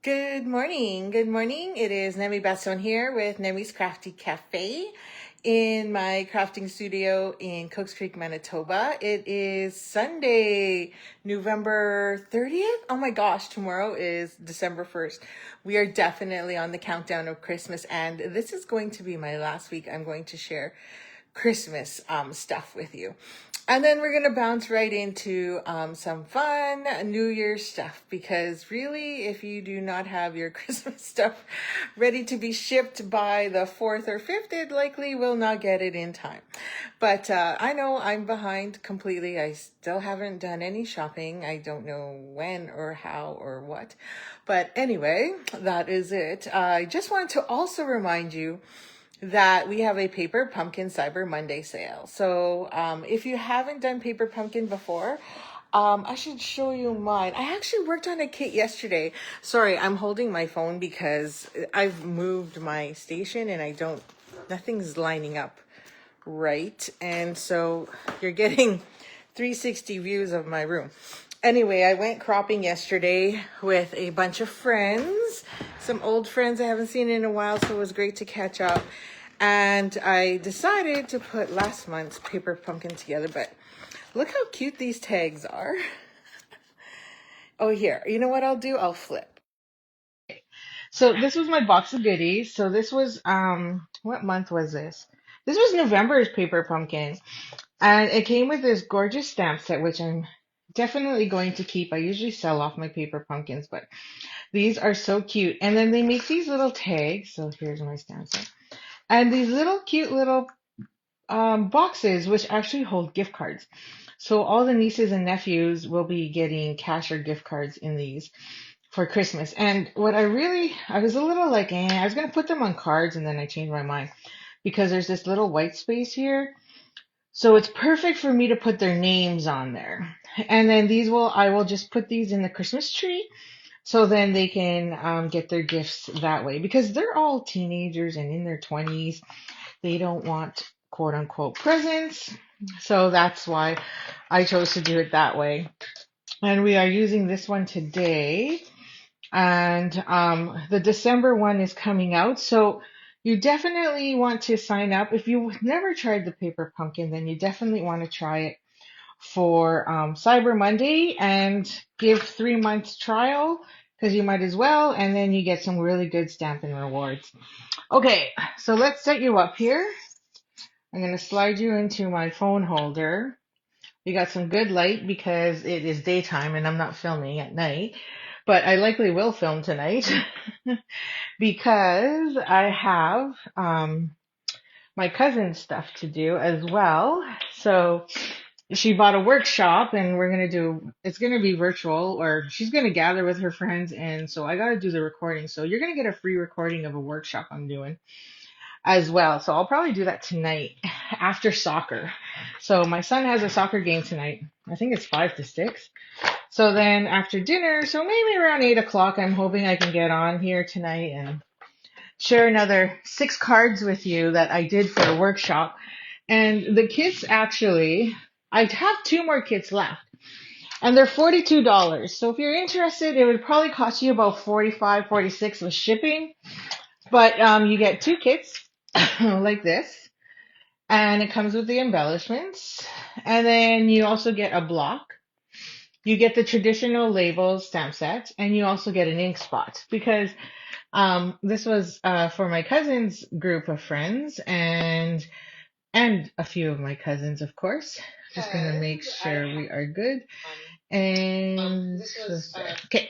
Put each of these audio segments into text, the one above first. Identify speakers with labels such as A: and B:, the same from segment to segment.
A: Good morning. Good morning. It is Nemi Basson here with Nemi's Crafty Cafe in my crafting studio in Cokes Creek, Manitoba. It is Sunday, November 30th. Oh my gosh, tomorrow is December 1st. We are definitely on the countdown of Christmas, and this is going to be my last week. I'm going to share Christmas stuff with you. And then we're going to bounce right into some fun New Year's stuff, because really, if you do not have your Christmas stuff ready to be shipped by the 4th or 5th, it likely will not get it in time. But I know I'm behind completely. I still haven't done any shopping. I don't know when or how or what. But anyway, that is it. I just wanted to also remind you that we have a Paper Pumpkin Cyber Monday sale. So if you haven't done Paper Pumpkin before, I should show you mine. I actually worked on a kit yesterday. Sorry, I'm holding my phone because I've moved my station and nothing's lining up right. And so you're getting 360 views of my room. Anyway, I went cropping yesterday with a bunch of friends, some old friends I haven't seen in a while, so it was great to catch up. And I decided to put last month's Paper Pumpkin together, but look how cute these tags are. Oh, here, you know what I'll do? I'll flip. So this was my box of goodies. So this was, what month was this? This was November's Paper Pumpkin. And it came with this gorgeous stamp set, which I'm definitely going to keep. I usually sell off my Paper Pumpkins, but these are so cute. And then they make these little tags. So here's my stamp set. And these little cute little boxes, which actually hold gift cards. So all the nieces and nephews will be getting cash or gift cards in these for Christmas. And I was a little like, I was going to put them on cards, and then I changed my mind because there's this little white space here. So it's perfect for me to put their names on there. And then I will just put these in the Christmas tree. So then they can get their gifts that way, because they're all teenagers and in their 20s. They don't want quote unquote presents. So that's why I chose to do it that way. And we are using this one today. And the December one is coming out. So you definitely want to sign up. If you've never tried the Paper Pumpkin, then you definitely want to try it for Cyber Monday and give 3 months trial, because you might as well. And then you get some really good Stampin' rewards. Okay, so let's set you up here. I'm going to slide you into my phone holder. We got some good light because it is daytime and I'm not filming at night, but I likely will film tonight because I have my cousin's stuff to do as well. So she bought a workshop, and it's going to be virtual, or she's going to gather with her friends. And so I got to do the recording. So you're going to get a free recording of a workshop I'm doing as well. So I'll probably do that tonight after soccer. So my son has a soccer game tonight. I think it's 5 to 6. So then after dinner, so maybe around 8 o'clock, I'm hoping I can get on here tonight and share another 6 cards with you that I did for a workshop. And the kits, actually, I have 2 more kits left. And they're $42. So if you're interested, it would probably cost you about $45, $46 with shipping. But you get 2 kits like this, and it comes with the embellishments. And then you also get a block. You get the traditional labels stamp set, and you also get an ink spot, because this was for my cousin's group of friends, and a few of my cousins, of course. Just gonna make sure we are good. And okay.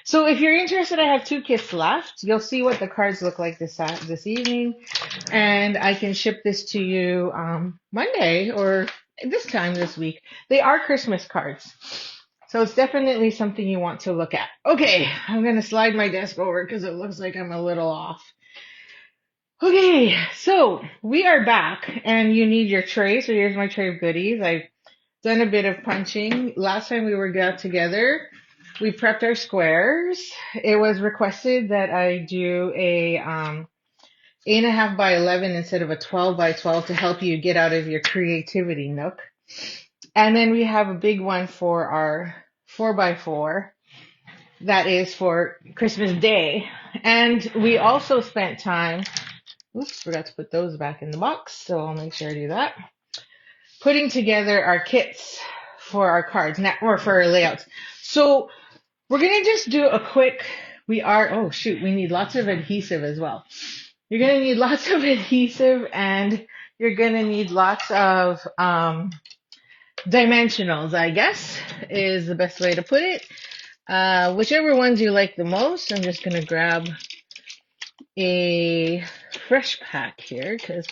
A: So if you're interested, I have 2 kits left. You'll see what the cards look like this evening, and I can ship this to you Monday or this time this week. They are Christmas cards, so it's definitely something you want to look at. Okay, I'm going to slide my desk over because it looks like I'm a little off. Okay, so we are back, and you need your tray. So here's my tray of goodies. I've done a bit of punching. Last time we got together, we prepped our squares. It was requested that I do a 8.5 by 11 instead of a 12 by 12 to help you get out of your creativity nook. And then we have a big one for our 4 by 4. that is for Christmas Day. And we also spent time, oops, forgot to put those back in the box, so I'll make sure I do that, putting together our kits for our cards, or for our layouts. So we're going to just do a quick, oh shoot, we need lots of adhesive as well. You're going to need lots of adhesive, and you're going to need lots of dimensionals, I guess, is the best way to put it. Whichever ones you like the most. I'm just going to grab a fresh pack here because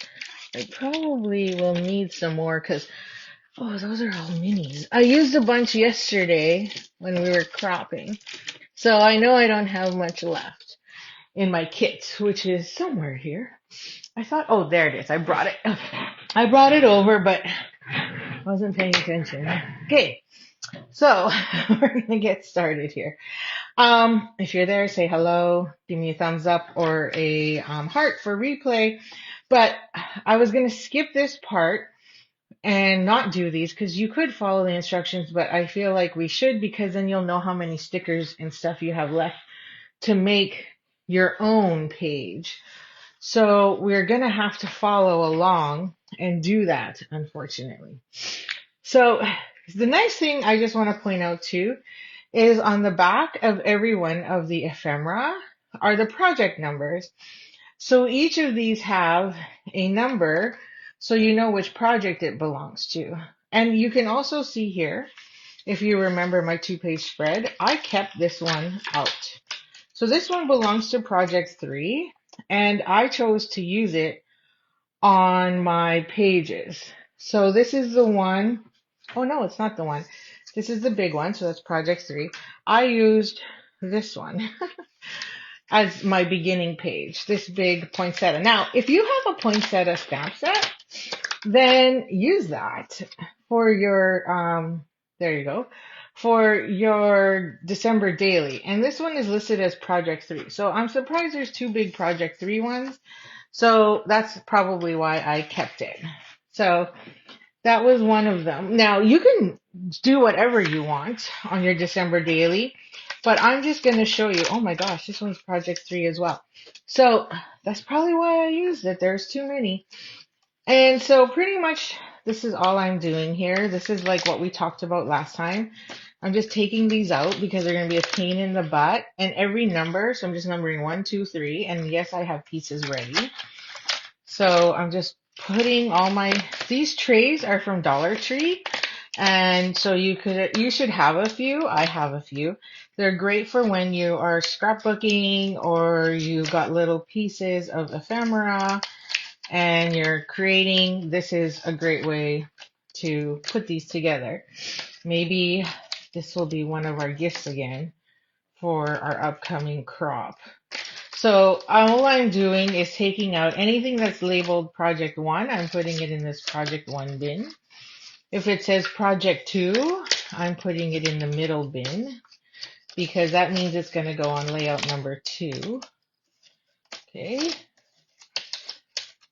A: I probably will need some more because, oh, those are all minis. I used a bunch yesterday when we were cropping. So I know I don't have much left in my kit, which is somewhere here. I thought, oh, there it is. I brought it. Okay. I brought it over, but I wasn't paying attention. Okay. So we're going to get started here. If you're there, say hello, give me a thumbs up or a heart for replay. But I was going to skip this part and not do these because you could follow the instructions, but I feel like we should because then you'll know how many stickers and stuff you have left to make your own page. So we're going to have to follow along and do that, unfortunately. So the nice thing I just want to point out too is on the back of every one of the ephemera are the project numbers. So each of these have a number so you know which project it belongs to. And you can also see here, if you remember my 2-page spread, I kept this one out. So this one belongs to project 3, and I chose to use it on my pages. So this is the one, oh no, it's not the one. This is the big one, so that's project 3. I used this one as my beginning page, this big poinsettia. Now, if you have a poinsettia stamp set, then use that for your, there you go, for your December daily. And this one is listed as project 3. So I'm surprised there's 2 big project 3 ones. So that's probably why I kept it. So that was one of them. Now you can do whatever you want on your December daily, but I'm just going to show you. Oh my gosh, this one's project 3 as well. So that's probably why I used it. There's too many. And so pretty much this is all I'm doing here. This is like what we talked about last time. I'm just taking these out because they're going to be a pain in the butt. And every number, so I'm just numbering 1, 2, 3. And yes, I have pieces ready. So I'm just putting all these trays are from Dollar Tree. And so you should have a few. I have a few. They're great for when you are scrapbooking or you got little pieces of ephemera and you're creating. This is a great way to put these together. Maybe this will be one of our gifts again for our upcoming crop. So all I'm doing is taking out anything that's labeled project 1. I'm putting it in this project 1 bin. If it says project 2, I'm putting it in the middle bin because that means it's going to go on layout number 2. Okay.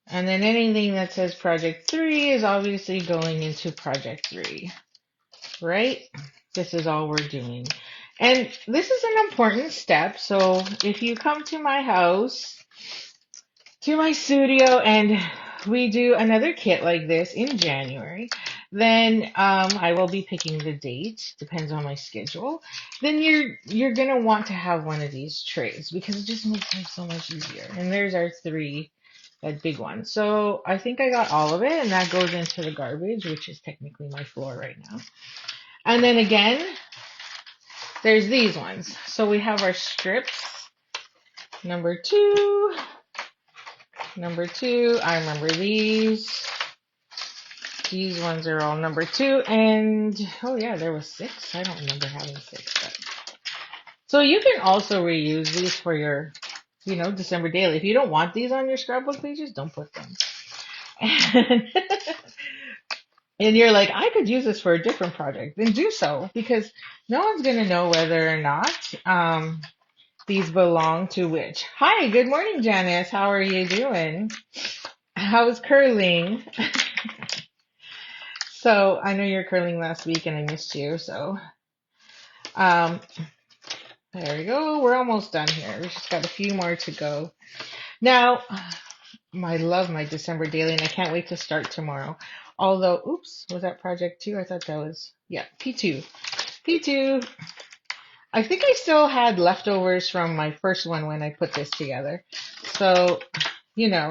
A: And then anything that says project 3 is obviously going into project 3, right? This is all we're doing. And this is an important step. So if you come to my house, to my studio, and we do another kit like this in January, then I will be picking the date, depends on my schedule. Then you're gonna want to have one of these trays because it just makes life so much easier. And there's our 3, that big one. So I think I got all of it, and that goes into the garbage, which is technically my floor right now. And then again, there's these ones. So we have our strips, number 2. I remember these. These ones are all number 2. And, oh yeah, there was 6. I don't remember having 6. But. So you can also reuse these for your, December daily. If you don't want these on your scrapbook pages, don't put them. And you're like, I could use this for a different project. Then do so, because no one's going to know whether or not these belong to which. Hi, good morning, Janice. How are you doing? How's curling? So I know you're curling last week and I missed you. So There we go. We're almost done here. We just got a few more to go. Now, I love my December daily, and I can't wait to start tomorrow. Although, oops, was that project 2? I thought that was, yeah, P2. P2. I think I still had leftovers from my first one when I put this together. So,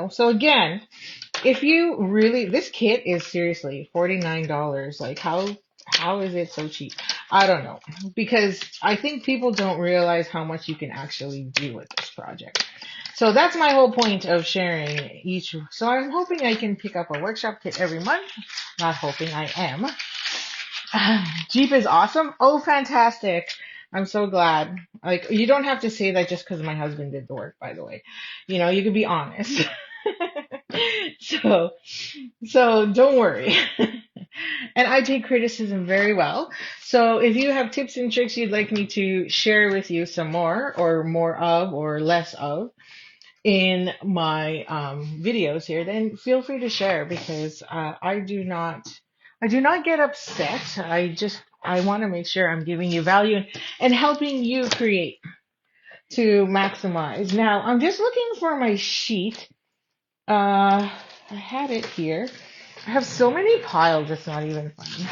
A: so again, if you really, this kit is seriously $49. Like how is it so cheap? I don't know. Because I think people don't realize how much you can actually do with this project. So that's my whole point of sharing each. So I'm hoping I can pick up a workshop kit every month. Not hoping, I am. Jeep is awesome. Oh, fantastic. I'm so glad. Like, you don't have to say that just because my husband did the work, by the way. You can be honest. So, so don't worry. And I take criticism very well. So if you have tips and tricks you'd like me to share with you some more or more of or less of in my videos here, then feel free to share because I do not get upset. I want to make sure I'm giving you value and helping you create to maximize. Now I'm just looking for my sheet. I had it here. I have so many piles, it's not even funny.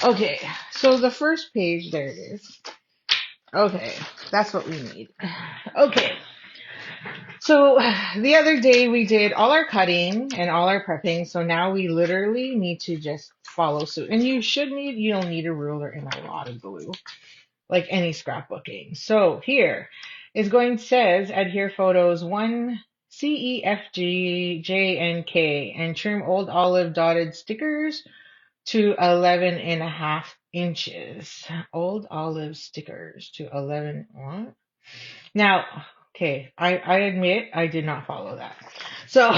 A: Okay, so the first page, there it is. Okay, that's what we need. Okay, so the other day we did all our cutting and all our prepping, so now we literally need to just follow suit. And you don't need a ruler and a lot of glue, like any scrapbooking. So here is says adhere photos 1 C, E, F, G, J, and K, and trim old olive dotted stickers to 11.5 inches. Old olive stickers to 11. What? Now, okay, I admit I did not follow that. So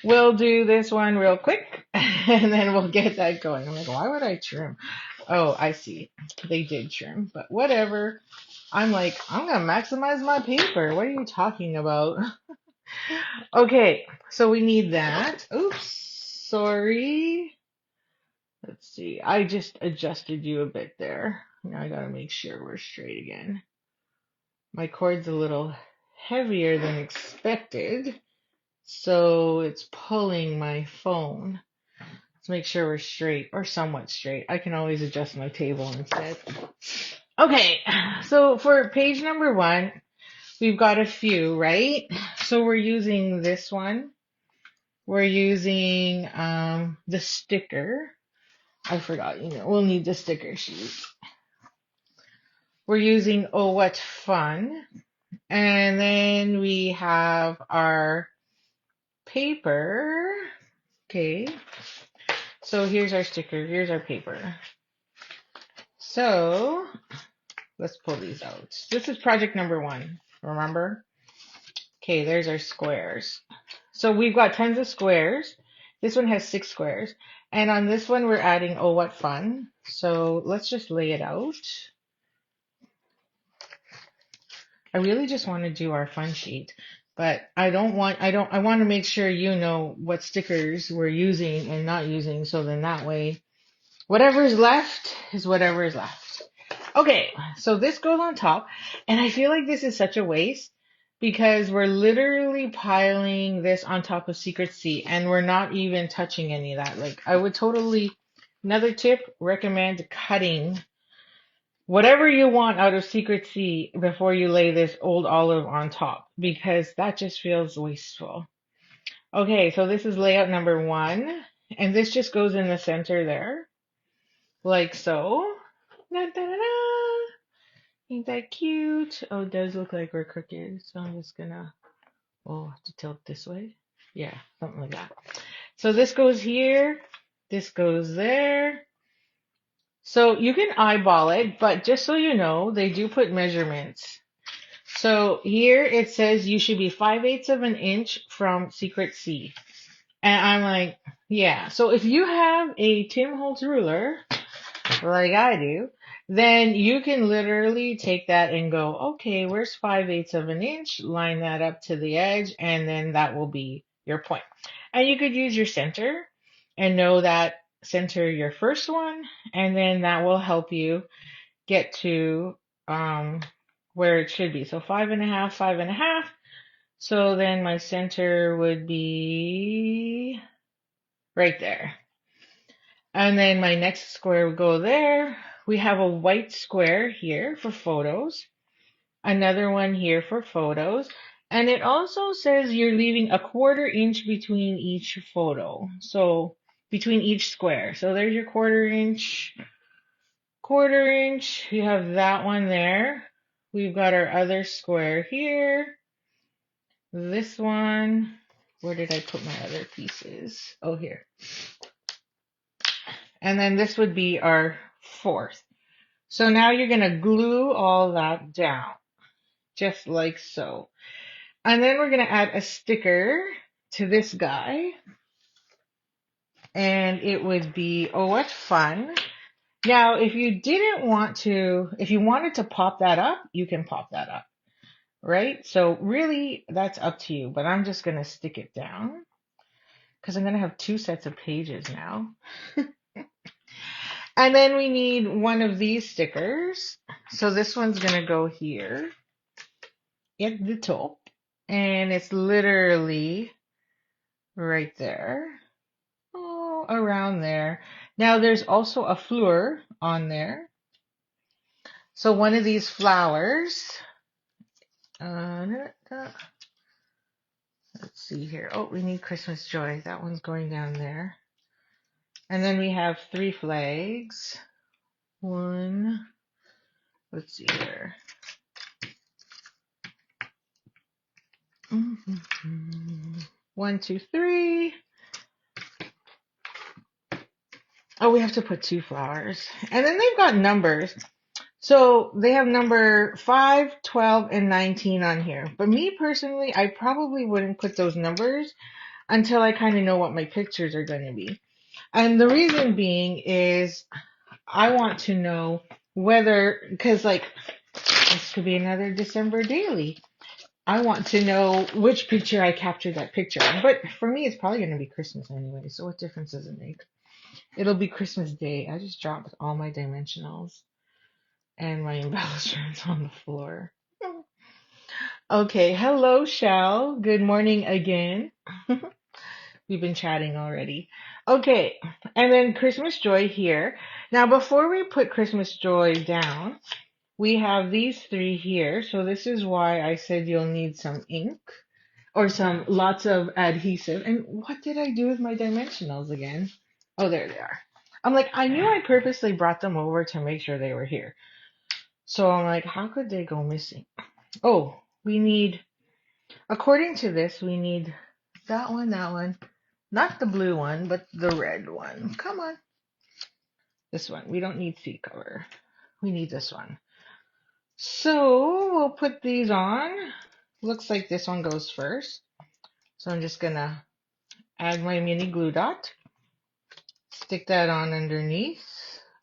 A: we'll do this one real quick and then we'll get that going. I'm like, why would I trim? Oh, I see. They did trim, but whatever. I'm like, I'm gonna maximize my paper. What are you talking about? Okay, so we need that. Oops, sorry. Let's see. I just adjusted you a bit there. Now I gotta make sure we're straight again. My cord's a little heavier than expected, so it's pulling my phone. Let's make sure we're straight or somewhat straight. I can always adjust my table instead. Okay, so for page number 1, we've got a few, right? So we're using this one. We're using the sticker. I forgot, we'll need the sticker sheet. We're using Oh What Fun. And then we have our paper. Okay. So here's our sticker. Here's our paper. So let's pull these out. This is project number 1. Remember? Okay, there's our squares. So we've got tons of squares. This one has 6 squares. And on this one, we're adding Oh What Fun. So let's just lay it out. I really just want to do our fun sheet, but I want to make sure you know what stickers we're using and not using. So then that way, whatever is left is whatever is left. Okay, so this goes on top, and I feel like this is such a waste because we're literally piling this on top of Secret C and we're not even touching any of that. Like I would totally, another tip, recommend cutting whatever you want out of Secret C before you lay this old olive on top because that just feels wasteful. Okay, so this is layout number 1, and this just goes in the center there, like so. Da, da, da, da. Ain't that cute? Oh, it does look like we're crooked, so I'm just gonna, oh, have to tilt this way. Yeah, something like that. So this goes here, this goes there. So you can eyeball it, but just so you know, they do put measurements. So here it says you should be 5/8 of an inch from Secret C. And I'm like, yeah. So if you have a Tim Holtz ruler, like I do, then you can literally take that and go, okay, where's 5/8 of an inch? Line that up to the edge, and then that will be your point. And you could use your center and know that center your first one, and then that will help you get to
B: where it should be. So 5.5, 5.5. So then my center would be right there. And then my next square would go there. We have a white square here for photos. Another one here for photos. And it also says you're leaving a 1/4 inch between each photo. So between each square. So there's your 1/4 inch. 1/4 inch. You have that one there. We've got our other square here. This one. Where did I put my other pieces? Oh, here. And then this would be our 4th. So now you're going to glue all that down. Just like so. And then we're going to add a sticker to this guy. And it would be, oh, what fun. Now, if you wanted to pop that up, you can pop that up, right? So really, that's up to you. But I'm just going to stick it down because I'm going to have 2 sets of pages now. And then we need one of these stickers. So this one's going to go here at the top. And it's literally right there. Oh, around there. Now there's also a fleur on there. So one of these flowers. Let's see here. Oh, we need Christmas joy. That one's going down there. And then we have 3 flags. One. Let's see here. 1, 2, 3. Oh, we have to put 2 flowers. And then they've got numbers. So they have number 5, 12, and 19 on here. But me personally, I probably wouldn't put those numbers until I kind of know what my pictures are going to be. And the reason being is I want to know whether, because like this could be another December daily. I want to know which picture I captured that picture on. But for me, it's probably going to be Christmas anyway. So what difference does it make? It'll be Christmas Day. I just dropped all my dimensionals and my embellishments on the floor. Okay, hello, Shell. Good morning again. We've been chatting already. Okay, and then Christmas Joy here. Now, before we put Christmas Joy down, we have these 3 here. So this is why I said you'll need some ink or some lots of adhesive. And what did I do with my dimensionals again? Oh, there they are. I'm like, I knew I purposely brought them over to make sure they were here. So I'm like, how could they go missing? Oh, we need, according to this, we need that one, not the blue one, but the red one. Come on. This one. We don't need seat cover. We need this one. So we'll put these on. Looks like this one goes first. So I'm just going to add my mini glue dot. Stick that on underneath,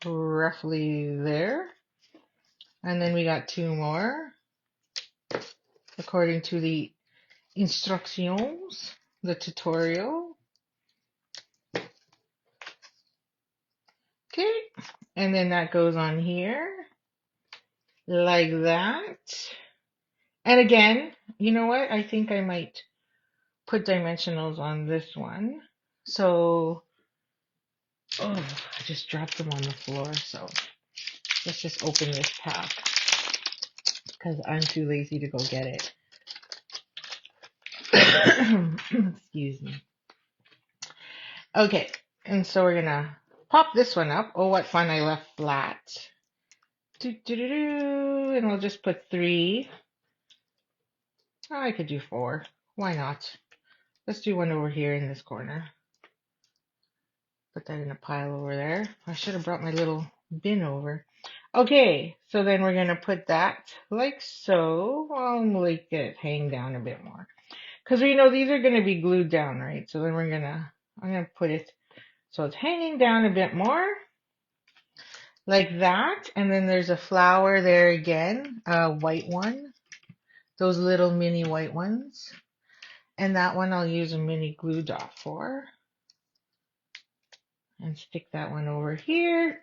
B: roughly there. And then we got 2 more, according to the instructions, the tutorial. Okay, and then that goes on here, like that. And again, you know what? I think I might put dimensionals on this one. So, oh, I just dropped them on the floor. So let's just open this pack because I'm too lazy to go get it. Excuse me. Okay, and so we're gonna pop this one up. Oh, what fun, I left flat. And we'll just put 3. Oh, I could do 4. Why not? Let's do one over here in this corner. Put that in a pile over there. I should have brought my little bin over. Okay, so then we're gonna put that like so. I'll make it hang down a bit more. Because we know these are gonna be glued down, right? So then I'm gonna put it so it's hanging down a bit more. Like that. And then there's a flower there again, a white one. Those little mini white ones. And that one I'll use a mini glue dot for. And stick that one over here.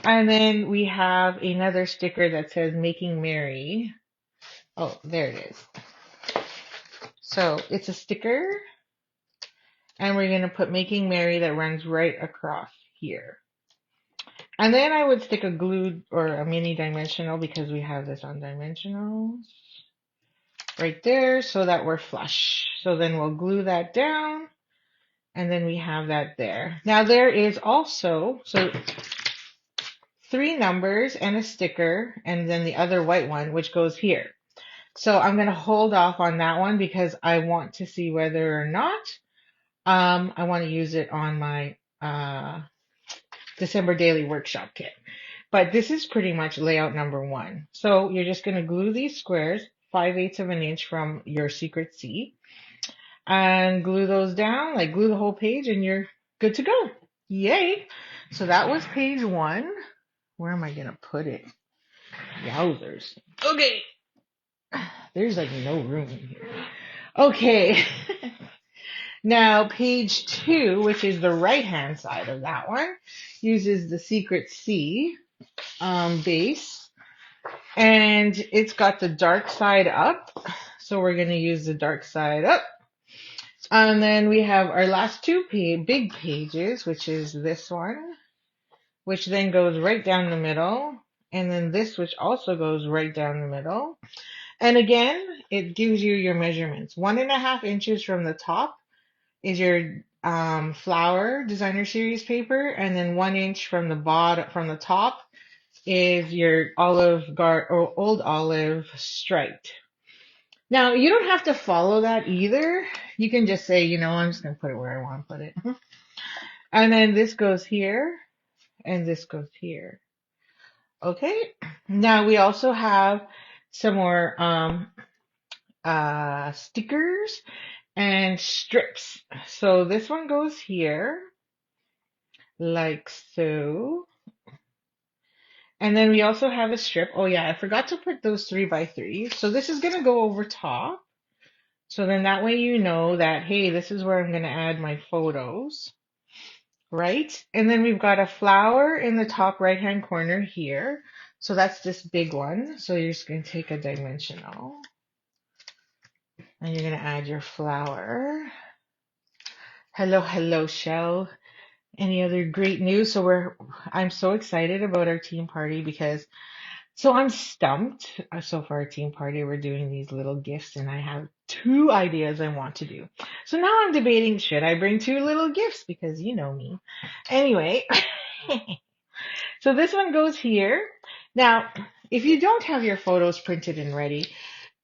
B: And then we have another sticker that says Making Merry. Oh, there it is. So it's a sticker, and we're going to put Making Merry that runs right across here. And then I would stick a glued or a mini dimensional because we have this on dimensionals right there so that we're flush. So then we'll glue that down, and then we have that there. Now there is also, so 3 numbers and a sticker, and then the other white one, which goes here. So I'm going to hold off on that one because I want to see whether or not I want to use it on my December Daily Workshop kit. But this is pretty much layout number 1. So you're just going to glue these squares 5/8 of an inch from your secret C and glue those down, like glue the whole page, and you're good to go. Yay! So that was page 1. Where am I going to put it? Yowzers. Okay. There's like no room in here. Okay. Now page 2, which is the right hand side of that one, uses the secret C base, and it's got the dark side up. So we're going to use the dark side up. And then we have our last 2 big pages, which is this one, which then goes right down the middle. And then this, which also goes right down the middle. And again, it gives you your measurements. 1.5 inches from the top is your flower designer series paper, and then 1 inch from the bottom, from the top, is your olive or old olive striped. Now you don't have to follow that either. You can just say, you know, I'm just gonna put it where I want to put it. And then this goes here, and this goes here. Okay. Now we also have some more stickers and strips. So this one goes here, like so. And then we also have a strip. Oh yeah, I forgot to put those 3x3. So this is going to go over top. So then that way you know that, hey, this is where I'm going to add my photos, right? And then we've got a flower in the top right-hand corner here. So that's this big one. So you're just going to take a dimensional, and you're going to add your flower. Hello, hello, Shell. Any other great news? So I'm so excited about our team party because, so I'm stumped. So for our team party, we're doing these little gifts, and I have 2 ideas I want to do. So now I'm debating, should I bring 2 little gifts? Because you know me. Anyway, so this one goes here. Now, if you don't have your photos printed and ready,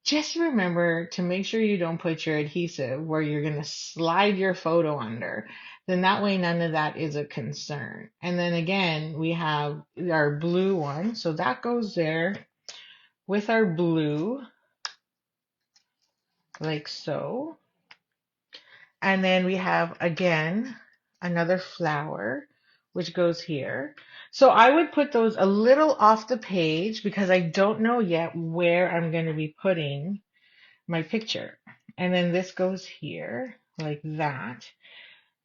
B: just remember to make sure you don't put your adhesive where you're going to slide your photo under. Then that way none of that is a concern. And then again, we have our blue one. So that goes there with our blue, like so. And then we have, again, another flower, which goes here. So I would put those a little off the page because I don't know yet where I'm going to be putting my picture. And then this goes here like that.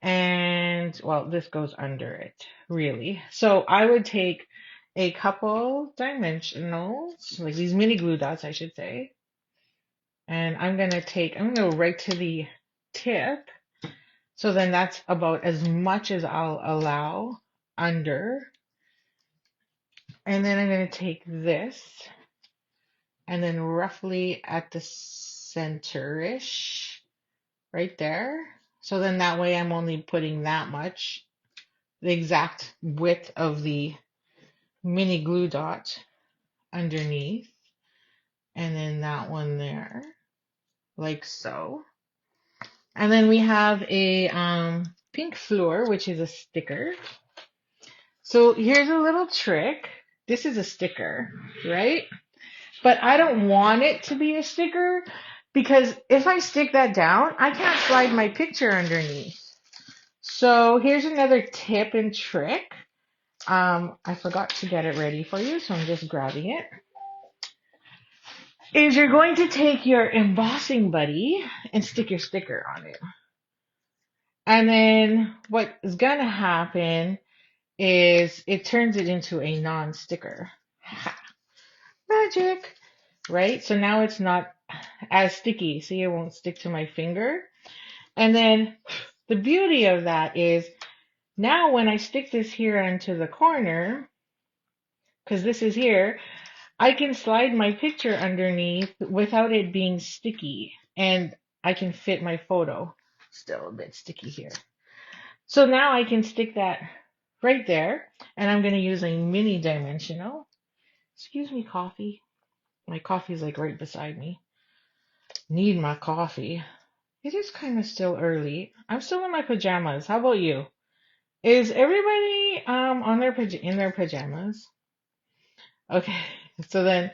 B: And well, this goes under it, really. So I would take a couple dimensionals, like these mini glue dots, I should say. And I'm going to go right to the tip. So then that's about as much as I'll allow under. And then I'm going to take this, and then roughly at the center-ish, right there. So then that way I'm only putting that much, the exact width of the mini glue dot underneath. And then that one there, like so. And then we have a pink floor, which is a sticker. So here's a little trick. This is a sticker, right? But I don't want it to be a sticker because if I stick that down, I can't slide my picture underneath. So here's another tip and trick. I forgot to get it ready for you, so I'm just grabbing it. Is you're going to take your embossing buddy and stick your sticker on it. And then what is going to happen is it turns it into a non-sticker. Magic, right? So now it's not as sticky. See, it won't stick to my finger. And then the beauty of that is now when I stick this here into the corner, because this is here, I can slide my picture underneath without it being sticky. And I can fit my photo. Still a bit sticky here. So now I can stick that right there. And I'm going to use a mini dimensional. Excuse me, coffee. My coffee's like right beside me. Need my coffee. It is kind of still early. I'm still in my pajamas. How about you? Is everybody on their in their pajamas? Okay. So then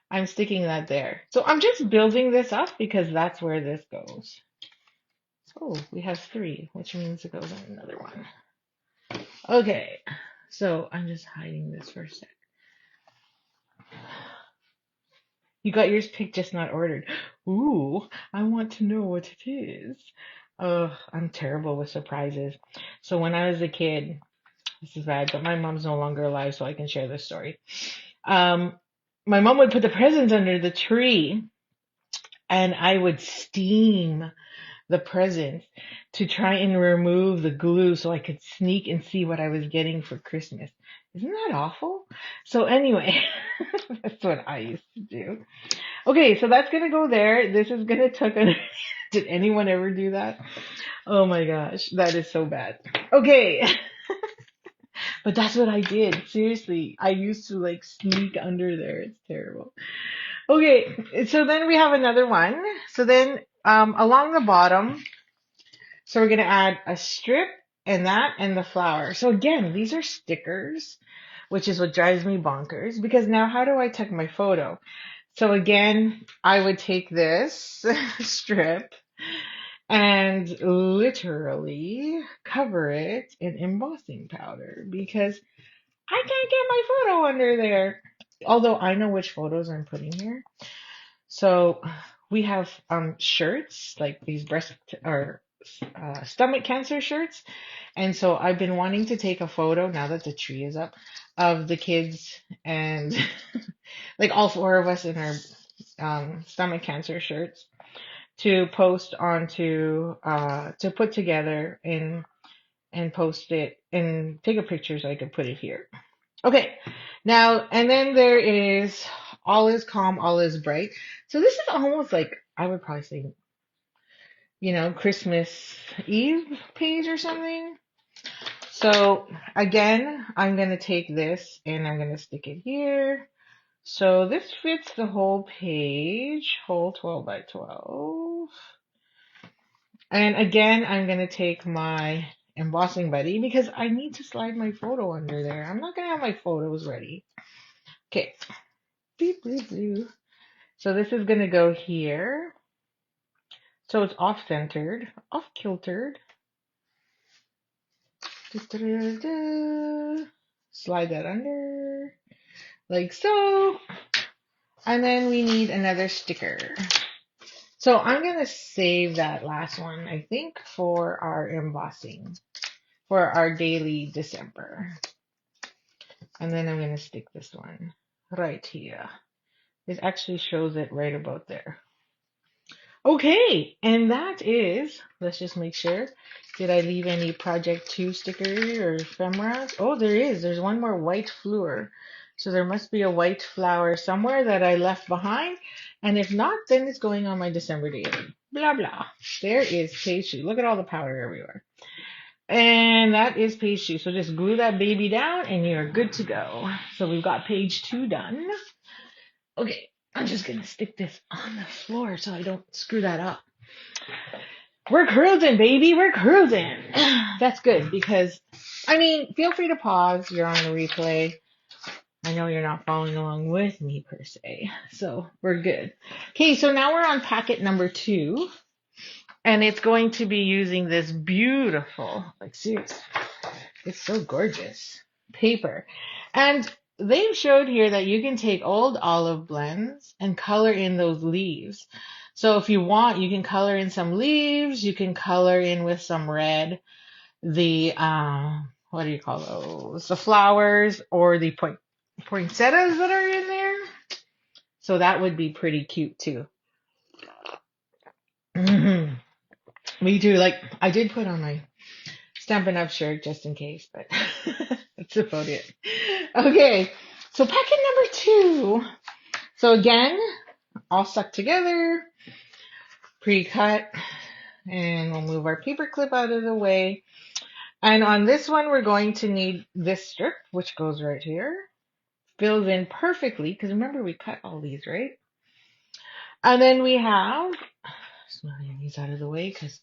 B: I'm sticking that there. So I'm just building this up because that's where this goes. Oh, we have 3, which means it goes on another one. Okay. So I'm just hiding this for a sec. You got yours picked, just not ordered. Ooh, I want to know what it is. I'm terrible with surprises. So when I was a kid, this is bad, but my mom's no longer alive, so I can share this story. Um, my mom would put the presents under the tree, and I would steam the presents to try and remove the glue so I could sneak and see what I was getting for Christmas. Isn't that awful? So anyway, that's what I used to do. Okay, so that's gonna go there. This is gonna tuck under. Did anyone ever do that? Oh my gosh, that is so bad. Okay, but that's what I did. Seriously, I used to like sneak under there. It's terrible. Okay, so then we have another one. So then along the bottom, so we're gonna add a strip and that and the flower. So again, these are stickers, which is what drives me bonkers because now how do I tuck my photo? So again, I would take this strip and literally cover it in embossing powder because I can't get my photo under there. Although I know which photos I'm putting here. So we have shirts like these breast or stomach cancer shirts. And so I've been wanting to take a photo now that the tree is up of the kids and like all 4 of us in our stomach cancer shirts to post onto to put together and post it and take a picture so I could put it here. Okay, now and then there is all is calm, all is bright. So this is almost like I would probably say, Christmas Eve page or something. So again, I'm gonna take this and I'm gonna stick it here. So this fits the whole page, whole 12 by 12. And again, I'm going to take my embossing buddy because I need to slide my photo under there. I'm not going to have my photos ready. Okay. Beep, beep, beep. So this is going to go here. So it's off-centered, off-kiltered. Slide that under like so. And then we need another sticker. So I'm going to save that last one, I think, for our embossing, for our daily December. And then I'm going to stick this one right here. It actually shows it right about there. Okay, and that is, let's just make sure. Did I leave any Project 2 stickers or ephemeras? Oh, there is. There's one more white flower. So there must be a white flower somewhere that I left behind. And if not, then it's going on my December daily. Blah, blah. There is page 2. Look at all the powder everywhere. And that is page 2. So just glue that baby down and you're good to go. So we've got page 2 done. Okay, I'm just going to stick this on the floor so I don't screw that up. We're cruising, baby. We're cruising. That's good because, feel free to pause. You're on the replay. I know you're not following along with me per se. So we're good. Okay, so now we're on packet number 2. And it's going to be using this beautiful, like seriously, it's so gorgeous, paper. And they've showed here that you can take old olive blends and color in those leaves. So if you want, you can color in some leaves. You can color in with some red, the what do you call those? The flowers or the poinsettias that are in there. So that would be pretty cute too. Me too. Like I did put on my Stampin' Up shirt just in case, but that's about it. Okay, so packet number 2. So again, all stuck together, pre-cut, and we'll move our paper clip out of the way. And on this one, we're going to need this strip, which goes right here. Fills in perfectly, because remember we cut all these, right? And then we have, just moving these out of the way because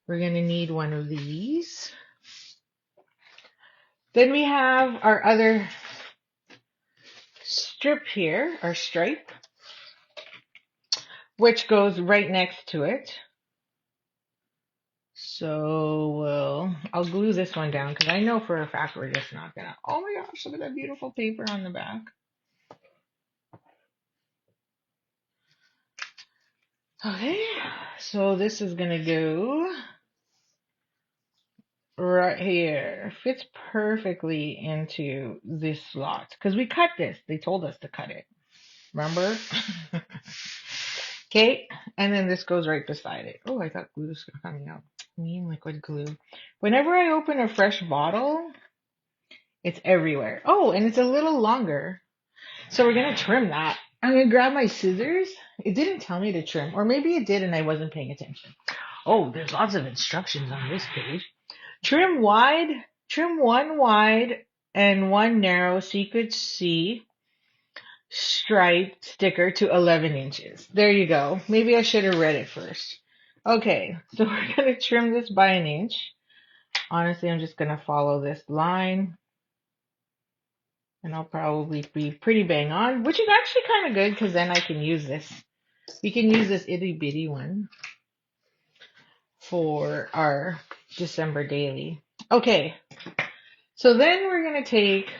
B: we're going to need one of these. Then we have our other strip here, our stripe, which goes right next to it. So I'll glue this one down because I know for a fact we're just not gonna. Oh my gosh, look at that beautiful paper on the back. Okay, so this is gonna go right here. Fits perfectly into this slot because we cut this. They told us to cut it. Remember? Okay, and then this goes right beside it. Oh, I thought glue was coming out. Mean liquid glue. Whenever I open a fresh bottle, it's everywhere. Oh, and it's a little longer. So we're going to trim that. I'm going to grab my scissors. It didn't tell me to trim, or maybe it did and I wasn't paying attention. Oh, there's lots of instructions on this page. Trim wide, trim one wide and one narrow so you could see striped sticker to 11 inches. There you go. Maybe I should have read it first. Okay, so we're going to trim this by an inch. Honestly, I'm just going to follow this line. And I'll probably be pretty bang on, which is actually kind of good because then I can use this. We can use this itty bitty one for our December daily. Okay, so then we're going to take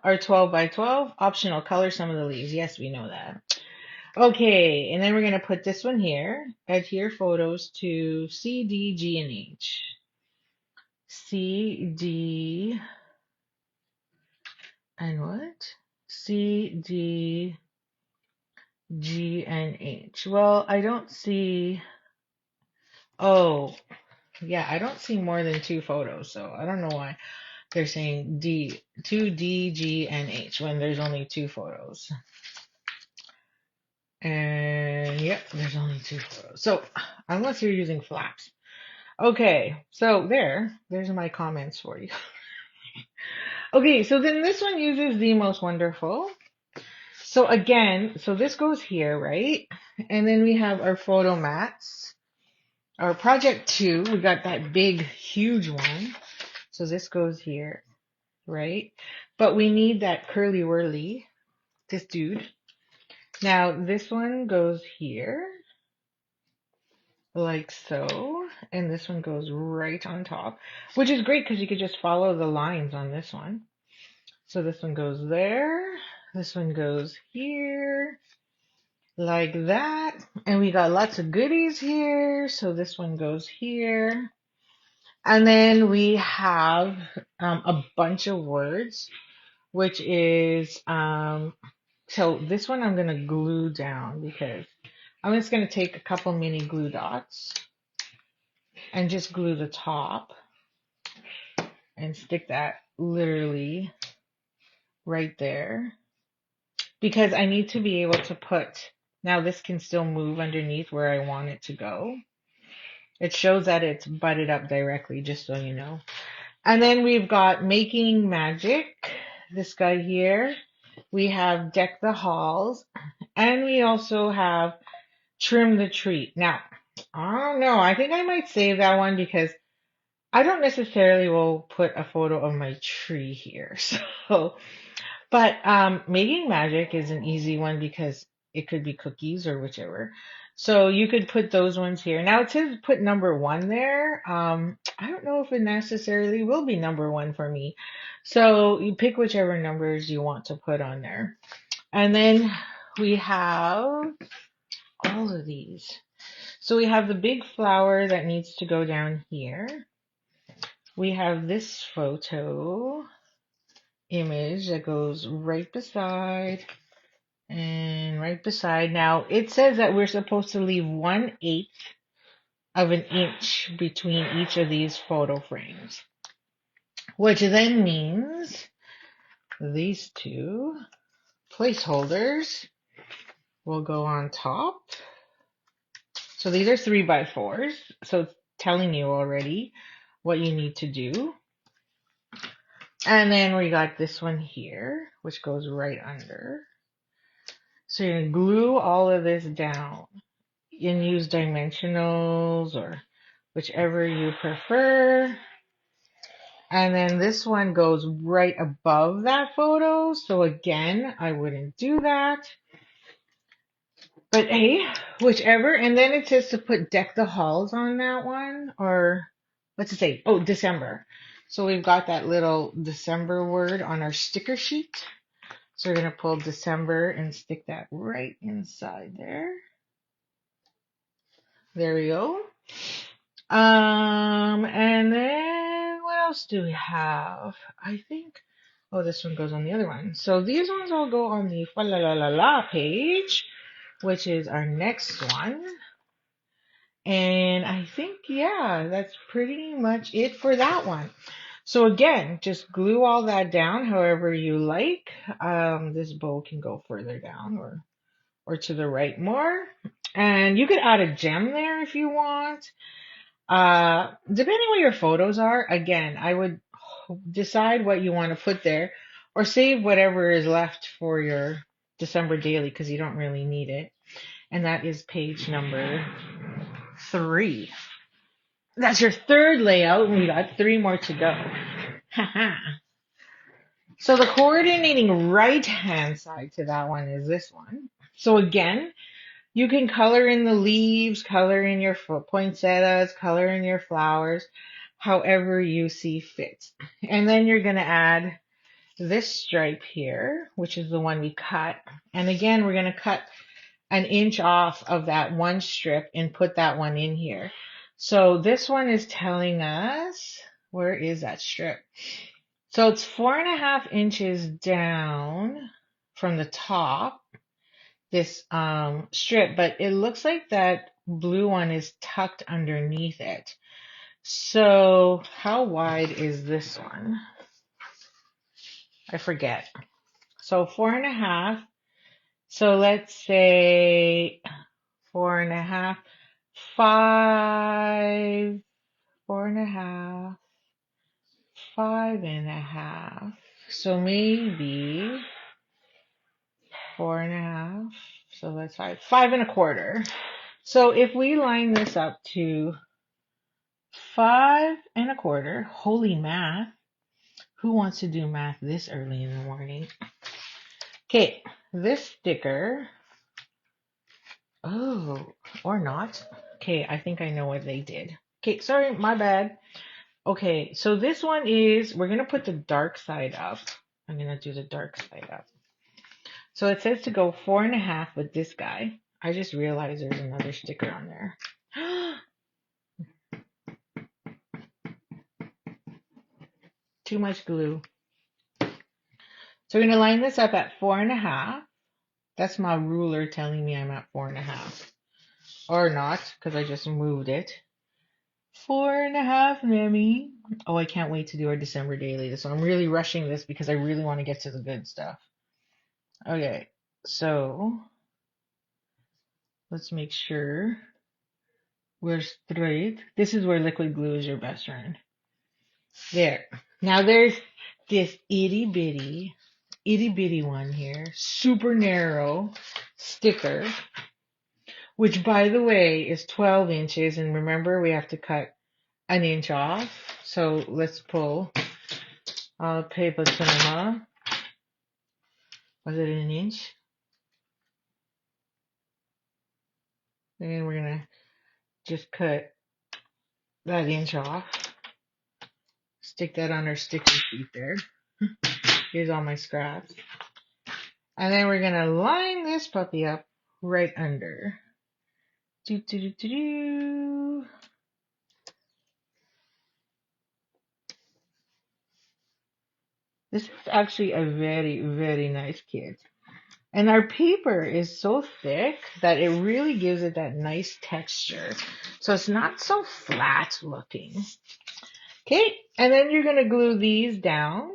B: our 12 by 12, optional color some of the leaves. Yes, we know that. Okay, and then we're going to put this one here, adhere photos to C, D, G, and H. C, D, and what? C, D, G, and H. Well, I don't see. Oh, yeah, I don't see more than 2 photos, so I don't know why they're saying D, 2D, G, and H when there's only 2 photos. And yep, there's only 2 photos. So unless you're using flaps. Okay, so there's my comments for you. Okay, so then this one uses the most wonderful. So again, so this goes here, right? And then we have our photo mats. Our project 2, we got that big, huge one. So this goes here, right? But we need that curly whirly, this dude. Now this one goes here, like so. And this one goes right on top, which is great because you could just follow the lines on this one. So this one goes there. This one goes here, like that. And we got lots of goodies here. So this one goes here. And then we have a bunch of words, which is, so this one I'm going to glue down because I'm just going to take a couple mini glue dots and just glue the top and stick that literally right there because I need to be able to put, now this can still move underneath where I want it to go. It shows that it's butted up directly, just so you know. And then we've got Making Magic, this guy here. We have Deck the Halls, and we also have Trim the Tree. Now, I don't know. I think I might save that one because I don't necessarily will put a photo of my tree here. So, but Making Magic is an easy one because it could be cookies or whichever. So you could put those ones here. Now it says put number 1 there. I don't know if it necessarily will be number 1 for me. So you pick whichever numbers you want to put on there. And then we have all of these. So we have the big flower that needs to go down here. we have this photo image that goes right beside and right beside. Now, it says that we're supposed to leave 1/8 of an inch between each of these photo frames, which then means these two placeholders will go on top. So these are 3x4s. So it's telling you already what you need to do. And then we got this one here, which goes right under. So you're going to glue all of this down. You can use dimensionals or whichever you prefer. And then this one goes right above that photo. So again, I wouldn't do that. But hey, whichever. And then it says to put deck the halls on that one. Or what's it say? Oh, December. So we've got that little December word on our sticker sheet. So we're going to pull December and stick that right inside there. There we go. And then what else do we have? I think, oh, this one goes on the other one. So these ones all go on the fa la la la la page, which is our next one. And I think, yeah, that's pretty much it for that one. So again, just glue all that down however you like. This bow can go further down or to the right more. And you could add a gem there if you want. Depending what your photos are, again, I would decide what you want to put there or save whatever is left for your December daily because you don't really need it. And that is page number 3. That's your third layout, and we got 3 more to go. Haha. So the coordinating right-hand side to that one is this one. So again, you can color in the leaves, color in your poinsettias, color in your flowers, however you see fit. And then you're going to add this stripe here, which is the one we cut. And again, we're going to cut an inch off of that one strip and put that one in here. So this one is telling us, where is that strip? So it's 4.5 inches down from the top, this strip, but it looks like that blue one is tucked underneath it. So how wide is this one? I forget. So 4.5. So let's say 4.5, 5, 4.5, 5.5. So maybe 4.5. So that's 5, 5.25. So if we line this up to 5.25, holy math. Who wants to do math this early in the morning? Okay, this sticker. Oh, or not. Okay, I think I know what they did. Okay, sorry, my bad. Okay, so this one is, we're going to put the dark side up. I'm going to do the dark side up. So it says to go 4.5 with this guy. I just realized there's another sticker on there. Too much glue. So we're going to line this up at 4.5. That's my ruler telling me I'm at 4.5. Or not, because I just moved it. 4.5, Mammy. Oh, I can't wait to do our December daily. So I'm really rushing this because I really want to get to the good stuff. Okay, so let's make sure we're straight. This is where liquid glue is your best friend. There. Now there's this itty bitty one here, super narrow sticker, which by the way is 12 inches. And remember, we have to cut an inch off. So let's pull paper cinema. Was it an inch? And we're gonna just cut that inch off. Stick that on our sticker sheet there. Here's all my scraps. And then we're gonna line this puppy up right under. Do, do, do, do, do. This is actually a very, very nice kit. And our paper is so thick that it really gives it that nice texture. So it's not so flat looking. Okay, and then you're going to glue these down.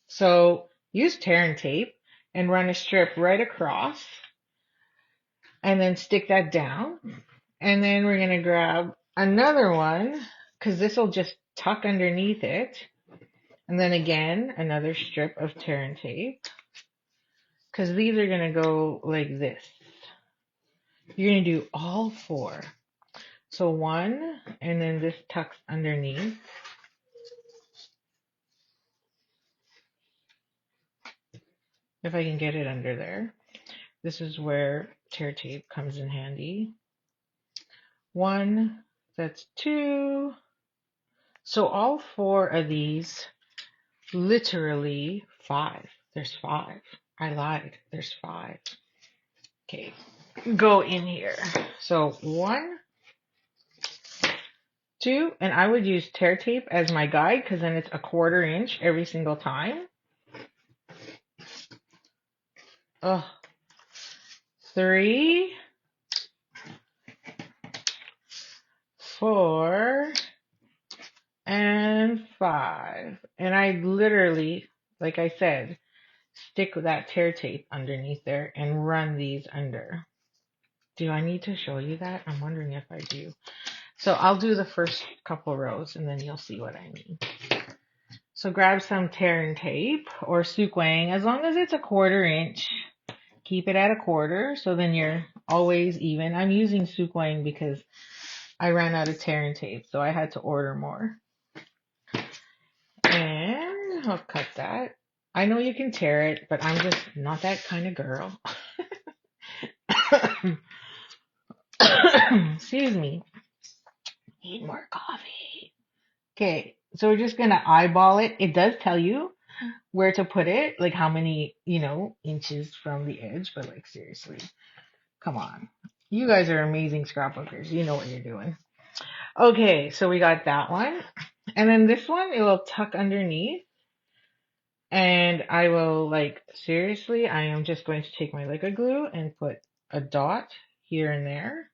B: So use tear and tape and run a strip right across and then stick that down. And then we're going to grab another one because this will just tuck underneath it. And then again, another strip of tear and tape because these are going to go like this. You're going to do all four. So one, and then this tucks underneath. If I can get it under there. This is where tear tape comes in handy. One, that's two. So all four of these, literally five. There's five. I lied. There's five. Okay, go in here. So one, two, and I would use tear tape as my guide because then it's a 1/4 inch every single time. Oh, three, four, and five. And I literally, like I said, stick that tear tape underneath there and run these under. Do I need to show you that? I'm wondering if I do. So I'll do the first couple rows and then you'll see what I mean. So grab some tear and tape or sukwang, as long as it's a 1/4 inch. Keep it at a 1/4 so then you're always even. I'm using sukwang because I ran out of tear and tape, so I had to order more. And I'll cut that. I know you can tear it, but I'm just not that kind of girl. Excuse me. Need more coffee. Okay, so we're just gonna eyeball it. It does tell you where to put it, like how many, inches from the edge, but like seriously, come on. You guys are amazing scrapbookers. You know what you're doing. Okay, so we got that one. And then this one, it will tuck underneath. And I will, like, seriously, I am just going to take my liquid glue and put a dot here and there.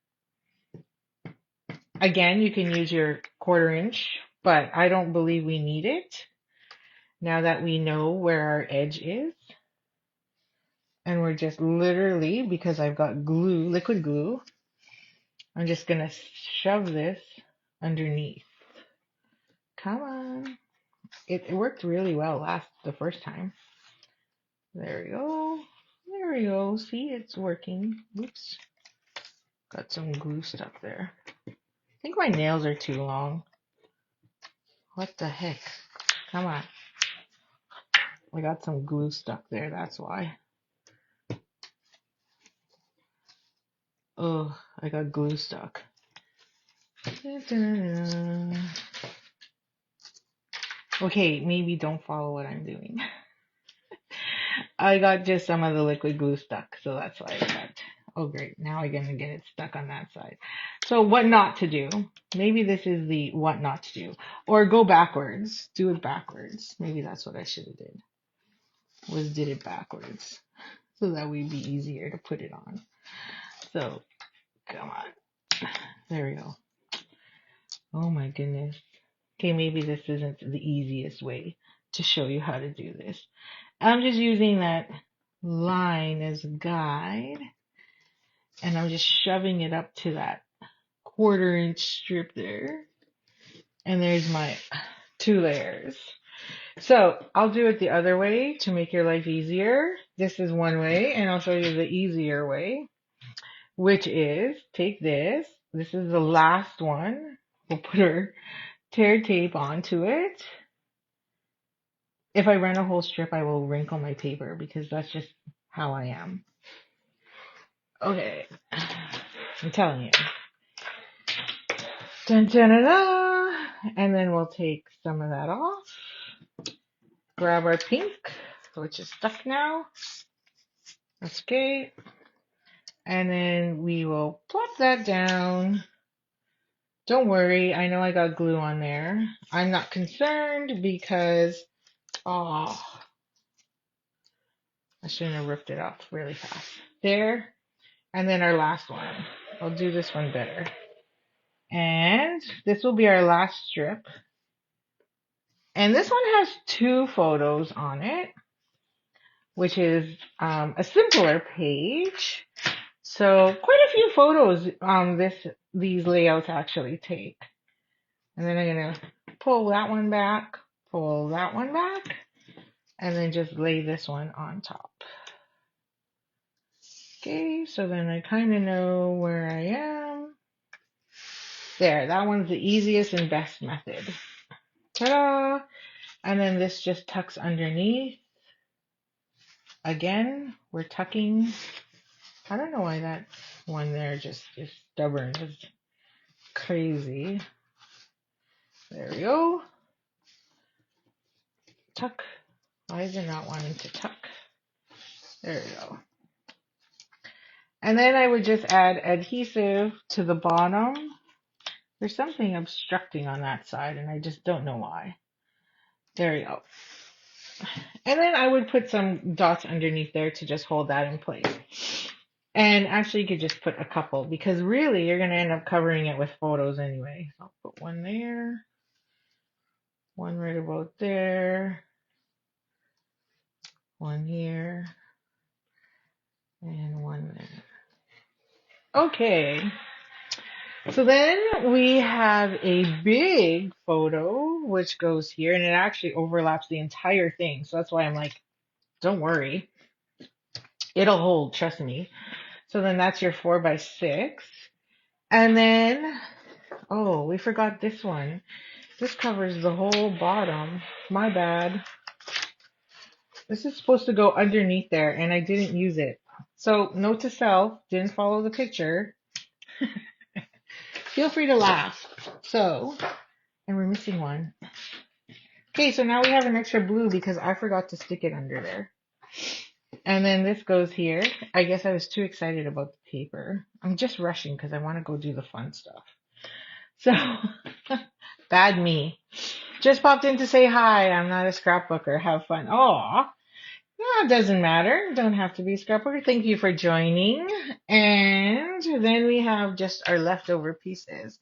B: Again, you can use your 1/4 inch, but I don't believe we need it now that we know where our edge is. And we're just literally, because I've got glue, liquid glue, I'm just going to shove this underneath. Come on. It worked really well the first time. There we go. There we go. See, it's working. Oops. Got some glue stuck there. I think my nails are too long. What the heck? Come on. I got some glue stuck there, that's why. Oh, I got glue stuck. Okay, maybe don't follow what I'm doing. I got just some of the liquid glue stuck, so that's why I got. Oh great, now I'm gonna get it stuck on that side. So what not to do? Maybe this is the what not to do. Or go backwards. Do it backwards. Maybe that's what I should have did. Did it backwards. So that would be easier to put it on. So, come on. There we go. Oh my goodness. Okay, maybe this isn't the easiest way to show you how to do this. I'm just using that line as a guide. And I'm just shoving it up to that 1/4 inch strip there. And there's my 2 layers. So I'll do it the other way to make your life easier. This is one way, and I'll show you the easier way, which is take this. This is the last one. We'll put our tear tape onto it. If I run a whole strip, I will wrinkle my paper because that's just how I am. Okay, I'm telling you. Dun, dun, dun, dun. And then we'll take some of that off. Grab our pink, which is stuck now. That's okay. And then we will plop that down. Don't worry, I know I got glue on there. I'm not concerned because, I shouldn't have ripped it off really fast. There, and then our last one. I'll do this one better. And this will be our last strip. And this one has 2 photos on it, which is a simpler page. So quite a few photos these layouts actually take. And then I'm gonna pull that one back, pull that one back, and then just lay this one on top. Okay, so then I kind of know where I am. There, that one's the easiest and best method. Ta-da! And then this just tucks underneath. Again, we're tucking. I don't know why that one there just is stubborn. It's crazy. There we go. Tuck. Why is it not wanting to tuck? There we go. And then I would just add adhesive to the bottom. There's something obstructing on that side, and I just don't know why. There we go. And then I would put some dots underneath there to just hold that in place. And actually, you could just put a couple, because really, you're going to end up covering it with photos anyway. So I'll put one there, one right about there, one here, and one there. Okay. So then we have a big photo, which goes here, and it actually overlaps the entire thing. So that's why I'm like, don't worry. It'll hold, trust me. So then that's your 4x6. And then, oh, we forgot this one. This covers the whole bottom. My bad. This is supposed to go underneath there, and I didn't use it. So note to self, didn't follow the picture. Feel free to laugh. So, and we're missing one. Okay, so now we have an extra blue because I forgot to stick it under there. And then this goes here. I guess I was too excited about the paper. I'm just rushing because I want to go do the fun stuff. So, bad me. Just popped in to say hi. I'm not a scrapbooker. Have fun. Aw. No, it doesn't matter. Don't have to be a scrapbooker. Thank you for joining. And then we have just our leftover pieces.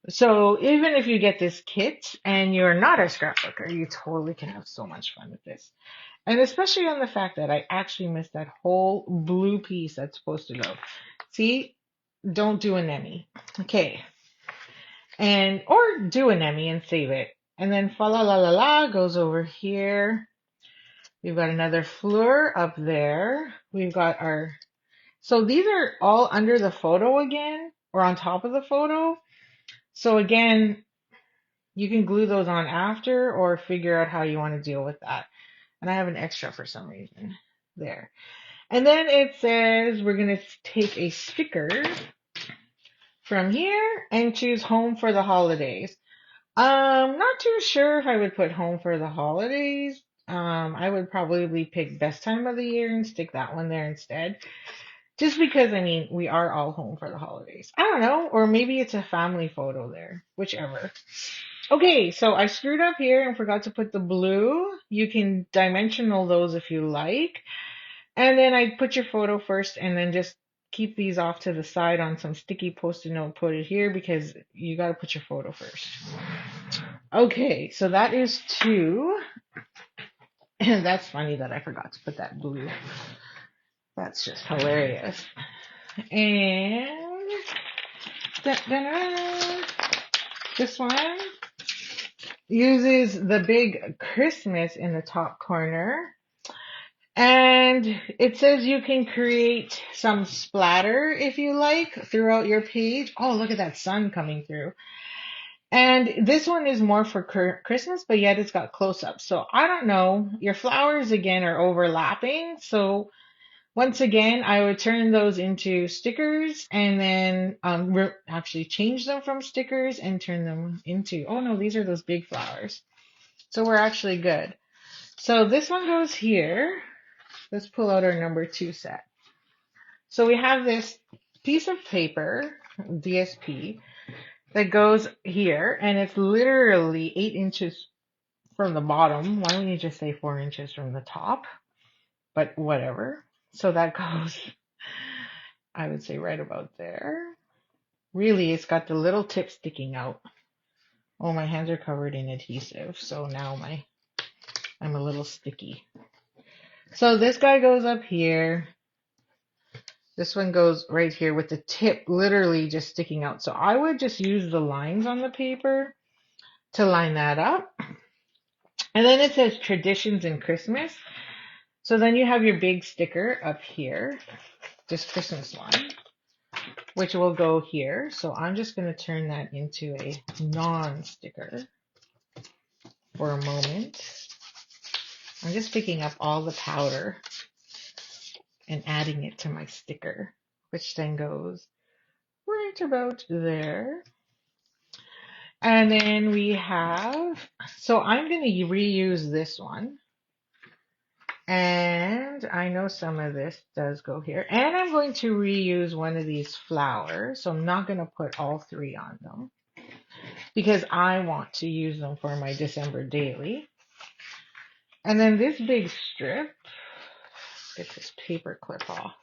B: So even if you get this kit and you're not a scrapbooker, you totally can have so much fun with this. And especially on the fact that I actually missed that whole blue piece that's supposed to go. See, don't do an Emmy. Okay. And, or do an Emmy and save it. And then fa la la la la goes over here. We've got another fleur up there. We've got our, so these are all under the photo again, or on top of the photo. So again, you can glue those on after or figure out how you want to deal with that. And I have an extra for some reason there. And then it says we're going to take a sticker from here and choose home for the holidays. Not too sure if I would put home for the holidays. I would probably pick best time of the year and stick that one there instead. Just because, I mean, we are all home for the holidays. I don't know, or maybe it's a family photo there, whichever. Okay, so I screwed up here and forgot to put the blue. You can dimensional those if you like. And then I put your photo first and then just keep these off to the side on some sticky post-it note, put it here because you got to put your photo first. Okay, so that is 2. And that's funny that I forgot to put that blue. That's just hilarious. And this one uses the big Christmas in the top corner. And it says you can create some splatter if you like throughout your page. Oh, look at that sun coming through. And this one is more for Christmas, but yet it's got close-ups. So I don't know. Your flowers, again, are overlapping. So once again, I would turn those into stickers and then actually change them from stickers and turn them into, oh no, these are those big flowers. So we're actually good. So this one goes here. Let's pull out our number 2 set. So we have this piece of paper, DSP, that goes here, and it's literally 8 inches from the bottom. Why don't you just say 4 inches from the top? but whatever. So that goes, I would say, right about there. Really, it's got the little tip sticking out. Oh, my hands are covered in adhesive, so now I'm a little sticky. So this guy goes up here. This one goes right here with the tip literally just sticking out. So I would just use the lines on the paper to line that up. And then it says traditions and Christmas. So then you have your big sticker up here, this Christmas one, which will go here. So I'm just going to turn that into a non-sticker for a moment. I'm just picking up all the powder and adding it to my sticker, which then goes right about there. And then we have, so I'm going to reuse this one. And I know some of this does go here. And I'm going to reuse one of these flowers. So I'm not going to put all three on them because I want to use them for my December daily. And then this big strip, get this paper clip off.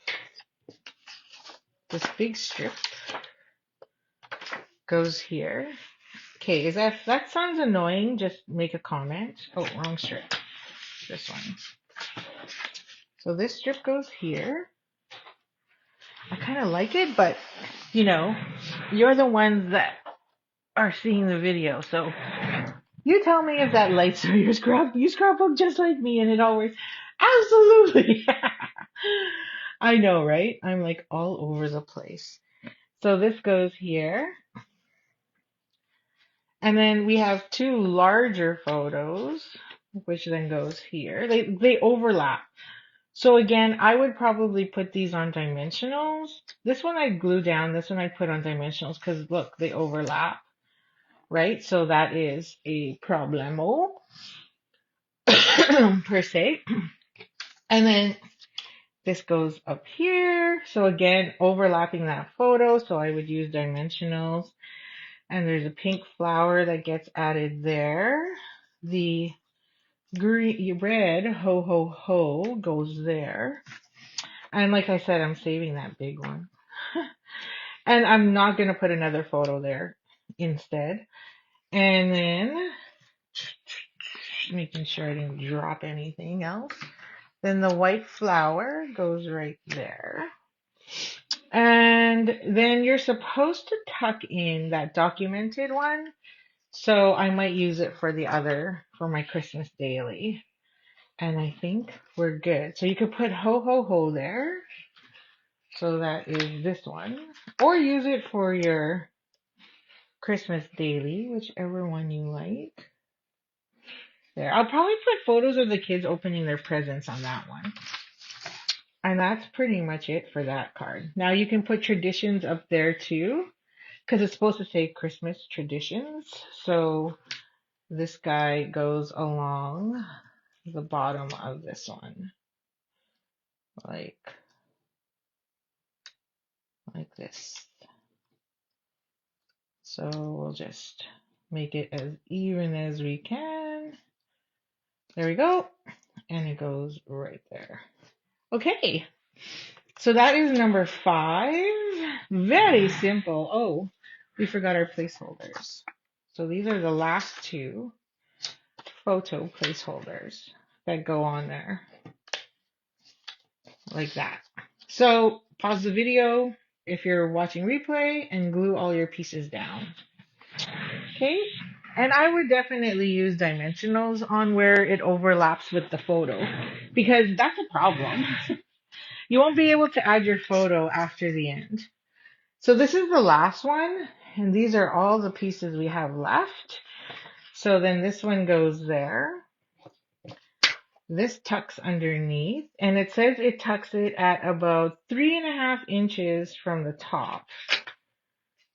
B: This big strip goes here. Okay, is that sounds annoying? Just make a comment. Oh, wrong strip. This one. So this strip goes here. I kind of like it, but you know, you're the ones that are seeing the video. So you tell me if that lights or your scrapbook just like me and it all works. Absolutely. I know, right? I'm like all over the place. So this goes here. And then we have two larger photos, which then goes here. They overlap. So again, I would probably put these on dimensionals. This one I glue down, this one I put on dimensionals because look, they overlap, right? So that is a problemo per se. And then this goes up here. So again, overlapping that photo. So I would use dimensionals. And there's a pink flower that gets added there. The red ho ho ho goes there. And like I said, I'm saving that big one. And I'm not going to put another photo there instead. And then making sure I didn't drop anything else. Then the white flower goes right there. And then you're supposed to tuck in that documented one. So I might use it for for my Christmas daily. And I think we're good. So you could put ho ho ho there. So that is this one. Or use it for your Christmas daily, whichever one you like. There. I'll probably put photos of the kids opening their presents on that one. And that's pretty much it for that card. Now you can put traditions up there too, because it's supposed to say Christmas traditions. So this guy goes along the bottom of this one. Like this. So we'll just make it as even as we can. There we go. And it goes right there. Okay. So that is number 5. Very simple. Oh, we forgot our placeholders. So these are the last 2 photo placeholders that go on there. Like that. So pause the video if you're watching replay and glue all your pieces down. Okay. And I would definitely use dimensionals on where it overlaps with the photo because that's a problem. You won't be able to add your photo after the end. So this is the last one, and these are all the pieces we have left. So then this one goes there. This tucks underneath, and it says it tucks it at about 3.5 inches from the top.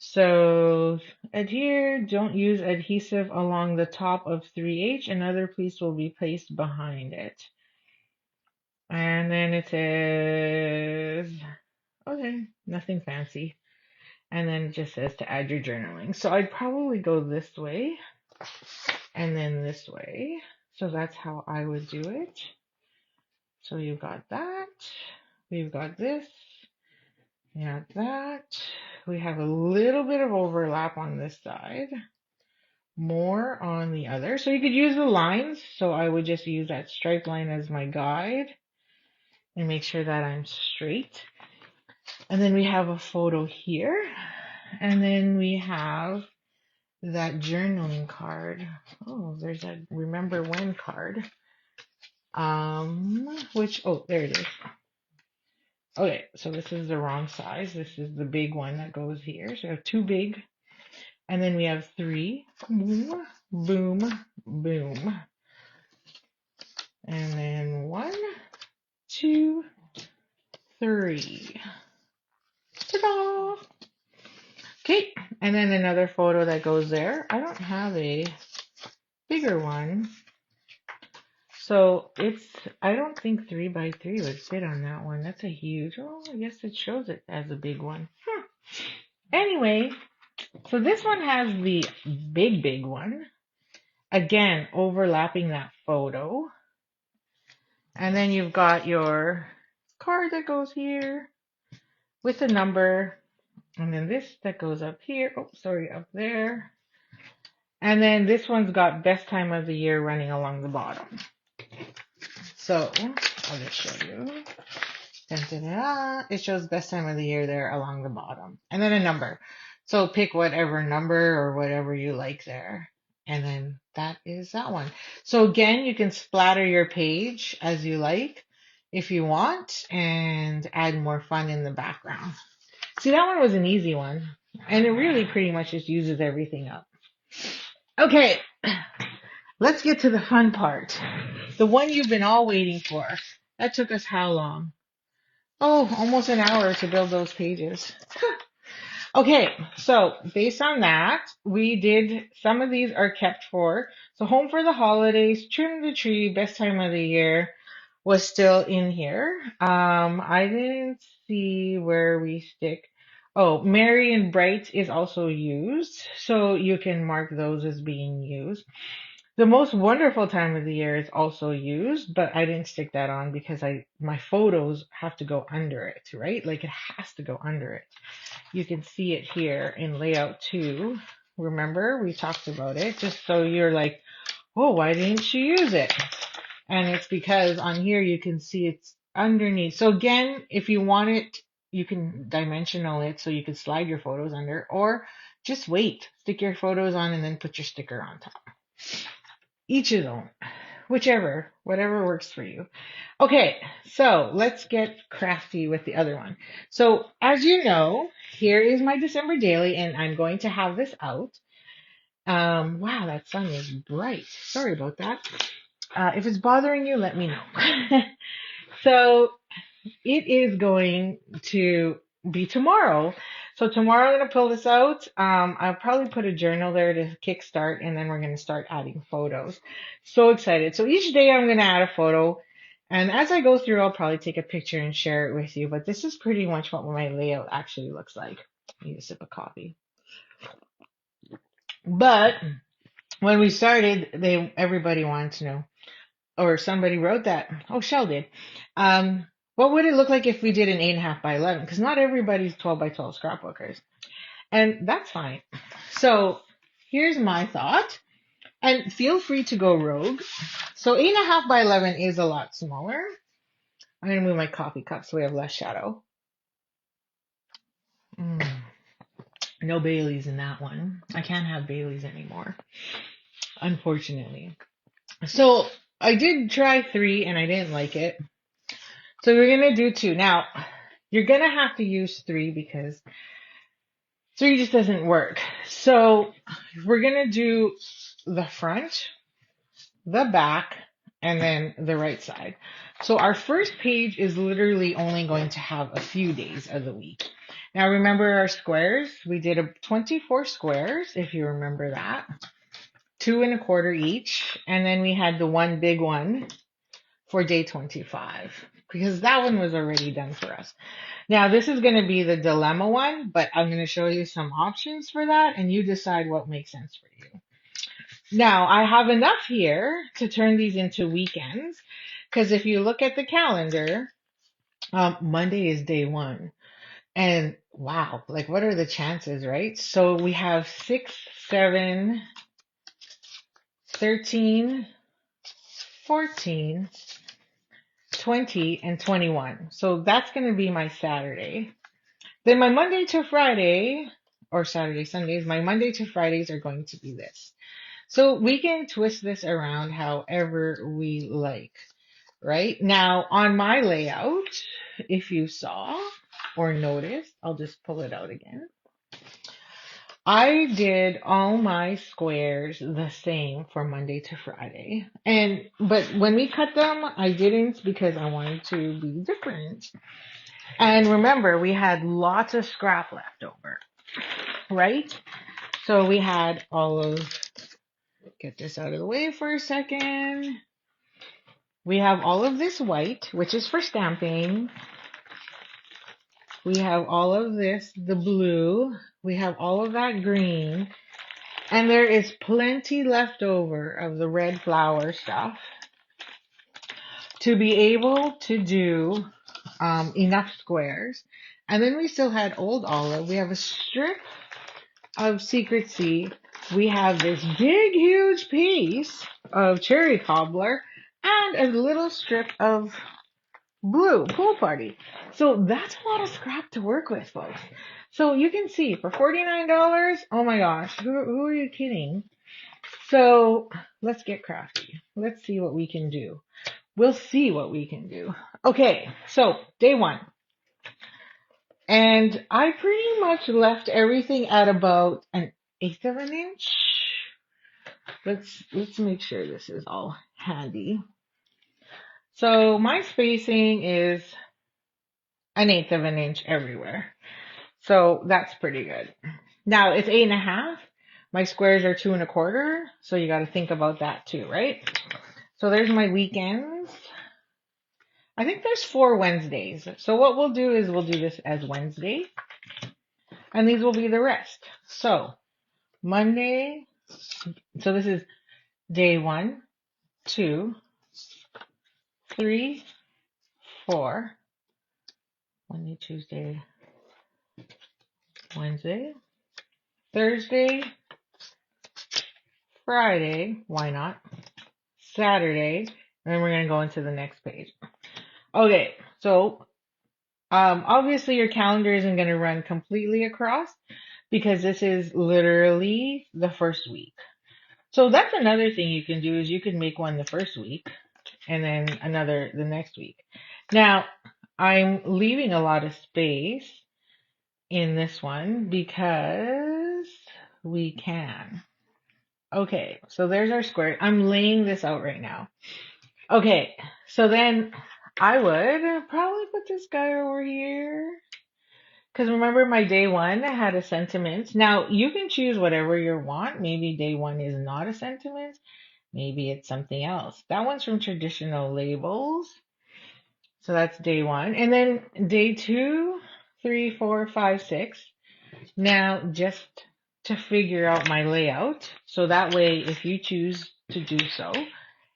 B: So adhere, don't use adhesive along the top of 3H. Another piece will be placed behind it. And then it says, okay, nothing fancy. And then it just says to add your journaling. So I'd probably go this way and then this way. So that's how I would do it. So you've got that. We've got this. We have that. We have a little bit of overlap on this side. More on the other. So you could use the lines. So I would just use that straight line as my guide and make sure that I'm straight. And then we have a photo here. And then we have that journaling card. Oh, there's a remember when card. Oh, there it is. Okay, so this is the wrong size. This is the big one that goes here. So we have two big, and then we have three. Boom, boom, boom. And then 1, 2, 3. Ta-da! Okay, and then another photo that goes there. I don't have a bigger one. So I don't think 3 by 3 would fit on that one. That's a huge, oh, I guess it shows it as a big one. Anyway, so this one has the big one. Again, overlapping that photo. And then you've got your card that goes here with a number. And then this that goes up here. Oh, sorry, up there. And then this one's got best time of the year running along the bottom. So I'll just show you. Dun, dun, dun, dun. It shows best time of the year there along the bottom. And then a number. So pick whatever number or whatever you like there. And then that is that one. So again, you can splatter your page as you like if you want and add more fun in the background. See, that one was an easy one. And it really pretty much just uses everything up. Okay, let's get to the fun part. The one you've been all waiting for. That took us how long? Oh, almost an hour to build those pages. Okay, so based on that, some of these are kept for. So home for the holidays, trim the tree, best time of the year was still in here. I didn't see where we stick. Oh, merry and bright is also used. So you can mark those as being used. The most wonderful time of the year is also used, but I didn't stick that on because my photos have to go under it, right? Like it has to go under it. You can see it here in layout 2. Remember, we talked about it, just so you're like, oh, why didn't you use it? And it's because on here you can see it's underneath. So again, if you want it, you can dimensional it so you can slide your photos under, or just wait, stick your photos on and then put your sticker on top. Each his own, whatever works for you. Okay, so let's get crafty with the other one. So as you know, here is my December daily, and I'm going to have this out. Wow, that sun is bright. Sorry about that. If it's bothering you, let me know. So it is going to be tomorrow. So tomorrow I'm going to pull this out. I'll probably put a journal there to kickstart, and then we're going to start adding photos. So excited. So each day I'm going to add a photo. And as I go through, I'll probably take a picture and share it with you. But this is pretty much what my layout actually looks like. I need a sip of coffee. But when we started, everybody wanted to know, or somebody wrote that. Oh, Shell did. What would it look like if we did an 8.5 by 11? Because not everybody's 12 by 12 scrapbookers. And that's fine. So here's my thought. And feel free to go rogue. So 8.5 by 11 is a lot smaller. I'm going to move my coffee cup so we have less shadow. No Baileys in that one. I can't have Baileys anymore, unfortunately. So I did try 3 and I didn't like it. So we're going to do 2. Now, you're going to have to use 3 because 3 just doesn't work. So we're going to do the front, the back, and then the right side. So our first page is literally only going to have a few days of the week. Now remember our squares? We did 24 squares, if you remember that. 2 1/4 each. And then we had the one big one for day 25, because that one was already done for us. Now this is going to be the dilemma one, but I'm going to show you some options for that, and you decide what makes sense for you. Now I have enough here to turn these into weekends. Because if you look at the calendar, Monday is day one. And wow, like what are the chances, right? So we have 6, 7, 13, 14, 20, and 21. So that's going to be my Saturday. Then my Monday to Friday, or Saturday, Sundays, my Monday to Fridays are going to be this. So we can twist this around however we like, right? Now, on my layout, if you saw or noticed, I'll just pull it out again. I did all my squares the same for Monday to Friday. But when we cut them, I didn't because I wanted to be different. And remember, we had lots of scrap left over, right? So we had all of, get this out of the way for a second. We have all of this white, which is for stamping. We have all of this, the blue. We have all of that green. And there is plenty left over of the red flower stuff to be able to do enough squares. And then we still had old olive. We have a strip of Secret Sea. We have this big, huge piece of cherry cobbler and a little strip of blue pool party. So that's a lot of scrap to work with, folks. So you can see for $49, oh my gosh, who are you kidding? So let's get crafty. Let's see what we can do. We'll see what we can do. Okay, so day one. And I pretty much left everything at about an eighth of an inch. Let's make sure this is all handy. So my spacing is an eighth of an inch everywhere. So that's pretty good. Now it's 8.5. My squares are 2.25. So you got to think about that too, right? So there's my weekends. I think there's 4 Wednesdays. So what we'll do is we'll do this as Wednesday. And these will be the rest. So Monday. So this is day 1, 2, 3, 4. Monday, Tuesday, Wednesday, Thursday, Friday. Why not? Saturday. And then we're going to go into the next page. Okay. So obviously your calendar isn't going to run completely across because this is literally the first week. So that's another thing you can do is you can make one the first week and then another the next week. Now, I'm leaving a lot of space in this one because we can. Okay, so there's our square. I'm laying this out right now. Okay, so then I would probably put this guy over here. Because remember my day one had a sentiment. Now you can choose whatever you want. Maybe day one is not a sentiment. Maybe it's something else. That one's from Traditional Labels. So that's day one. And then day 2, 3, 4, 5, 6. Now just to figure out my layout. So that way if you choose to do so,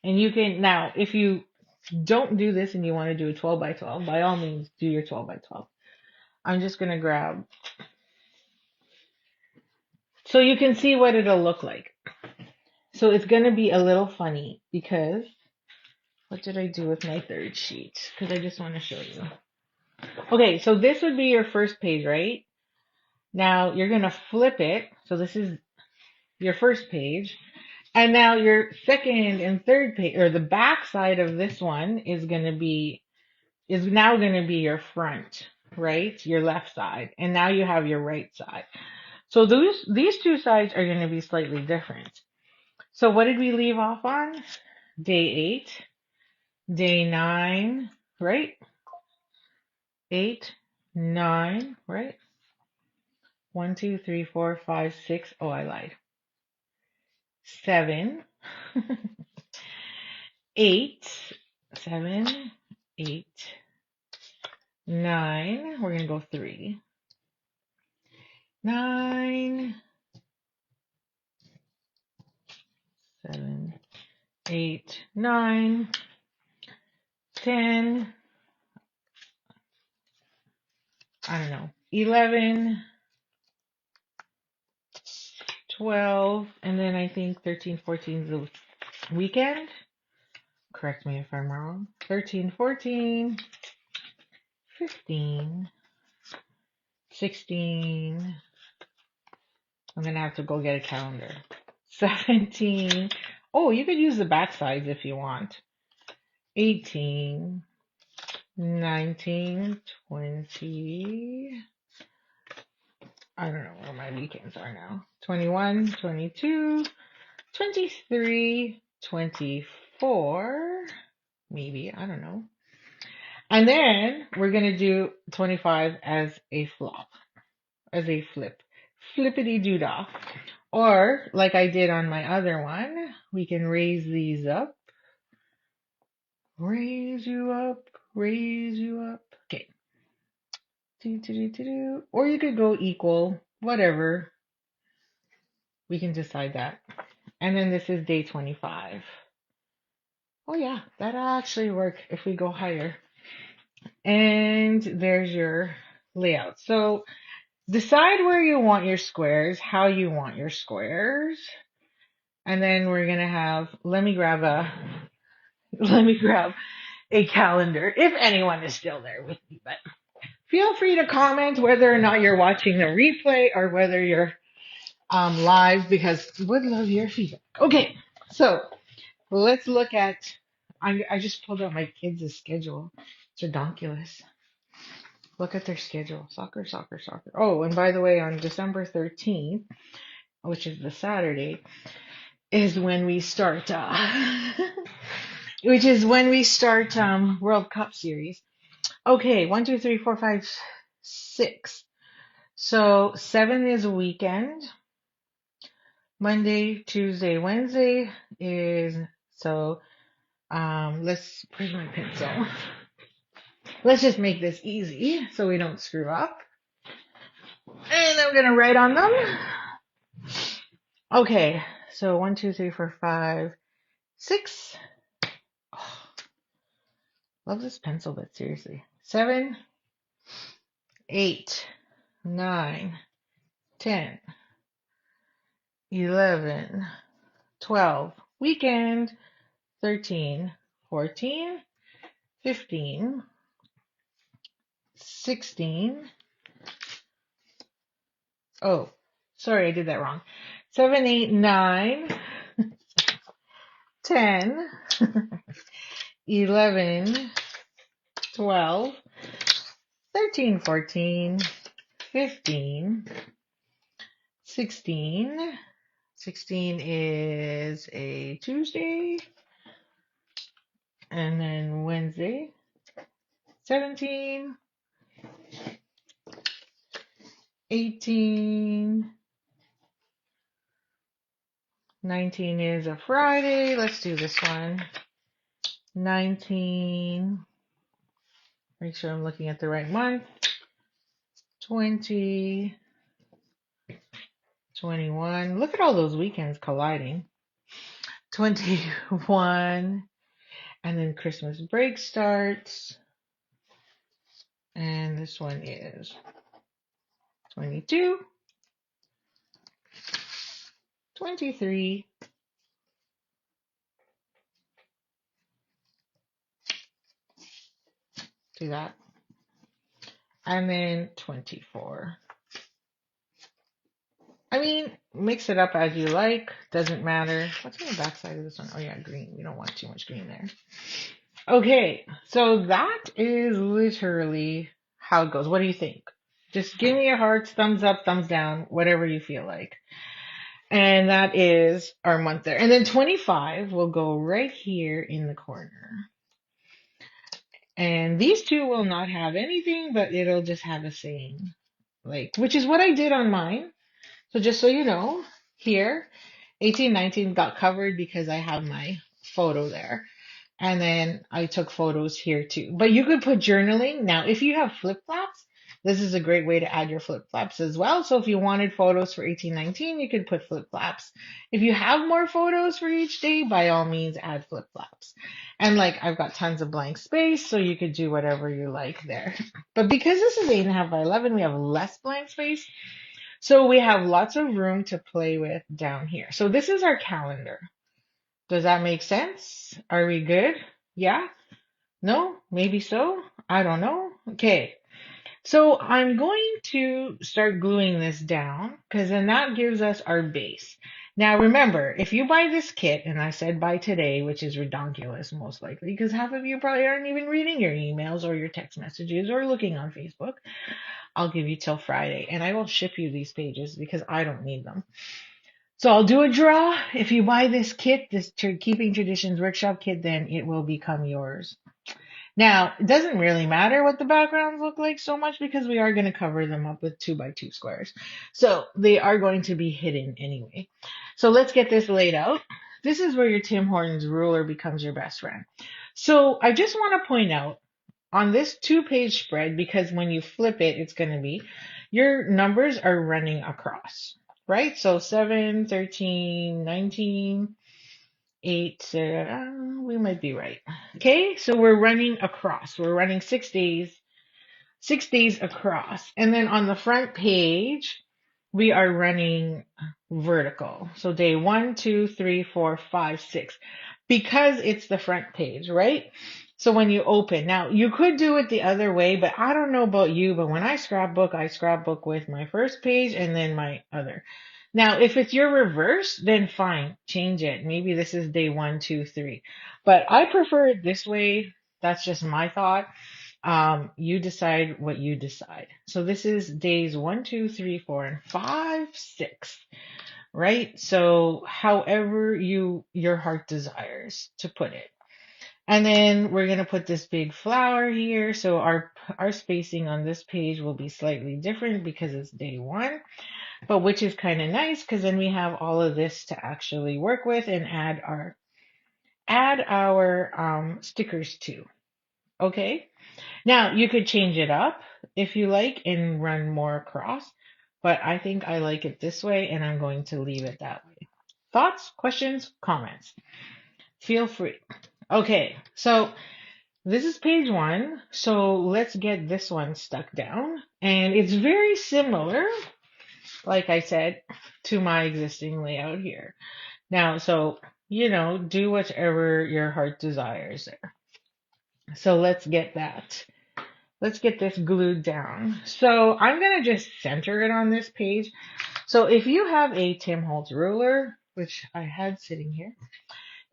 B: and you can, now if you don't do this and you want to do a 12 by 12, by all means do your 12 by 12. I'm just going to grab, so you can see what it'll look like. So it's going to be a little funny because, what did I do with my third sheet? Because I just want to show you. Okay, so this would be your first page, right? Now you're going to flip it. So this is your first page. And now your second and third page, or the back side of this one is now going to be your front, right? Your left side. And now you have your right side. So these two sides are going to be slightly different. So what did we leave off on? Day 8, day 9, right? 8, 9, right? 1, 2, 3, 4, 5, 6. Oh, I lied. 7, 8, 7, 8, 9. We're going to go 3. 9, 7, 8, 9. 10, I don't know, 11, 12, and then I think 13, 14 is the weekend. Correct me if I'm wrong. 13, 14, 15, 16. I'm going to have to go get a calendar. 17. Oh, you could use the back sides if you want. 18, 19, 20. I don't know where my weekends are now. 21, 22, 23, 24. Maybe. I don't know. And then we're going to do 25 as a flop, as a flip. Flippity doodah. Or, like I did on my other one, we can raise these up. Raise you up, raise you up. Okay. Or you could go equal, whatever. We can decide that. And then this is day 25. Oh yeah, that'll actually work if we go higher. And there's your layout. So decide where you want your squares, how you want your squares. And then we're going to have, let me grab a calendar if anyone is still there with me. But feel free to comment whether or not you're watching the replay or whether you're live, because we would love your feedback. Okay, so let's look at, I just pulled out my kids' schedule. It's redonkulous. Look at their schedule. Soccer, soccer, soccer. Oh, and by the way, on December 13th, which is the Saturday, is when we start, World Cup series. Okay, 1, 2, 3, 4, 5, 6. So 7 is a weekend. Monday, Tuesday, Wednesday is, so where's my pencil? Let's just make this easy so we don't screw up. And I'm going to write on them. Okay, so 1, 2, 3, 4, 5, 6. Oh, love this pencil, but seriously. 7, 8, 9, 10, 11, 12, weekend, 13, 14, 15, 16. Oh, sorry, I did that wrong. 7, 8, 9, 10, 11, 12, 13, 14, 15, 16. 16 is a Tuesday. And then Wednesday. 17, 18, 19 is a Friday. Let's do this one. 19, make sure I'm looking at the right month. 20, 21. Look at all those weekends colliding. 21, and then Christmas break starts. And this one is 22, 23, do that, and then 24. I mean, mix it up as you like, doesn't matter. What's on the back side of this one? Oh yeah, green. We don't want too much green there. Okay, so that is literally how it goes. What do you think? Just give me your hearts, thumbs up, thumbs down, whatever you feel like. And that is our month there. And then 25 will go right here in the corner. And these two will not have anything, but it'll just have a saying, like, which is what I did on mine. So just so you know, here, 18, 19 got covered because I have my photo there. And then I took photos here too. But you could put journaling. Now, if you have flip-flops, This is a great way to add your flip flaps as well. So if you wanted photos for 1819, you could put flip flaps. If you have more photos for each day, by all means add flip flaps. And like I've got tons of blank space, so you could do whatever you like there. But because this is 8.5 by 11, we have less blank space. So we have lots of room to play with down here. So this is our calendar. Does that make sense? Are we good? Yeah? No? Maybe so? I don't know. Okay. So I'm going to start gluing this down because then that gives us our base. Now remember, if you buy this kit, and I said buy today, which is redonkulous most likely, because half of you probably aren't even reading your emails or your text messages or looking on Facebook. I'll give you till Friday and I will ship you these pages because I don't need them. So I'll do a draw. If you buy this kit, this Keeping Traditions Workshop kit, then it will become yours. Now, it doesn't really matter what the backgrounds look like so much because we are going to cover them up with 2x2 squares. So they are going to be hidden anyway. So let's get this laid out. This is where your Tim Hortons ruler becomes your best friend. So I just want to point out on this 2-page spread, because when you flip it, it's going to be, your numbers are running across, right? So 7, 13, 19, 8, we might be right. Okay, so we're running across. We're running 6 days across. And then on the front page, we are running vertical. So day 1, 2, 3, 4, 5, 6, because it's the front page, right? So when you open, now you could do it the other way, but I don't know about you, but when I scrapbook with my first page and then my other. Now, if it's your reverse, then fine, change it. Maybe this is day 1, 2, 3. But I prefer it this way. That's just my thought. You decide what you decide. So this is days 1, 2, 3, 4, and 5, 6, right? So however your heart desires to put it. And then we're going to put this big flower here. So our spacing on this page will be slightly different because it's day 1, but which is kind of nice because then we have all of this to actually work with and add our stickers to. Okay. Now you could change it up if you like and run more across, but I think I like it this way and I'm going to leave it that way. Thoughts, questions, comments? Feel free. Okay, so this is page 1. So let's get this one stuck down. And it's very similar, like I said, to my existing layout here. Now, so, do whatever your heart desires there. So let's get that. Let's get this glued down. So I'm going to just center it on this page. So if you have a Tim Holtz ruler, which I had sitting here,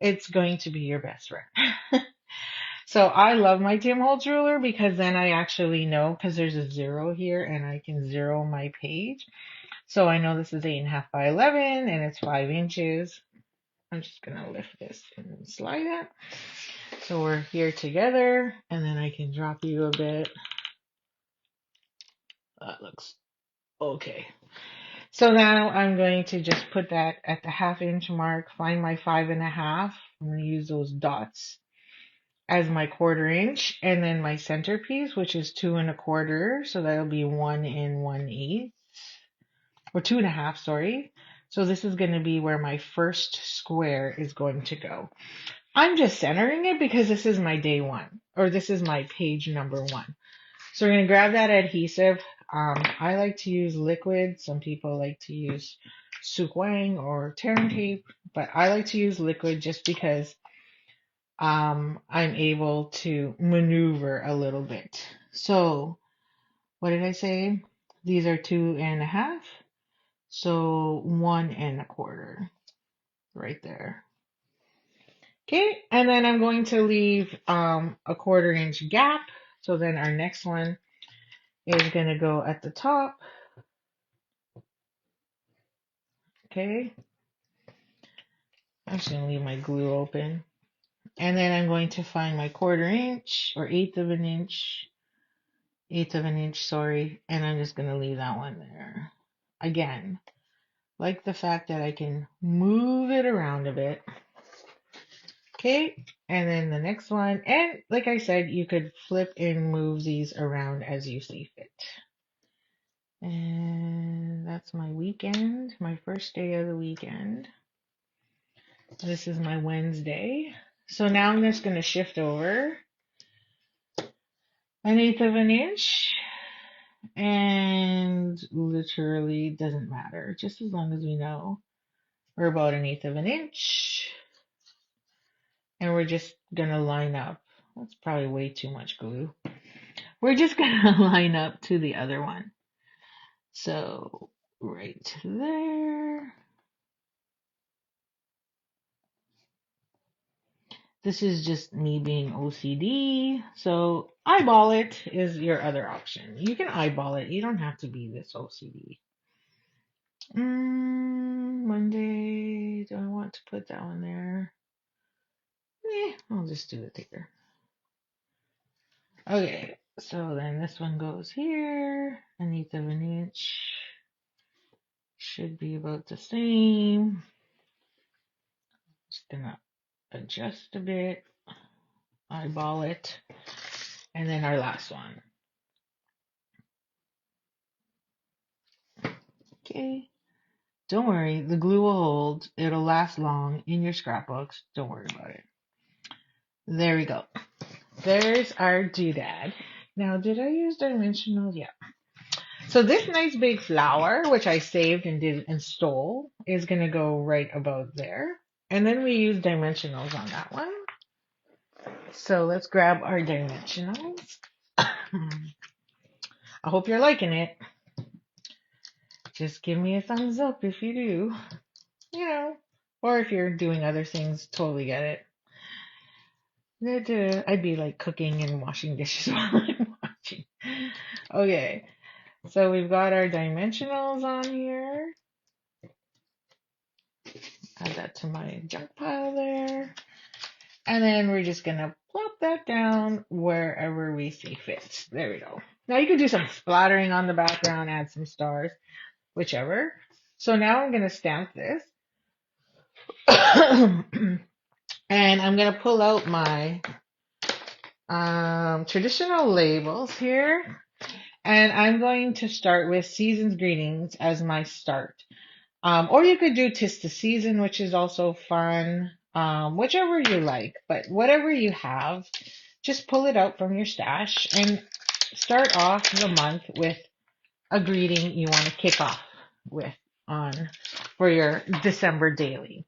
B: it's going to be your best friend. So I love my Tim Holtz ruler because then I actually know, because there's a 0 here and I can 0 my page. So I know this is 8.5 by 11 and it's 5 inches. I'm just going to lift this and slide it. So we're here together and then I can drop you a bit. That looks okay. So now I'm going to just put that at the 1/2 inch mark, find my 5.5. I'm going to use those dots as my 1/4 inch, and then my centerpiece, which is 2 1/4. So that'll be 1 1/8, or 2.5, sorry. So this is going to be where my first square is going to go. I'm just centering it because this is my day 1, or this is my page number 1. So we're going to grab that adhesive. I like to use liquid. Some people like to use Suk Wang or Tear tape, but I like to use liquid just because I'm able to maneuver a little bit. So what did I say? These are 2.5. So 1 1/4 right there. Okay, and then I'm going to leave a 1/4 inch gap. So then our next one is going to go at the top. Okay, I'm just going to leave my glue open. And then I'm going to find my 1/4 inch or 1/8 of an inch, sorry. And I'm just going to leave that one there. Again, like the fact that I can move it around a bit. Okay, and then the next one. And like I said, you could flip and move these around as you see fit. And that's my weekend, my first day of the weekend. This is my Wednesday. So now I'm just going to shift over 1/8 of an inch, and literally doesn't matter, just as long as we know we're about 1/8 of an inch, and we're just going to line up. That's probably way too much glue. We're just going to line up to the other one. So right there. This is just me being OCD. So eyeball it is your other option. You can eyeball it. You don't have to be this OCD. Monday. Do I want to put that one there? I'll just do it there. Okay. So then this one goes here. 1/8 of an inch. Should be about the same. Just gonna adjust a bit. Eyeball it. And then our last one. Okay. Don't worry, the glue will hold. It'll last long in your scrapbooks. Don't worry about it. There we go. There's our doodad. Now, did I use dimensional? Yeah. So this nice big flower, which I saved and stole, is going to go right about there. And then we use dimensionals on that one. So let's grab our dimensionals. I hope you're liking it. Just give me a thumbs up if you do. You know, or if you're doing other things, totally get it. I'd be like cooking and washing dishes while I'm watching. Okay, so we've got our dimensionals on here. Add that to my junk pile there. And then we're just gonna plop that down wherever we see fit. There we go. Now you could do some splattering on the background, add some stars, whichever. So now I'm gonna stamp this. And I'm gonna pull out my traditional labels here, and I'm going to start with Season's Greetings as my start. Or you could do 'Tis the Season, which is also fun, whichever you like, but whatever you have, just pull it out from your stash and start off the month with a greeting you want to kick off with for your December daily.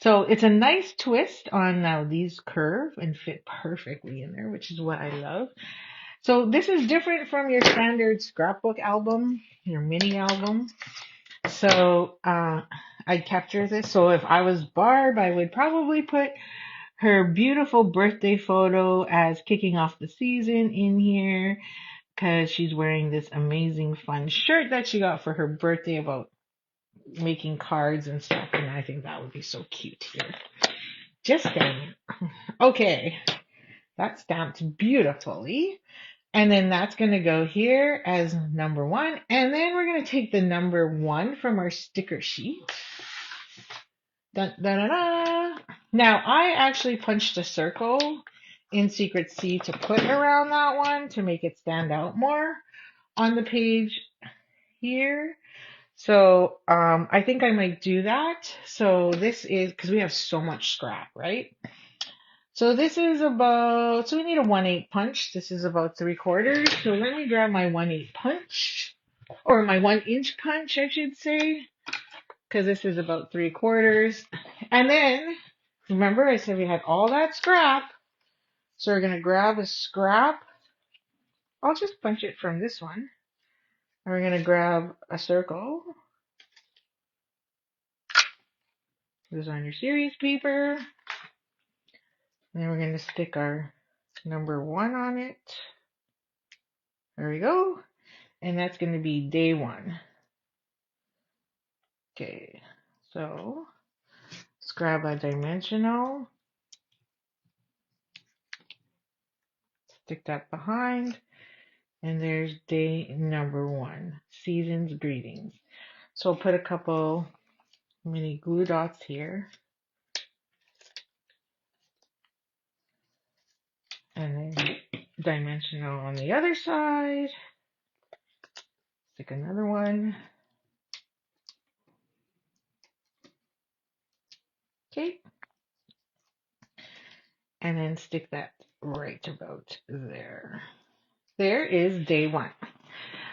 B: So it's a nice twist on now these curve and fit perfectly in there, which is what I love. So this is different from your standard scrapbook album, your mini album. So I'd capture this. So if I was Barb, I would probably put her beautiful birthday photo as kicking off the season in here, because she's wearing this amazing fun shirt that she got for her birthday about making cards and stuff, and I think that would be so cute here. Just saying. Okay, that's stamped beautifully. And then that's going to go here as number 1. And then we're going to take the number 1 from our sticker sheet. Dun, dun, dun, dun. Now, I actually punched a circle in Secret C to put around that one to make it stand out more on the page here. So I think I might do that. So this is, because we have so much scrap, right? So this is about, so we need a 1/8 punch. This is about 3/4. So let me grab my 1/8 punch, or my 1-inch punch, I should say, because this is about 3/4. And then, remember I said we had all that scrap. So we're going to grab a scrap. I'll just punch it from this one. And we're going to grab a circle. This is on your series paper. And then we're going to stick our number 1 on it. There we go. And that's going to be day 1. Okay, so let's grab a dimensional. Stick that behind. And there's day number 1, Season's Greetings. So I'll put a couple mini glue dots here. And then dimensional on the other side. Stick another one. Okay. And then stick that right about there. There is day one.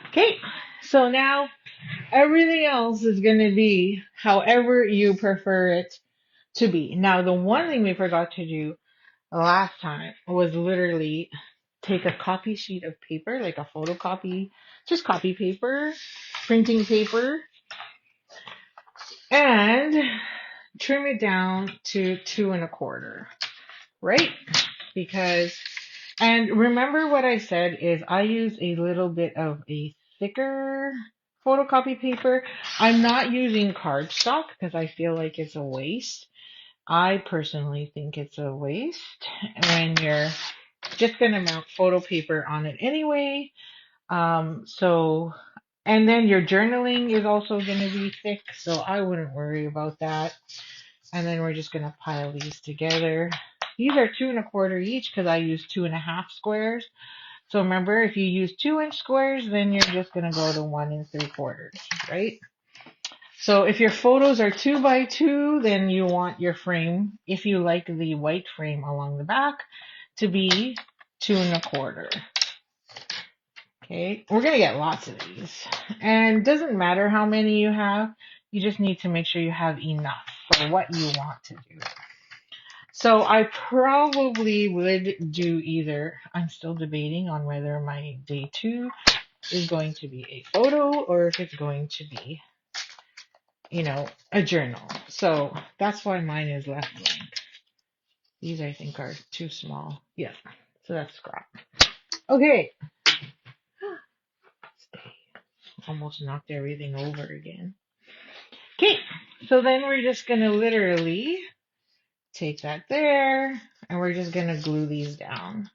B: Okay. So now everything else is going to be however you prefer it to be. Now, the one thing we forgot to do last time was literally take a copy sheet of paper, like a photocopy, just copy paper, printing paper, and trim it down to 2¼ right? Because, and remember what I said is I use a little bit of a thicker photocopy paper. I'm not using cardstock because I feel like it's a waste. I personally think it's a waste when you're just going to mount photo paper on it anyway. So, and then your journaling is also going to be thick, so I wouldn't worry about that. And then we're just going to pile these together. These are 2¼ each because I use 2½ squares. So remember, if you use 2-inch squares, then you're just going to go to 1¾ right? So if your photos are 2x2, then you want your frame, if you like the white frame along the back, to be 2¼ Okay, we're going to get lots of these. And it doesn't matter how many you have, you just need to make sure you have enough for what you want to do. So I probably would do either, I'm still debating on whether my day 2 is going to be a photo or if it's going to be, a journal. So that's why mine is left blank. These I think are too small. Yeah, so that's scrap. Okay. Almost knocked everything over again. Okay, so then we're just going to literally take that there and we're just going to glue these down.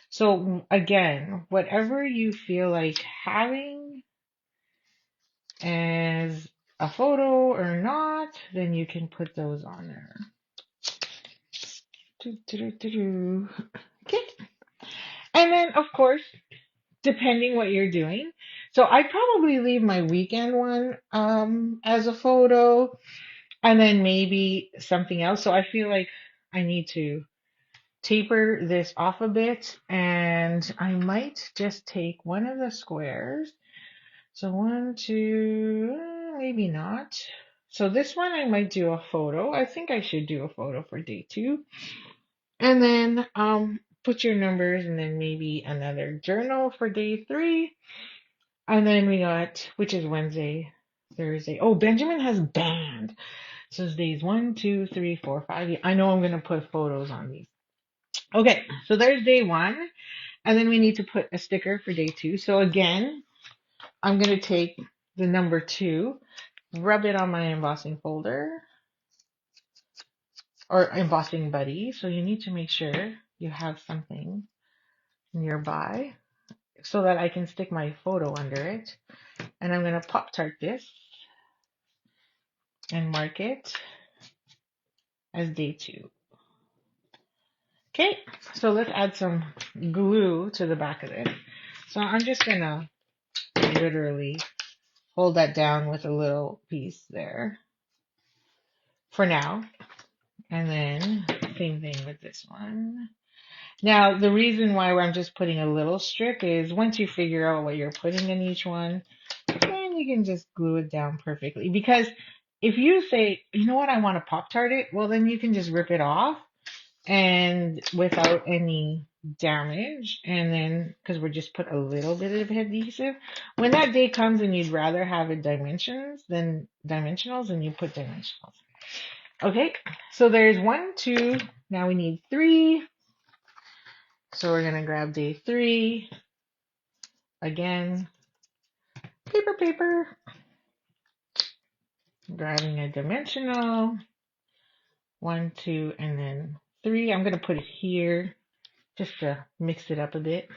B: So again, whatever you feel like having as a photo or not, then you can put those on there. Okay. And then, of course, depending what you're doing. So I'd probably leave my weekend one as a photo and then maybe something else. So I feel like I need to taper this off a bit and I might just take one of the squares. So 1, 2, maybe not. So this one I might do a photo. I think I should do a photo for day 2. And then put your numbers and then maybe another journal for day 3. And then we got, which is Wednesday, Thursday. Oh, Benjamin has band. So it's days 1, 2, 3, 4, 5. I know I'm going to put photos on these. Okay, so there's day 1. And then we need to put a sticker for day 2. So again, I'm going to take the number 2, rub it on my embossing folder or embossing buddy. So you need to make sure you have something nearby so that I can stick my photo under it. And I'm going to Pop-Tart this and mark it as day 2. Okay, so let's add some glue to the back of it. So I'm just going to literally hold that down with a little piece there for now. And then same thing with this one. Now, the reason why I'm just putting a little strip is once you figure out what you're putting in each one, then you can just glue it down perfectly. Because if you say, you know what, I want to Pop-Tart it, well, then you can just rip it off and without any damage. And then, because we're just put a little bit of adhesive, when that day comes and you'd rather have it dimensionals, then you put dimensionals. Okay, so there's 1, 2, now we need 3. So we're going to grab day 3. Again, paper, grabbing a dimensional. 1, 2, and then 3. I'm going to put it here just to mix it up a bit.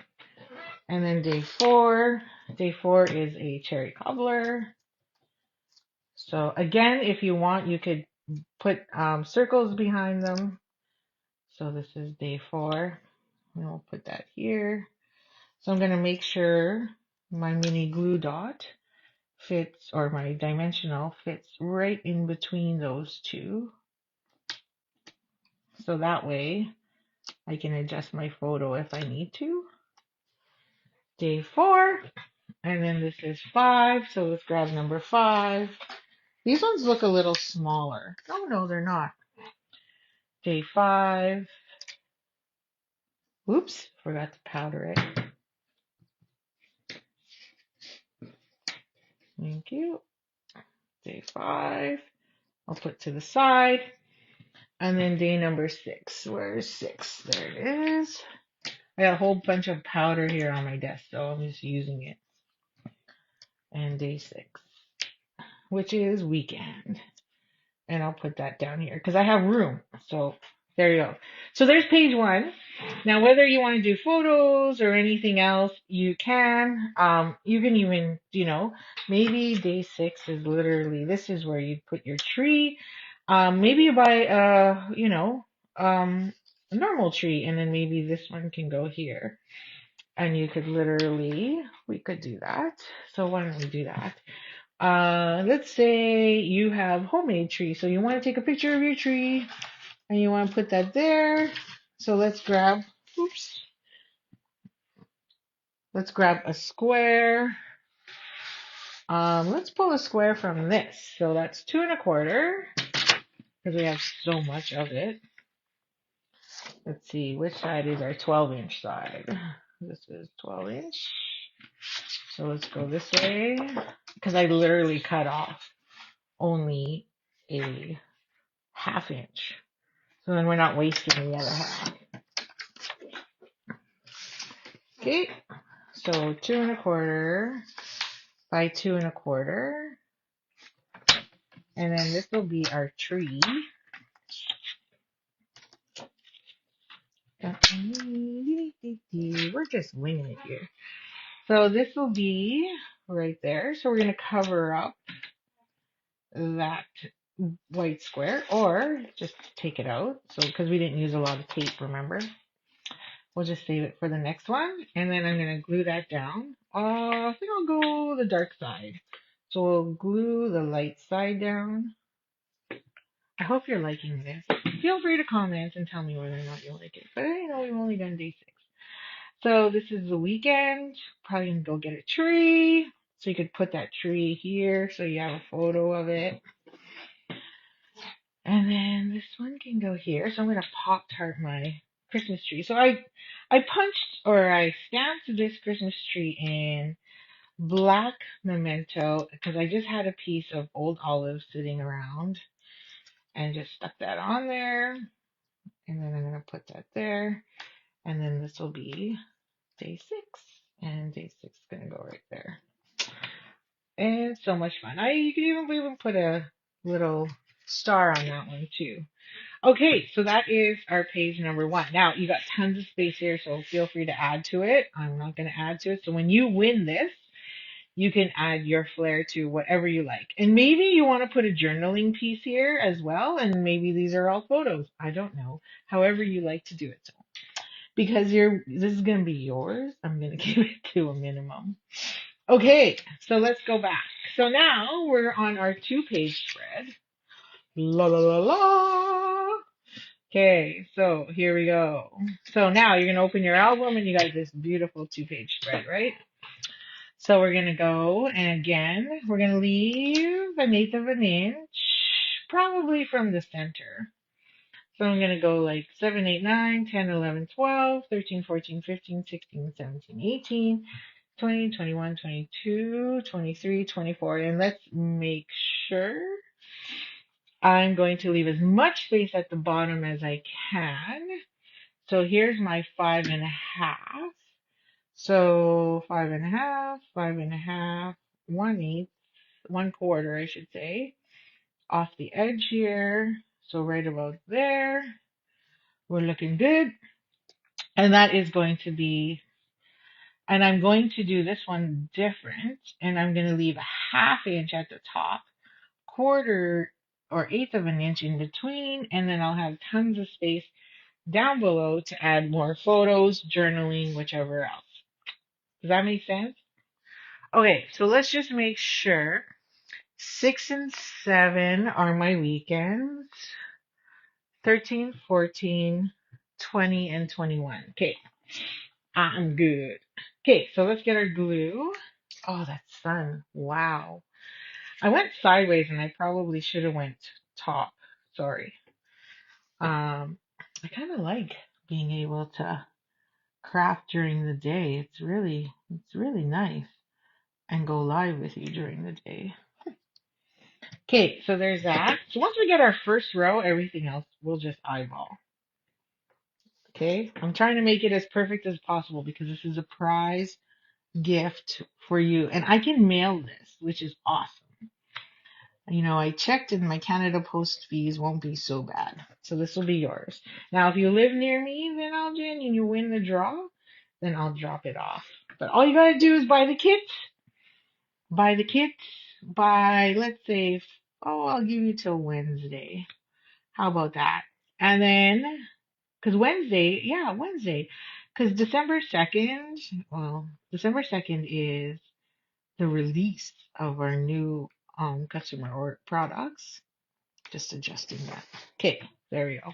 B: And then day 4. Day 4 is a cherry cobbler. So again, if you want, you could put circles behind them. So this is day 4. And we'll put that here. So I'm going to make sure My mini glue dot fits, or my dimensional fits right in between those two. So that way I can adjust my photo if I need to. Day 4, and then this is 5, so let's grab number 5. These ones look a little smaller. Oh no, they're not. Day 5. Oops, forgot to powder it. Thank you. Day 5. I'll put to the side. And then day number 6. Where's 6? There it is. I got a whole bunch of powder here on my desk, so I'm just using it. And day 6, which is weekend. And I'll put that down here because I have room. So there you go. So there's page 1. Now, whether you want to do photos or anything else, you can. You can even, maybe day 6 is literally, this is where you put your tree. Maybe you buy a normal tree, and then maybe this one can go here. And you could literally, we could do that. So why don't we do that? Let's say you have homemade tree. So you want to take a picture of your tree and you want to put that there. So let's grab a square. Let's pull a square from this. So that's 2 1/4 because we have so much of it. Let's see, which side is our 12-inch side? This is 12-inch. So let's go this way because I literally cut off only a 1/2 inch. So then we're not wasting the other half. Okay, so 2 1/4 by 2 1/4. And then this will be our tree. We're just winging it here. So this will be right there. So we're going to cover up that white square, or just take it out. So because we didn't use a lot of tape, remember? We'll just save it for the next one. And then I'm going to glue that down. I think I'll go the dark side. So we'll glue the light side down. I hope you're liking this. Feel free to comment and tell me whether or not you like it. But I know we've only done day 6. So this is the weekend. Probably going to go get a tree. So you could put that tree here so you have a photo of it. And then this one can go here. So I'm going to pop tart my Christmas tree. So I stamped this Christmas tree in black memento because I just had a piece of old olive sitting around and just stuck that on there. And then I'm going to put that there. And then this will be day 6. And day 6 is going to go right there. And it's so much fun. You can even put a little star on that one too. Okay, so that is our page number 1. Now, you got tons of space here, so feel free to add to it. I'm not going to add to it. So when you win this, you can add your flair to whatever you like. And maybe you want to put a journaling piece here as well, and maybe these are all photos. I don't know. However you like to do it. So, because this is going to be yours, I'm going to keep it to a minimum. Okay, so let's go back. So now we're on our 2-page spread. La la la la. Okay, so here we go. So now you're going to open your album and you got this beautiful 2-page spread, right? So we're going to go, and again, we're going to leave 1/8 of an inch, probably from the center. So I'm going to go like 7, 8, 9, 10, 11, 12, 13, 14, 15, 16, 17, 18, 20, 21, 22, 23, 24. And let's make sure I'm going to leave as much space at the bottom as I can. So here's my 5 1/2. So 5 1/2, 5 1/2, 1/8, 1/4, I should say, off the edge here. So right about there. We're looking good. And that is going to be, and I'm going to do this one different. And I'm going to leave a 1/2 inch at the top, 1/4 or 1/8 of an inch in between. And then I'll have tons of space down below to add more photos, journaling, whichever else. Does that make sense? Okay, so let's just make sure 6 and 7 are my weekends. 13, 14, 20, and 21. Okay, I'm good. Okay, so let's get our glue. Oh, that sun. Wow. I went sideways and I probably should have went top. Sorry. I kind of like being able to craft during the day. It's really nice and go live with you during the day. Okay, so there's that. So once we get our first row, everything else we'll just eyeball. Okay, I'm trying to make it as perfect as possible because this is a prize gift for you, and I can mail this, which is awesome. You know, I checked and my Canada Post fees won't be so bad. So this will be yours. Now, if you live near me, then and you win the draw, then I'll drop it off. But all you gotta do is buy the kits. Buy the kits by, let's say, oh, I'll give you till Wednesday. How about that? And then, because Wednesday, yeah, Wednesday. Because December 2nd, well, December 2nd is the release of our new customer or products. Just adjusting that. Okay, there we go.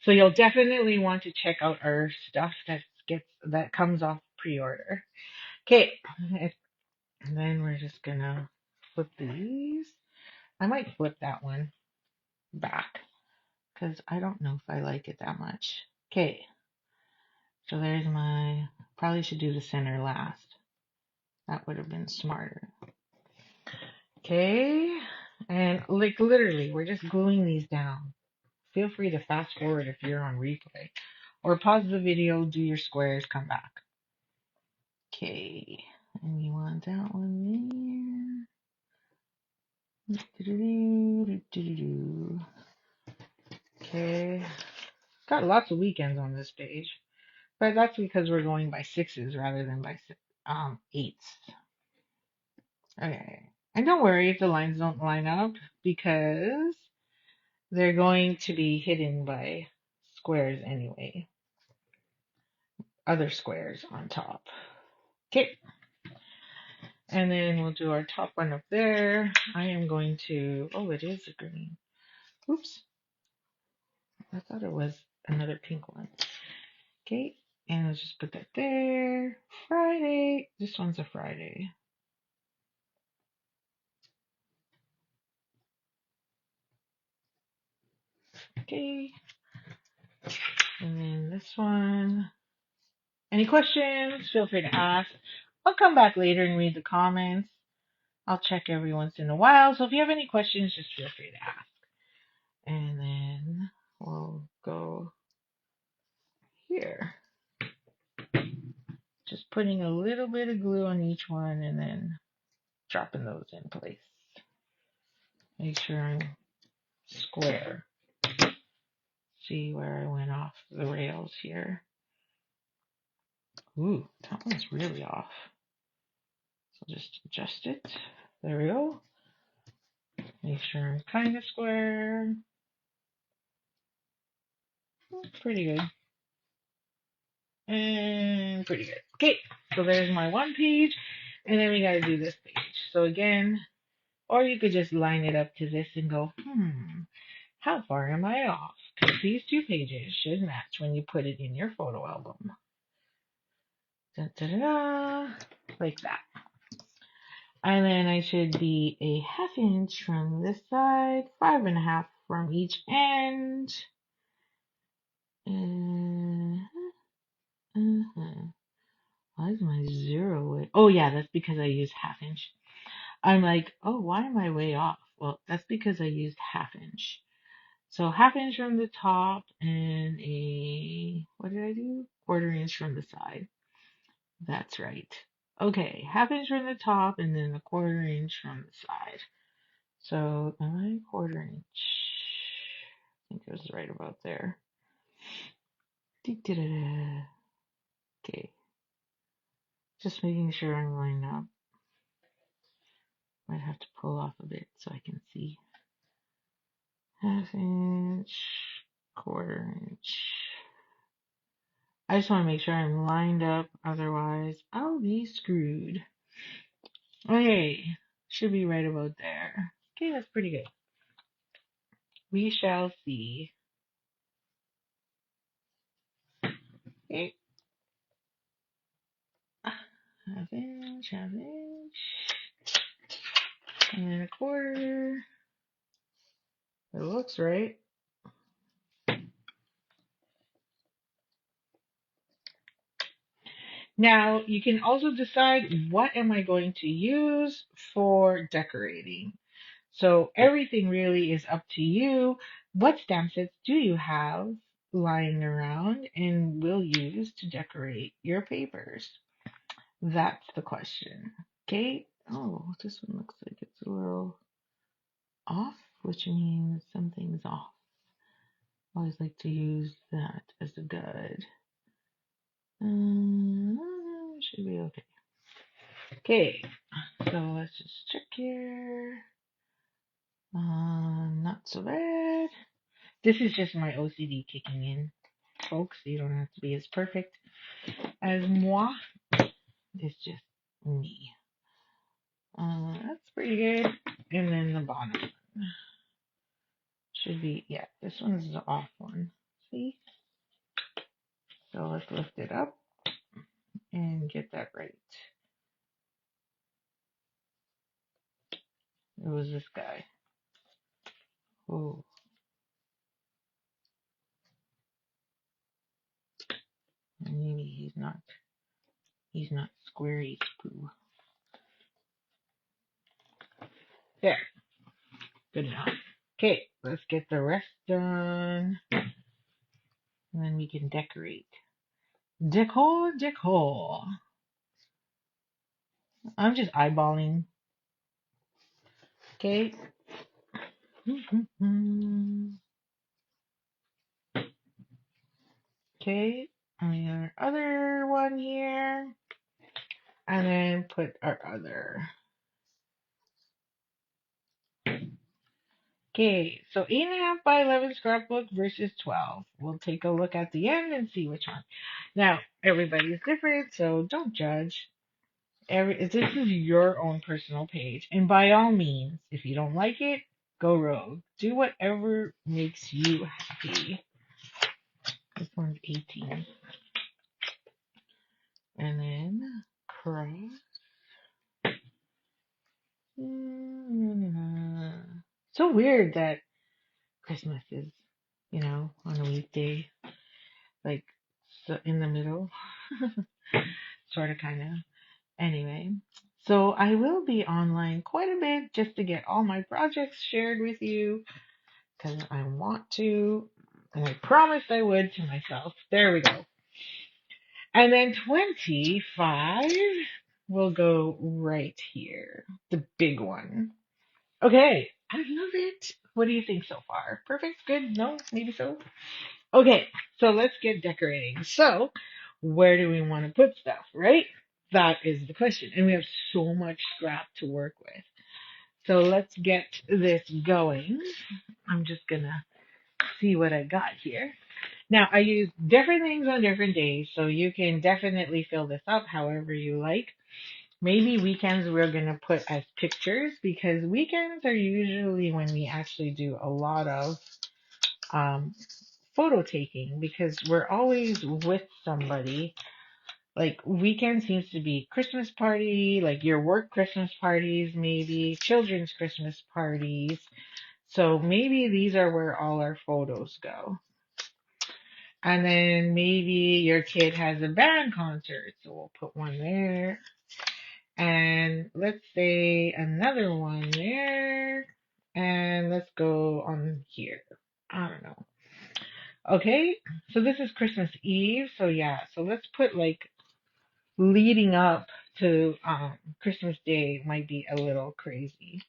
B: So you'll definitely want to check out our stuff that comes off pre-order. Okay, and then we're just gonna flip these. I might flip that one back because I don't know if I like it that much. Okay, so there's my. Probably should do the center last. That would have been smarter. Okay, and like literally, we're just gluing these down. Feel free to fast forward if you're on replay. Or pause the video, do your squares, come back. Okay. And you want that one there. Okay. Got lots of weekends on this page. But that's because we're going by sixes rather than by eights. Okay. And don't worry if the lines don't line up because they're going to be hidden by squares anyway. Other squares on top. Okay. And then we'll do our top one up there. I am going to, oh, it is a green. Oops. I thought it was another pink one. Okay. And let's just put that there. Friday. This one's a Friday. Okay. And then this one. Any questions? Feel free to ask. I'll come back later and read the comments. I'll check every once in a while. So if you have any questions, just feel free to ask. And then we'll go here. Just putting a little bit of glue on each one and then dropping those in place. Make sure I'm square. See where I went off the rails here. Ooh, that one's really off. So just adjust it. There we go. Make sure I'm kind of square. Pretty good. And pretty good. Okay, so there's my one page. And then we got to do this page. So again, or you could just line it up to this and go, how far am I off? Because these two pages should match when you put it in your photo album. Da, da, da, da, like that. And then I should be a ½ inch from this side, 5.5 from each end. Why is my 0 way? Oh yeah, that's because I used ½ inch. I'm like, oh, why am I way off? Well, that's because I used ½ inch. So ½ inch from the top and what did I do? 1/4 inch from the side. That's right. Okay, ½ inch from the top and then 1/4 inch from the side. So am I 1/4 inch? I think it was right about there. Okay. Just making sure I'm lined up. Might have to pull off a bit so I can see. ½ inch, 1/4 inch. I just want to make sure I'm lined up, otherwise I'll be screwed. Okay, should be right about there. Okay, that's pretty good. We shall see. Okay, half inch, and then a quarter. It looks right. Now, you can also decide what am I going to use for decorating. So everything really is up to you. What stamp sets do you have lying around and will use to decorate your papers? That's the question. Okay. Oh, this one looks like it's a little off, which means something's off. I always like to use that as a guide. Should be okay. Okay, so let's just check here. Not so bad. This is just my OCD kicking in, folks. You don't have to be as perfect as moi. It's just me. That's pretty good. And then the bottom should be, yeah, this one's the off one. See? So let's lift it up and get that right. It was this guy. Oh, maybe he's not squarey poo. There, good enough. Okay, let's get the rest done. And then we can decorate. Decor, decor. I'm just eyeballing. Okay. Okay. And our other one here. And then put our other. Okay, so 8.5 by 11 scrapbook versus 12. We'll take a look at the end and see which one. Now, everybody's different, so don't judge. This is your own personal page. And by all means, if you don't like it, go rogue. Do whatever makes you happy. This one's 18. And then cross. So weird that Christmas is, on a weekday, like so in the middle. Sort of, kind of. Anyway, so I will be online quite a bit just to get all my projects shared with you because I want to, and I promised I would to myself. There we go. And then 25 will go right here, the big one. Okay, I love it. What do you think so far? Perfect? Good? No? Maybe so? Okay, so let's get decorating. So, where do we want to put stuff, right? That is the question. And we have so much scrap to work with. So let's get this going. I'm just gonna see what I got here. Now, I use different things on different days, so you can definitely fill this up however you like. Maybe weekends we're gonna put as pictures because weekends are usually when we actually do a lot of um, photo taking because we're always with somebody. Like weekend seems to be Christmas party, like your work Christmas parties, maybe children's Christmas parties. So maybe these are where all our photos go. And then maybe your kid has a band concert, so we'll put one there. And let's say another one there. And let's go on here. I don't know. Okay, so this is Christmas Eve. So yeah, so let's put like leading up to Christmas Day might be a little crazy.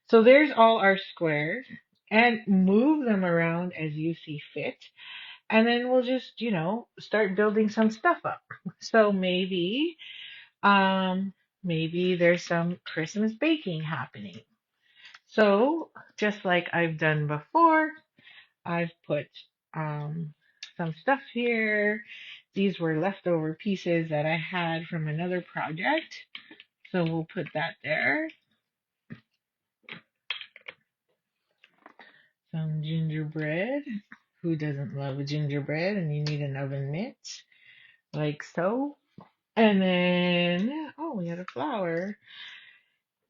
B: So there's all our squares and move them around as you see fit. And then we'll just, start building some stuff up. So um, maybe there's some Christmas baking happening. So just like I've done before, I've put some stuff here. These were leftover pieces that I had from another project. So we'll put that there. Some gingerbread. Who doesn't love a gingerbread? And you need an oven mitt, like so. And then, oh, we had a flower.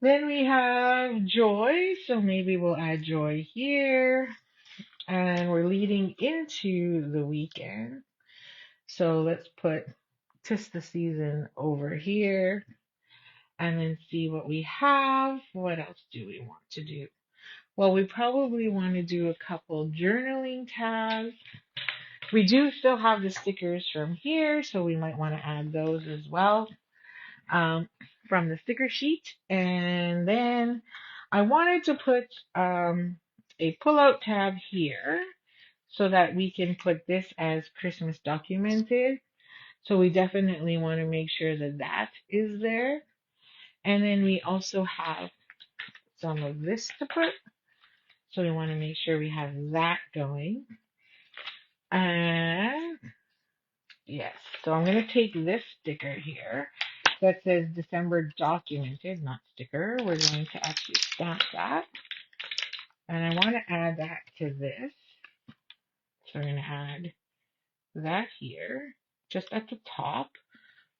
B: Then we have joy. So maybe we'll add joy here. And we're leading into the weekend. So let's put 'tis the season over here. And then see what we have. What else do we want to do? Well, we probably want to do a couple journaling tabs. We do still have the stickers from here, so we might want to add those as well from the sticker sheet. And then I wanted to put a pull-out tab here so that we can put this as Christmas documented. So we definitely want to make sure that that is there. And then we also have some of this to put. So we want to make sure we have that going. And yes, so I'm going to take this sticker here that says December documented, not sticker. We're going to actually stamp that. And I want to add that to this. So we're going to add that here, just at the top.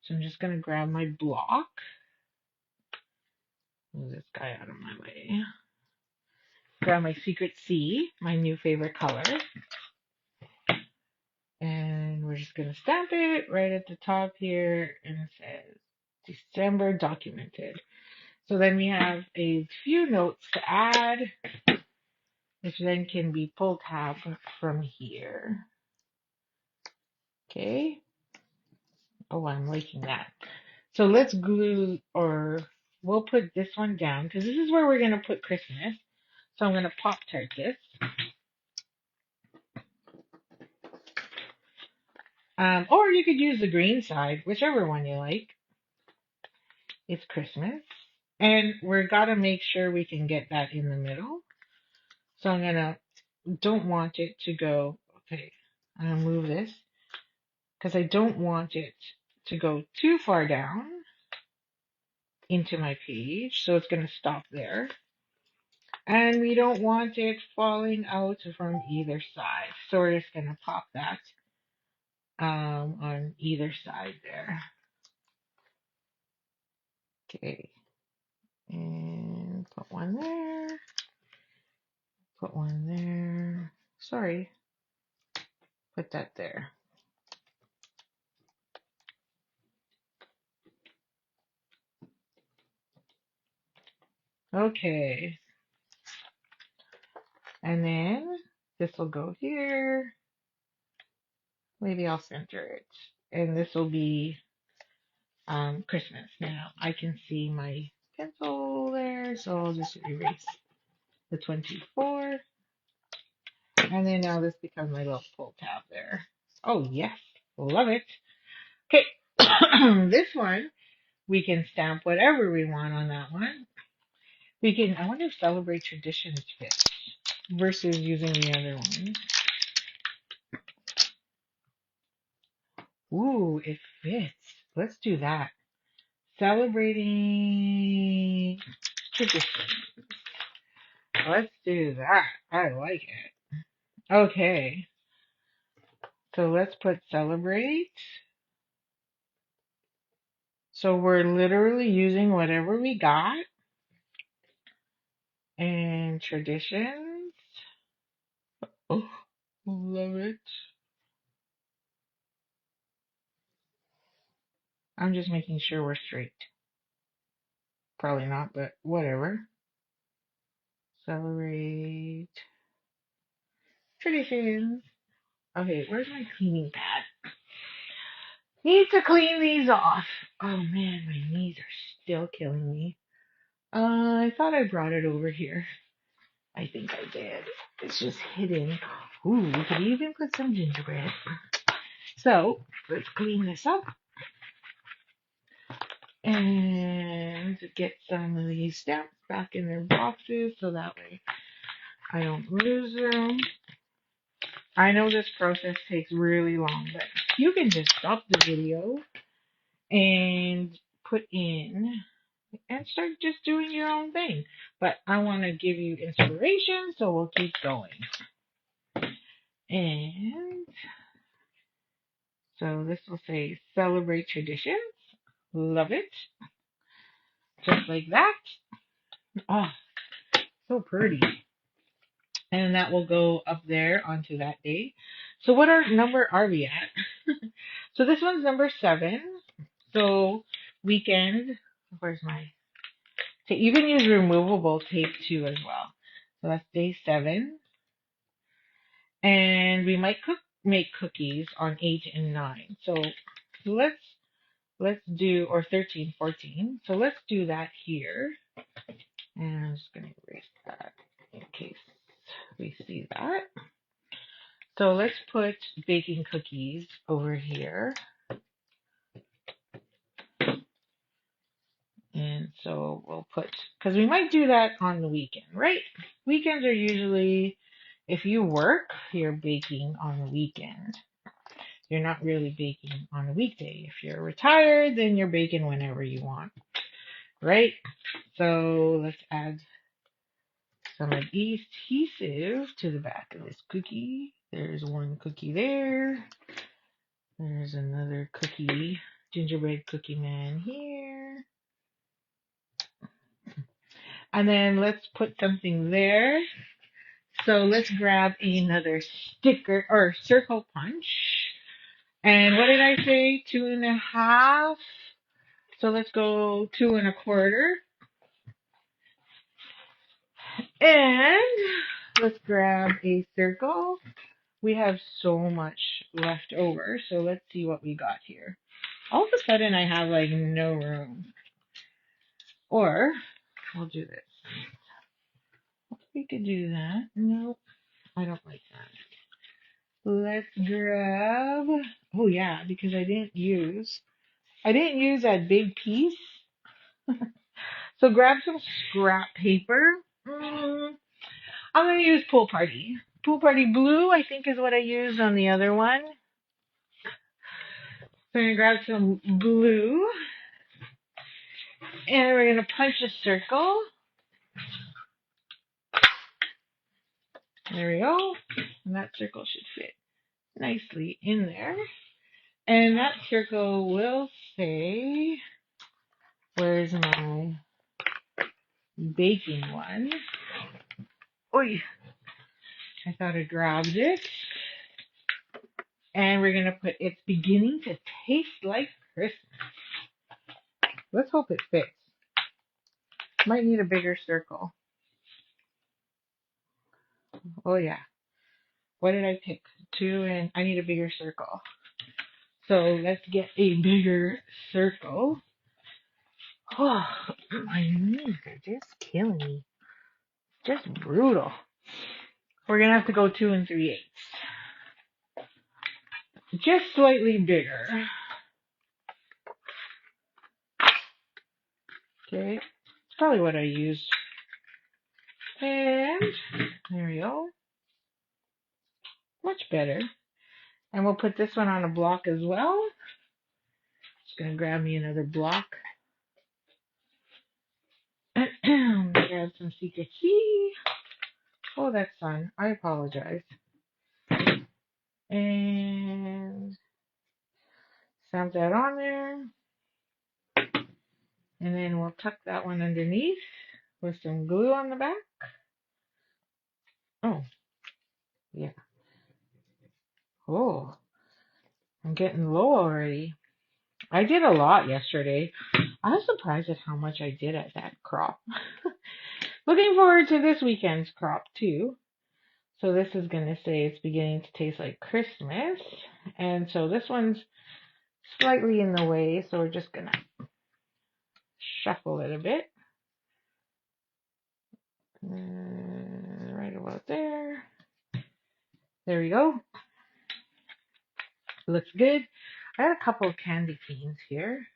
B: So I'm just going to grab my block. Move this guy out of my way. Grab my Secret C, my new favorite color. And we're just going to stamp it right at the top here. And it says December documented. So then we have a few notes to add, which then can be pull tab from here. Okay. Oh, I'm liking that. So let's glue, or we'll put this one down because this is where we're going to put Christmas. So I'm going to Pop Tart this. Or you could use the green side, whichever one you like. It's Christmas. And we're got to make sure we can get that in the middle. So I'm going to, don't want it to go, okay, I'm going to move this because I don't want it to go too far down into my page. So it's going to stop there. And we don't want it falling out from either side. So we're just going to pop that on either side there. Okay. And put one there. Put one there. Sorry. Put that there. Okay. And then this will go here. Maybe I'll center it. And this will be Christmas. Now I can see my pencil there, so I'll just erase the 24. And then now this becomes my little pull tab there. Oh yes, love it. Okay, this one, we can stamp whatever we want on that one. We can, I wonder if Celebrate Traditions fits versus using the other one. Ooh, it fits. Let's do that. Celebrating Traditions. Let's do that. I like it. Okay. So let's put Celebrate. So we're literally using whatever we got. And Traditions. Oh, love it. I'm just making sure we're straight. Probably not, but whatever. Celebrate Traditions. Okay, where's my cleaning pad? Need to clean these off. Oh man, my knees are still killing me. I thought I brought it over here. I think I did. It's just hidden. Ooh, we could even put some gingerbread. So, let's clean this up. And get some of these stamps back in their boxes so that way I don't lose them. I know this process takes really long, but you can just stop the video and put in and start just doing your own thing. But I want to give you inspiration, so we'll keep going. And so this will say celebrate traditions. Love it. Just like that. Oh, so pretty. And that will go up there onto that day. So what number are we at? So this one's number 7. So weekend. Where's my tape? You can use removable tape too as well. So that's day 7. And we might make cookies on 8 and 9. So let's do, or 13, 14. So let's do that here. And I'm just going to erase that in case we see that. So let's put baking cookies over here. And so we'll put, because we might do that on the weekend, right? Weekends are usually, if you work, you're baking on the weekend. You're not really baking on a weekday. If you're retired, then you're baking whenever you want, right? So let's add some adhesive to the back of this cookie. There's one cookie there. There's another cookie, gingerbread cookie man here. And then let's put something there. So let's grab another sticker or circle punch. And what did I say? 2.5. So let's go 2.25. And let's grab a circle. We have so much left over. So let's see what we got here. All of a sudden I have like no room. Or we'll do this. We could do that. No, I don't like that. Let's grab, oh yeah, because I didn't use that big piece. So grab some scrap paper. I'm going to use Pool Party. Pool Party Blue, I think, is what I used on the other one. So I'm going to grab some blue. And we're going to punch a circle. There we go. And that circle should fit nicely in there. And that circle will say, where's my baking one? Oy, I thought I grabbed it. And we're going to put, it's beginning to taste like Christmas. Let's hope it fits. Might need a bigger circle. Oh yeah. What did I pick? 2, and I need a bigger circle. So let's get a bigger circle. Oh, my knees are just killing me. Just brutal. We're going to have to go 2 3/8. Just slightly bigger. Okay. It's probably what I used. And there we go. Much better. And we'll put this one on a block as well. Just going to grab me another block. Grab some Secret C. Oh, that's fun. I apologize. And stamp that on there. And then we'll tuck that one underneath with some glue on the back. Oh, yeah. Oh, I'm getting low already. I did a lot yesterday. I was surprised at how much I did at that crop. Looking forward to this weekend's crop too. So this is going to say it's beginning to taste like Christmas. And so this one's slightly in the way, so we're just going to shuffle it a bit. Right about there. There we go. Looks good. I got a couple of candy canes here,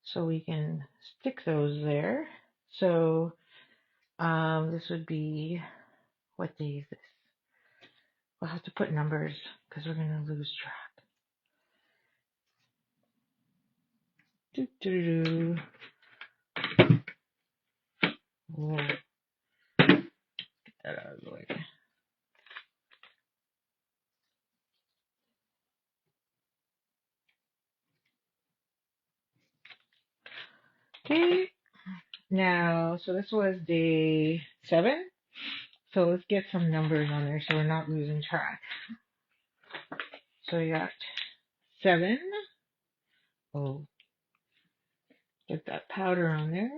B: so we can stick those there. So this would be, what day is this? We'll have to put numbers because we're going to lose track. Oh, get that out of the way. Okay, now, so this was day 7. So let's get some numbers on there so we're not losing track. So we got 7. Oh, get that powder on there.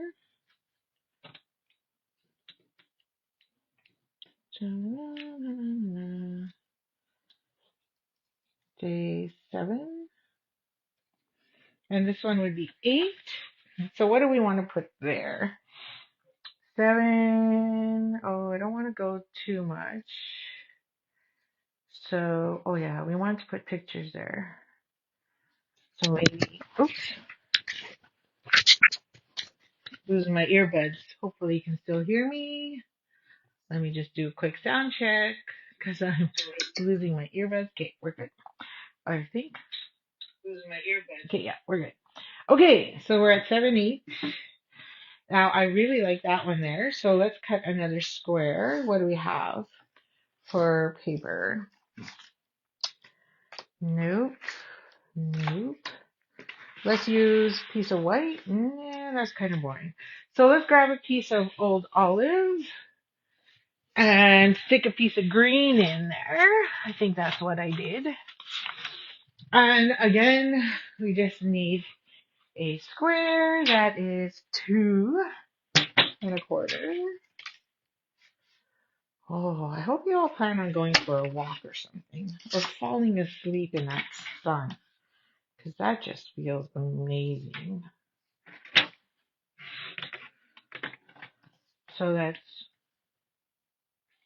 B: Day 7. And this one would be 8. So what do we want to put there? 7. Oh, I don't want to go too much. So, oh yeah, we want to put pictures there. So maybe, oops, losing my earbuds. Hopefully you can still hear me. Let me just do a quick sound check because I'm losing my earbuds. Okay, we're good. I think. Losing my earbuds. Okay, yeah, we're good. Okay, so we're at 7 each. Now I really like that one there. So let's cut another square. What do we have for paper? Nope. Nope. Let's use a piece of white. Nah, that's kind of boring. So let's grab a piece of old olive and stick a piece of green in there. I think that's what I did. And again, we just need a square that is 2 1/4. Oh, I hope you all plan on going for a walk or something, or falling asleep in that sun, because that just feels amazing. So that's,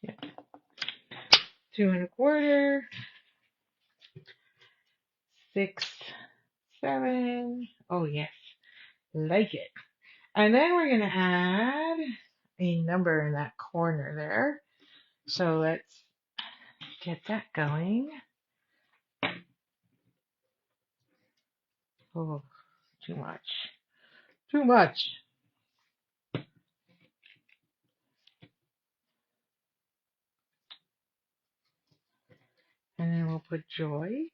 B: yeah, 2 1/4, 6, 7. Oh yes, like it. And then we're gonna add a number in that corner there. So let's get that going. Oh, too much. Too much. And then we'll put joy.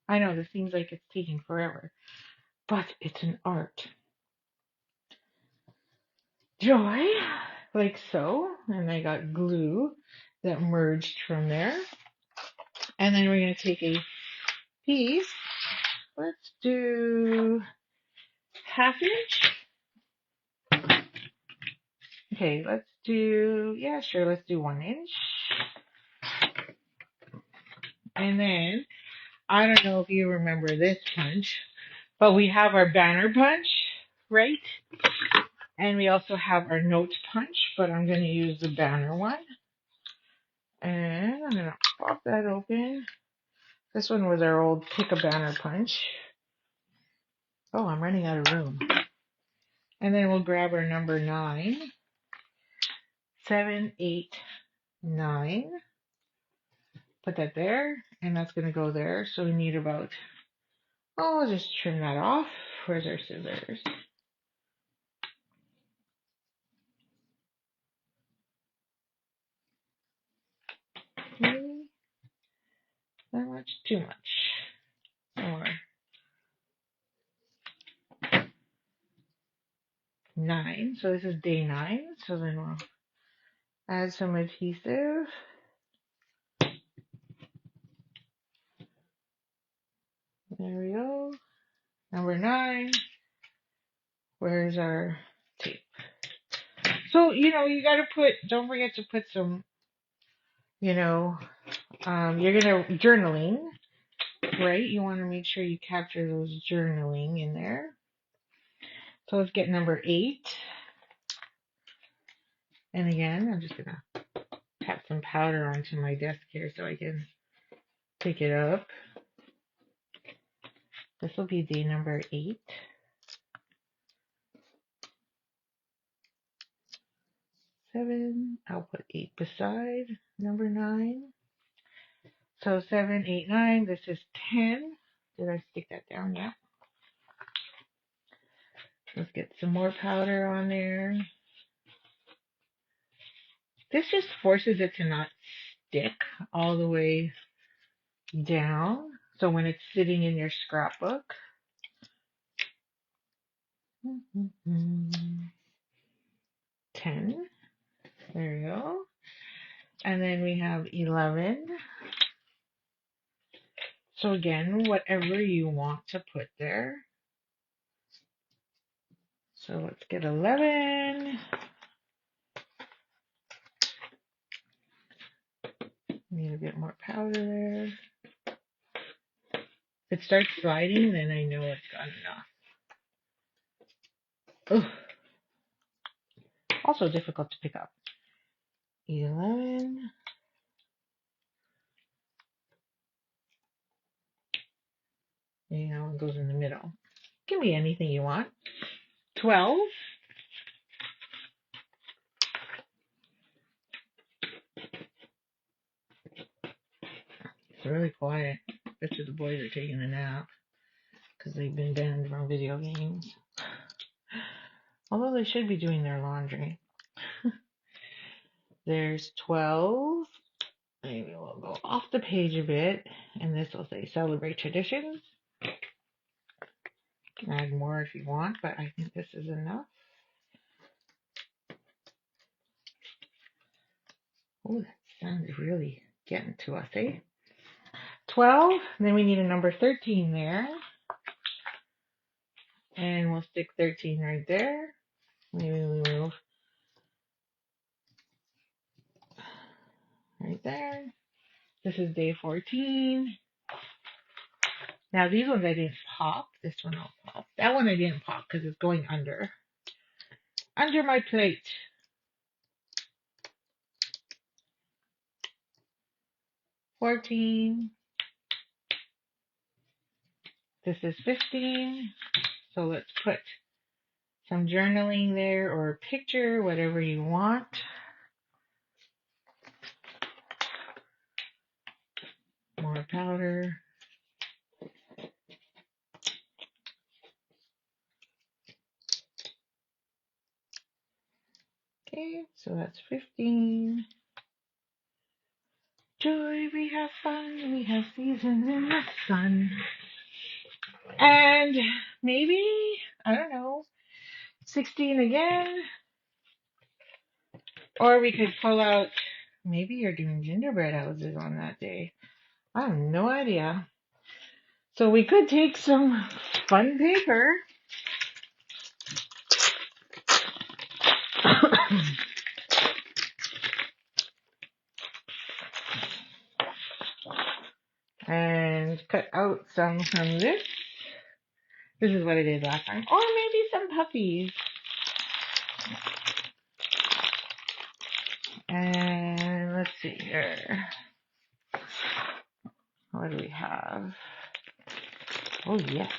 B: I know this seems like it's taking forever, but it's an art. Joy, like so. And I got glue that merged from there. And then we're going to take a piece. Let's do 1/2 inch. Okay, let's do, yeah, sure, let's do 1 inch. And then, I don't know if you remember this punch, but we have our banner punch, right? And we also have our note punch, but I'm going to use the banner one. And I'm going to pop that open. This one was our old pick a banner punch. Oh, I'm running out of room. And then we'll grab our number 9. 7, 8, 9. Put that there, and that's going to go there. So we need about, oh, I'll just trim that off. Where's our scissors? Maybe that much, too much. Or 9. So this is day 9. So then we'll add some adhesive. There we go. Number 9. Where's our tape? So, you gotta put, don't forget to put some, you're gonna, journaling, right? You want to make sure you capture those journaling in there. So let's get number 8. And again, I'm just gonna tap some powder onto my desk here so I can pick it up. This will be day number 8. 7. I'll put 8 beside number 9. So 7, 8, 9. This is 10. Did I stick that down? Yeah. Let's get some more powder on there. This just forces it to not stick all the way down. So when it's sitting in your scrapbook. 10. There we go. And then we have 11. So again, whatever you want to put there. So let's get 11. Need a bit more powder there. If it starts sliding, then I know it's got enough. Ugh. Also difficult to pick up. 11. You know, it goes in the middle. Give me anything you want. 12. It's really quiet. Bet you the boys are taking a nap because they've been banned from video games. Although they should be doing their laundry. There's 12. Maybe we'll go off the page a bit, and this will say celebrate traditions. You can add more if you want, but I think this is enough. Oh, that sounds really getting to us, eh? 12, then we need a number 13 there. And we'll stick 13 right there. Maybe we move right there. This is day 14. Now these ones I didn't pop. This one I'll pop. That one I didn't pop because it's going under my plate. 14. This is 15. So let's put some journaling there or a picture, whatever you want. More powder. Okay, so that's 15. Joy, we have fun, we have seasons in the sun. And maybe, I don't know, 16 again. Or we could pull out, maybe you're doing gingerbread houses on that day. I have no idea. So we could take some fun paper. And cut out some from this. This is what I did last time. Or maybe some puppies. And let's see here. What do we have? Oh, yes.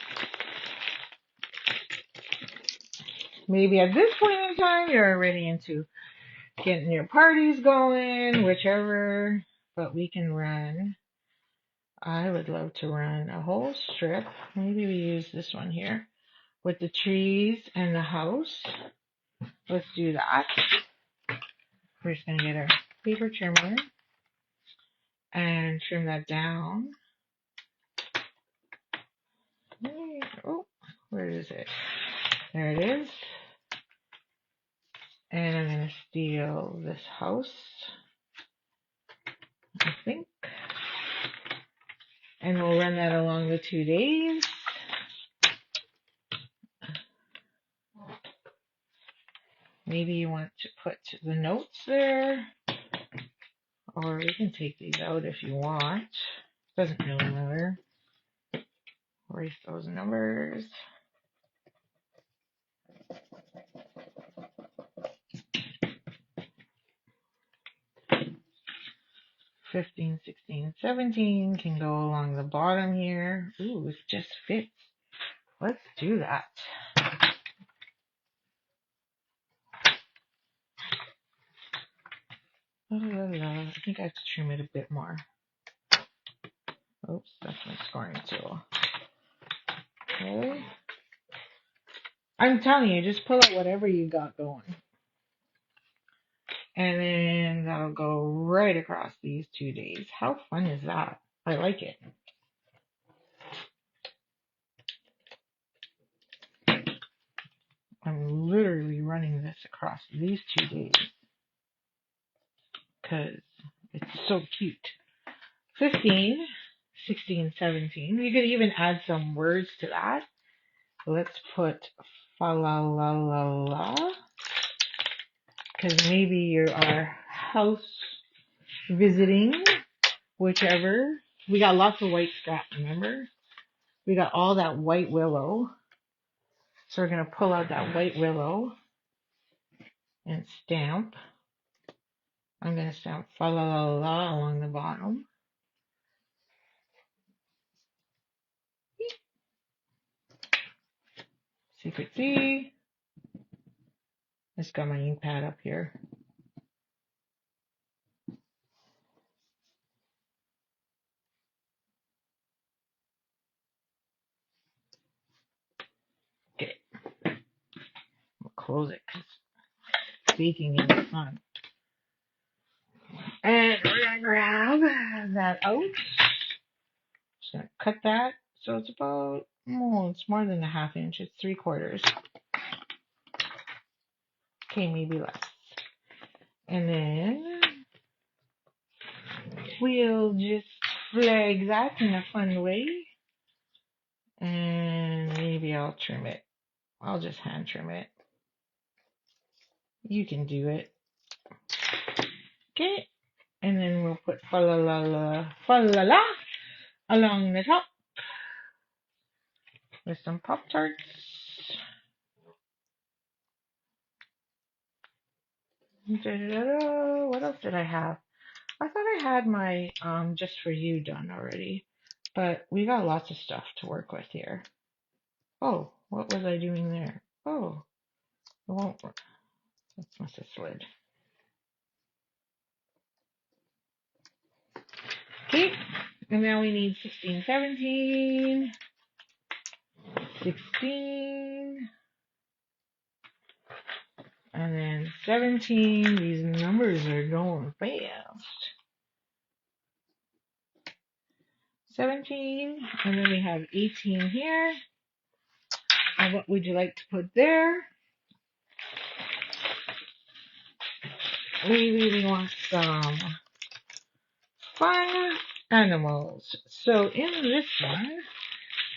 B: Maybe at this point in time, you're already into getting your parties going, whichever. But we can run. I would love to run a whole strip. Maybe we use this one here with the trees and the house. Let's do that. We're just going to get our paper trimmer and trim that down. Oh, where is it? There it is. And I'm going to steal this house, I think. And we'll run that along the 2 days. Maybe you want to put the notes there. Or we can take these out if you want. Doesn't really matter. Erase those numbers. 15, 16, 17 can go along the bottom here. Ooh, it just fits. Let's do that. I think I have to trim it a bit more. Oops, that's my scoring tool. Okay. I'm telling you, just pull out whatever you got going. And then that'll go right across these 2 days. How fun is that? I like it. I'm literally running this across these 2 days because it's so cute. 15, 16, 17. You could even add some words to that. Let's put fa la la la la because maybe you are house visiting, whichever. We got lots of white scrap, remember? We got all that white willow. So we're going to pull out that white willow and stamp. I'm going to stamp fa la la la along the bottom. Secret C. Just got my ink pad up here. Okay. We'll close it because it's baking in the sun. And we're going to grab that out. Just going to cut that. So it's about, it's more than a half inch. It's 3/4. Okay, maybe less. And then we'll just flag that in a fun way. And maybe I'll trim it. I'll just hand trim it. You can do it. Okay. And then we'll put fa la la la along the top with some Pop-Tarts. What else did I have? I thought I had my just for you done already, but we got lots of stuff to work with here. Oh, what was I doing there? Oh, it won't work. That must have slid. Okay, and now we need 16, 17, 16, and then 17. These numbers are going fast. 17, and then we have 18 here. And what would you like to put there? We really want some fun animals. So in this one,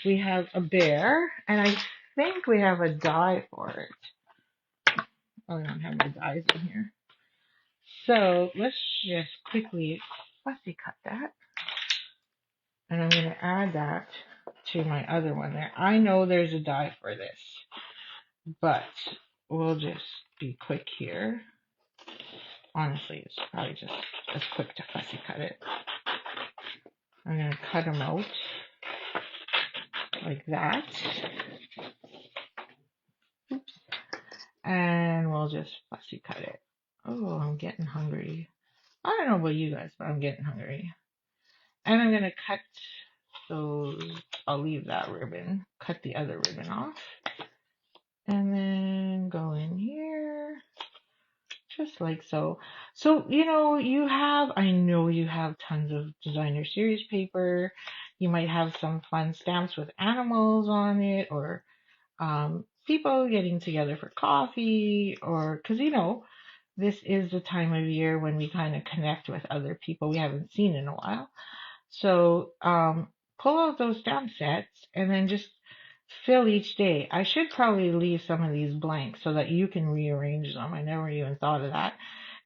B: we have a bear, and I think we have a die for it. Oh, I don't have my dies in here. So let's just quickly fussy cut that. And I'm going to add that to my other one there. I know there's a die for this, but we'll just be quick here. Honestly, it's probably just as quick to fussy cut it. I'm going to cut them out like that. Oops. And we'll just fussy cut it. Oh, I'm getting hungry. I don't know about you guys, but I'm getting hungry. And I'm going to cut those. I'll leave that ribbon. Cut the other ribbon off. And then go in here. Just like so. So, you know, I know you have tons of designer series paper. You might have some fun stamps with animals on it, or people getting together for coffee, or, because, this is the time of year when we kind of connect with other people we haven't seen in a while. So, pull out those stamp sets and then just fill each day. I should probably leave some of these blank so that you can rearrange them. I never even thought of that,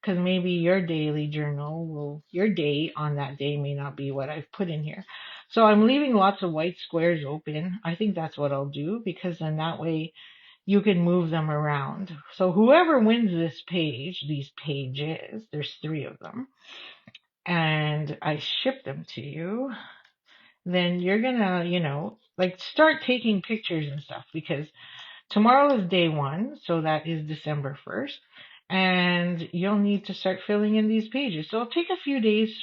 B: because maybe your daily journal your day on that day may not be what I've put in here. So I'm leaving lots of white squares open. I think that's what I'll do, because then that way you can move them around. So whoever wins this page, these pages, there's 3 of them, and I ship them to you, then you're gonna, start taking pictures and stuff, because tomorrow is day 1, so that is December 1st, and you'll need to start filling in these pages. So it'll take a few days.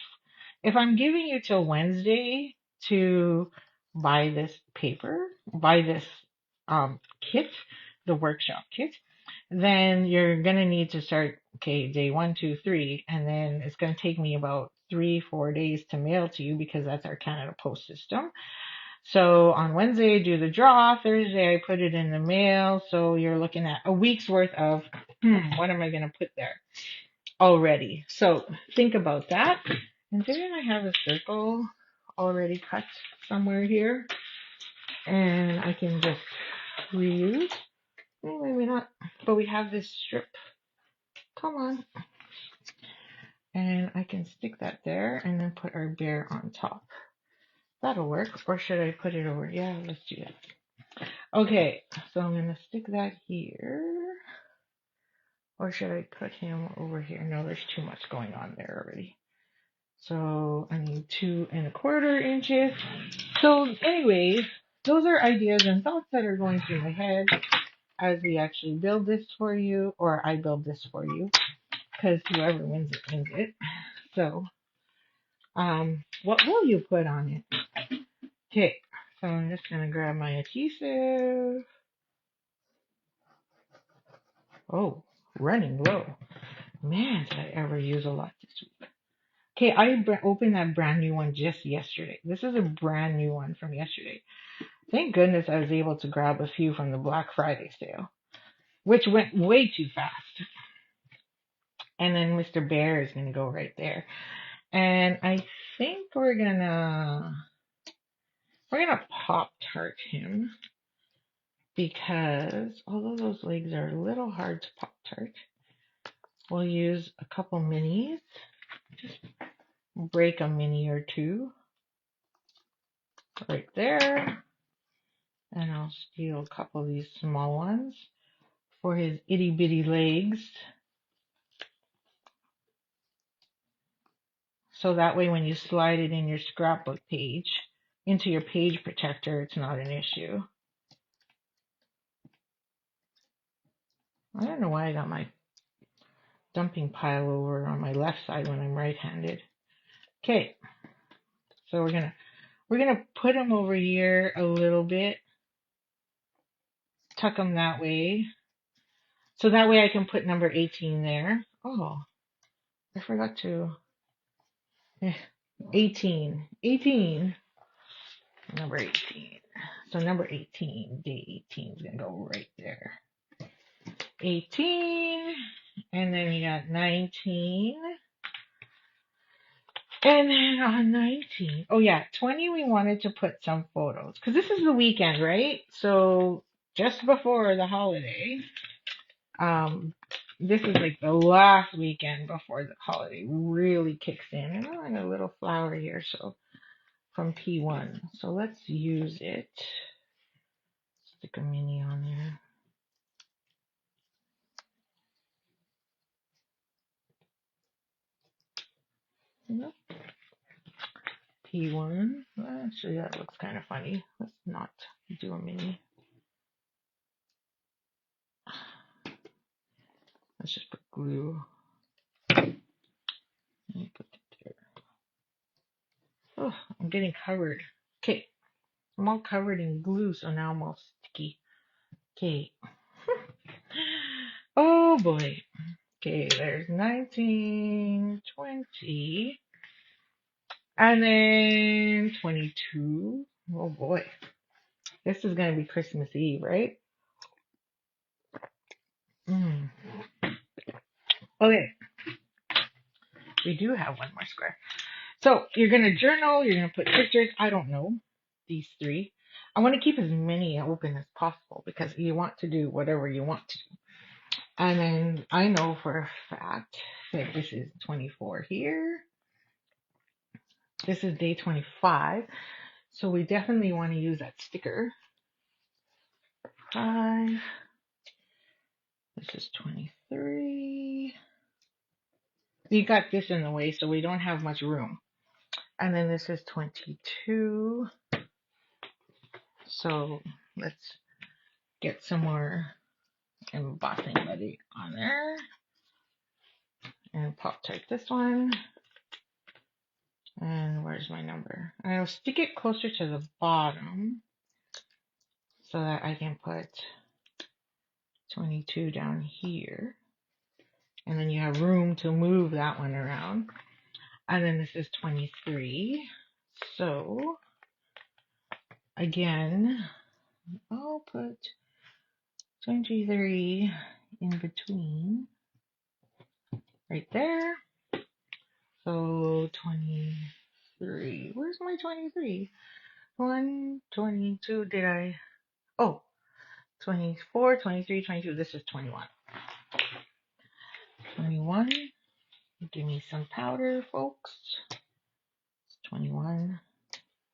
B: If I'm giving you till Wednesday, to buy this paper, buy this kit, the workshop kit, then you're gonna need to start, okay, day 1, 2, 3, and then it's gonna take me about 3, 4 days to mail to you because that's our Canada Post system. So on Wednesday I do the draw, Thursday I put it in the mail, so you're looking at a week's worth of what am I gonna put there already? So think about that. And didn't I have a circle already cut somewhere here? And I can just reuse. Maybe not. But we have this strip. Come on. And I can stick that there and then put our bear on top. That'll work. Or should I put it over? Yeah, let's do that. Okay, so I'm going to stick that here. Or should I put him over here? No, there's too much going on there already. So I need 2¼ inches. So anyways, those are ideas and thoughts that are going through my head as we actually build this for you, or I build this for you, because whoever wins it wins it. So, what will you put on it? Okay, so I'm just gonna grab my adhesive. Oh, running low. Man, did I ever use a lot this week. Okay, I opened that brand new one just yesterday. This is a brand new one from yesterday. Thank goodness I was able to grab a few from the Black Friday sale, which went way too fast. And then Mr. Bear is gonna go right there. And I think we're gonna Pop Tart him because although those legs are a little hard to Pop Tart, we'll use a couple minis. Just break a mini or two right there. And I'll steal a couple of these small ones for his itty bitty legs. So that way when you slide it in your scrapbook page, into your page protector, it's not an issue. I don't know why I got my dumping pile over on my left side when I'm right-handed. Okay, so we're gonna put them over here a little bit, tuck them that way, so that way I can put number 18 there. Oh, I forgot to. 18, number 18. So number 18, day 18 is gonna go right there. 18, and then we got 19. And then on 19, oh yeah, 20, we wanted to put some photos because this is the weekend, right? So just before the holiday, this is like the last weekend before the holiday really kicks in. And I got a little flower here, so from P1. So let's use it. Stick a mini on there. Yep. P1. Actually, that looks kind of funny. Let's not do a mini. Let's just put glue. And put it there. Oh, I'm getting covered. Okay, I'm all covered in glue, so now I'm all sticky. Okay. Oh boy. Okay, there's 19, 20, and then 22. Oh boy. This is going to be Christmas Eve, right? Okay, we do have one more square. So you're going to journal, you're going to put pictures. I don't know, these three. I want to keep as many open as possible because you want to do whatever you want to do. And then I know for a fact that this is 24 here. This is day 25. So we definitely want to use that sticker. 5. This is 23. We got this in the way, so we don't have much room. And then this is 22. So let's get some more embossing ready on there. And Pop Tart this one. And where's my number? I'll stick it closer to the bottom so that I can put 22 down here. And then you have room to move that one around. And then this is 23. So again, I'll put 23 in between right there. So 23. Where's my 23? 1, 22. Did I? Oh, 24, 23, 22. This is 21. 21. Give me some powder, folks. It's 21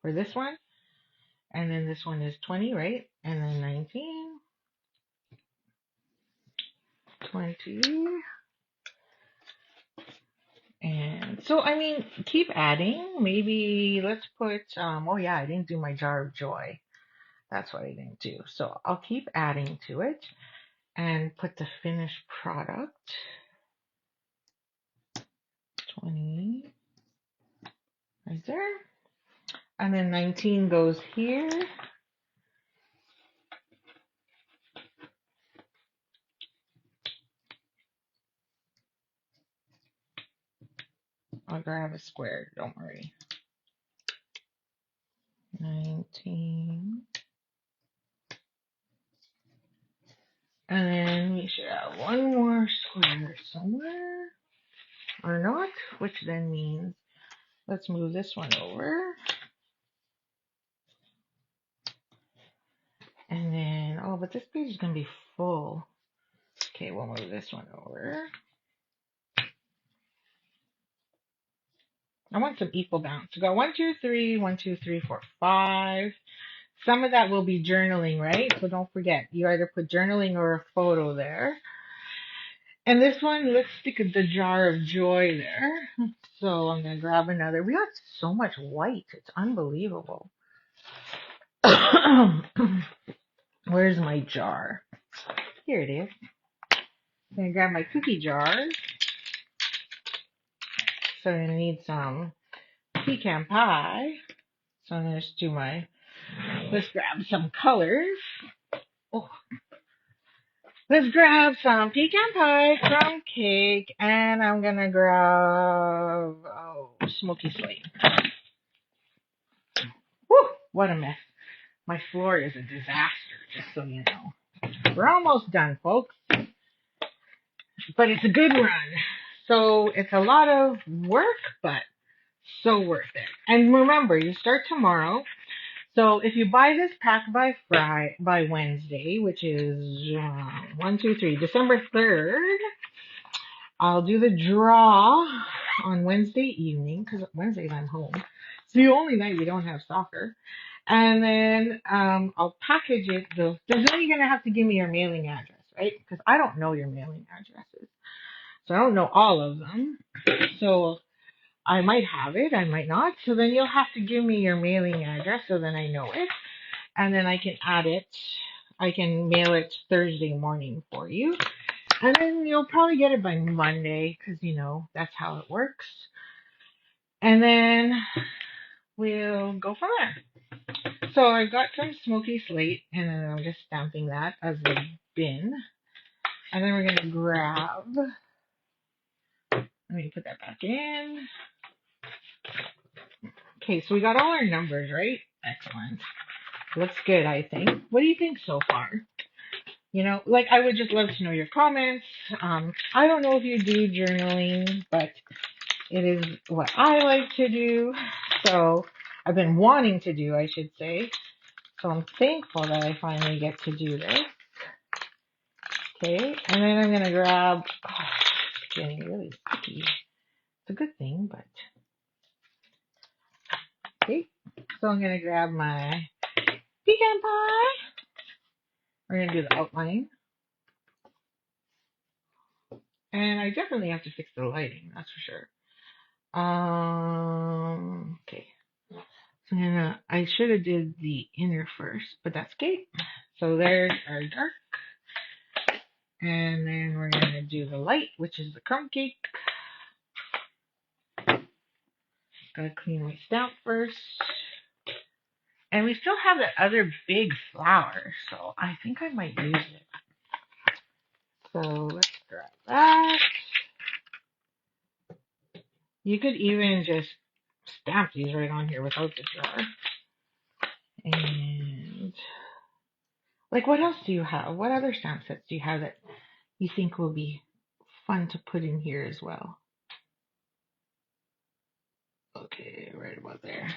B: for this one. And then this one is 20, right? And then 19, 20. And so, I mean, keep adding. Maybe let's put, oh yeah, I didn't do my jar of joy. That's what I didn't do. So I'll keep adding to it and put the finished product. 20 right there. And then 19 goes here. I'll grab a square, don't worry. 19. And then we should have one more square somewhere. Or not, which then means let's move this one over. And then, oh, but this page is going to be full. Okay, we'll move this one over. I want some equal balance. So go 1, 2, 3, 1, 2, 3, 4, 5. Some of that will be journaling, right? So don't forget, you either put journaling or a photo there. And this one, let's stick the jar of joy there. So I'm going to grab another. We got so much white. It's unbelievable. Where's my jar? Here it is. I'm going to grab my cookie jars. So I'm going to need some pecan pie. So I'm going to do my, let's grab some colors. Oh, let's grab some pecan pie, crumb cake, and I'm going to grab, smoky slate. Whew, what a mess. My floor is a disaster, just so you know. We're almost done, folks. But it's a good run. So it's a lot of work, but so worth it. And remember, you start tomorrow. So if you buy this pack by Wednesday, which is 1, 2, 3, December 3rd, I'll do the draw on Wednesday evening because Wednesdays I'm home. It's the only night we don't have soccer. And then I'll package it. Then you're going to have to give me your mailing address, right? Because I don't know your mailing addresses. So I don't know all of them. So I might have it, I might not. So then you'll have to give me your mailing address so then I know it. And then I can add it. I can mail it Thursday morning for you. And then you'll probably get it by Monday because, you know, that's how it works. And then we'll go from there. So I've got some smoky slate and then I'm just stamping that as the bin. And then we're going to grab, let me put that back in. Okay, so we got all our numbers, right? Excellent. Looks good, I think. What do you think so far? You know, like I would just love to know your comments. I don't know if you do journaling, but it is what I like to do. So I've been wanting to do, I should say. So I'm thankful that I finally get to do this. Okay, and then I'm going to grab, it's getting really sticky. It's a good thing, but, okay. So I'm going to grab my pecan pie. We're going to do the outline. And I definitely have to fix the lighting, that's for sure. Okay. So I should have did the inner first, but that's okay. So there's our dark. And then we're going to do the light, which is the crumb cake. Gotta clean my stamp first. And we still have that other big flower, so I think I might use it. So let's grab that. You could even just stamp these right on here without the jar. And like, what else do you have? What other stamp sets do you have that you think will be fun to put in here as well? Okay, right about there.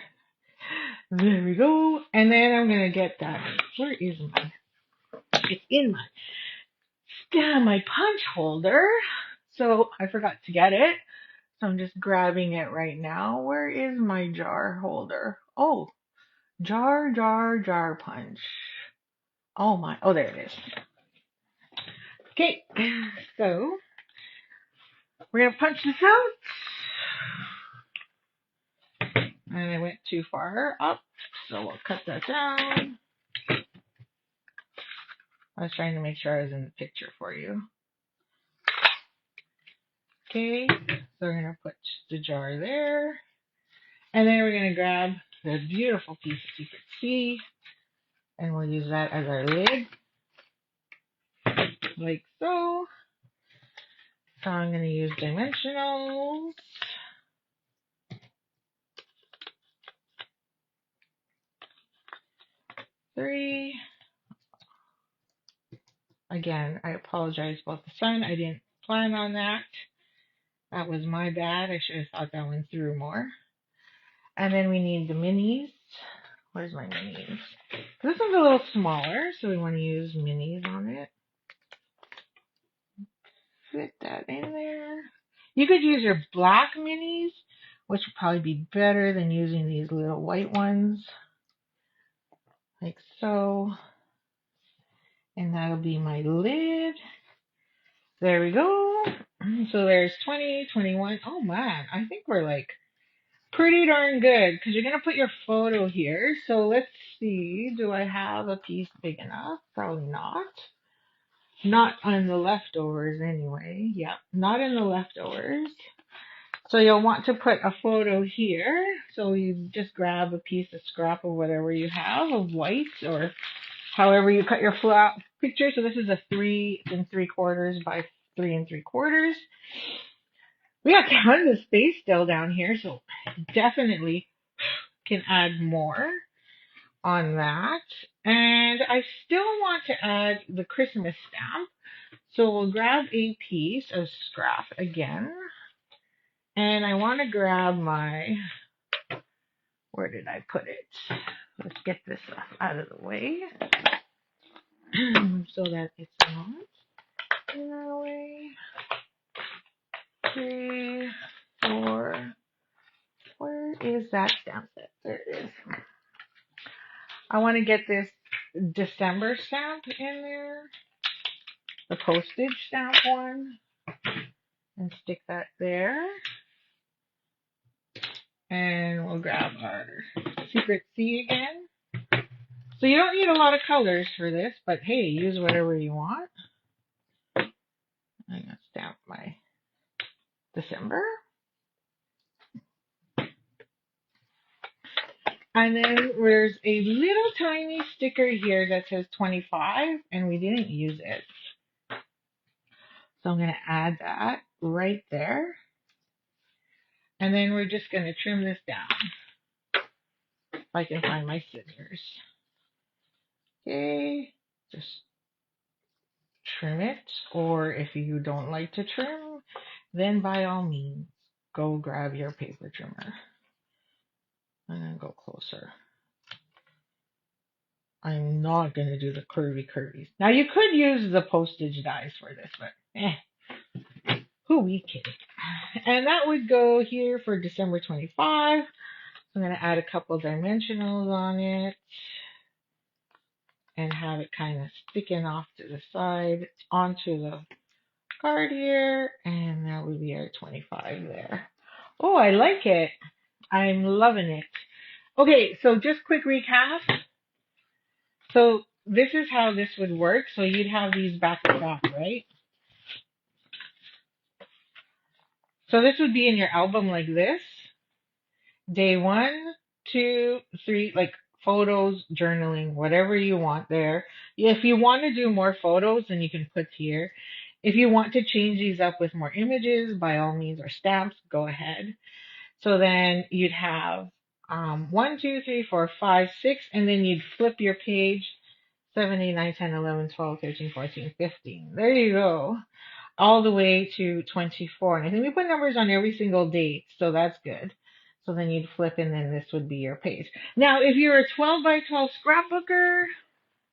B: There we go. And then I'm gonna get that. Where is my? It's in my punch holder. So I forgot to get it. So I'm just grabbing it right now. Where is my jar holder? Oh, jar punch. Oh my, oh there it is. Okay, so we're gonna punch this out. And I went too far up, so we'll cut that down. I was trying to make sure I was in the picture for you. Okay, so we're gonna put the jar there. And then we're gonna grab the beautiful piece of Secret C, and we'll use that as our lid, like so. So I'm gonna use dimensionals. Three. Again, I apologize about the sun. I didn't plan on that. That was my bad. I should have thought that one through more. And then we need the minis. Where's my minis? This one's a little smaller, so we want to use minis on it. Fit that in there. You could use your black minis, which would probably be better than using these little white ones. Like so. And that'll be my lid. There we go. So there's 20, 21. Oh man, I think we're like pretty darn good because you're going to put your photo here. So let's see. Do I have a piece big enough? Probably not. Not on the leftovers anyway. Yep, not in the leftovers. So you'll want to put a photo here. So you just grab a piece of scrap of whatever you have of white or however you cut your picture. So this is a 3 3/4 by 3 3/4. We got tons of space still down here, so definitely can add more on that. And I still want to add the Christmas stamp. So we'll grab a piece of scrap again. And I want to grab my, where did I put it? Let's get this out of the way so that it's not in our way. 3, 4. Where is that stamp set? There it is. I want to get this December stamp in there, the postage stamp one, and stick that there. And we'll grab our Secret C again. So you don't need a lot of colors for this, but hey, use whatever you want. I'm going to stamp my December. And then there's a little tiny sticker here that says 25, and we didn't use it. So I'm going to add that right there. And then we're just going to trim this down. If I can find my scissors. Okay, just trim it. Or if you don't like to trim, then by all means, go grab your paper trimmer. I'm going to go closer. I'm not going to do the curvies. Now you could use the postage dies for this, but who we kidding? And that would go here for December 25. I'm going to add a couple dimensionals on it and have it kind of sticking off to the side onto the card here. And that would be our 25 there. Oh, I like it. I'm loving it. Okay, so just quick recap. So this is how this would work. So you'd have these back to back, right? So this would be in your album like this. day 1, 2, 3, like photos, journaling, whatever you want there. If you want to do more photos, then you can put here. If you want to change these up with more images, by all means, or stamps, go ahead. So then you'd have 1, 2, 3, 4, 5, 6, and then you'd flip your page 7, 8, 9, 10, 11, 12, 13, 14, 15. There you go. All the way to 24. And I think we put numbers on every single date, so that's good. So then you'd flip and then this would be your page. Now, if you're a 12 by 12 scrapbooker,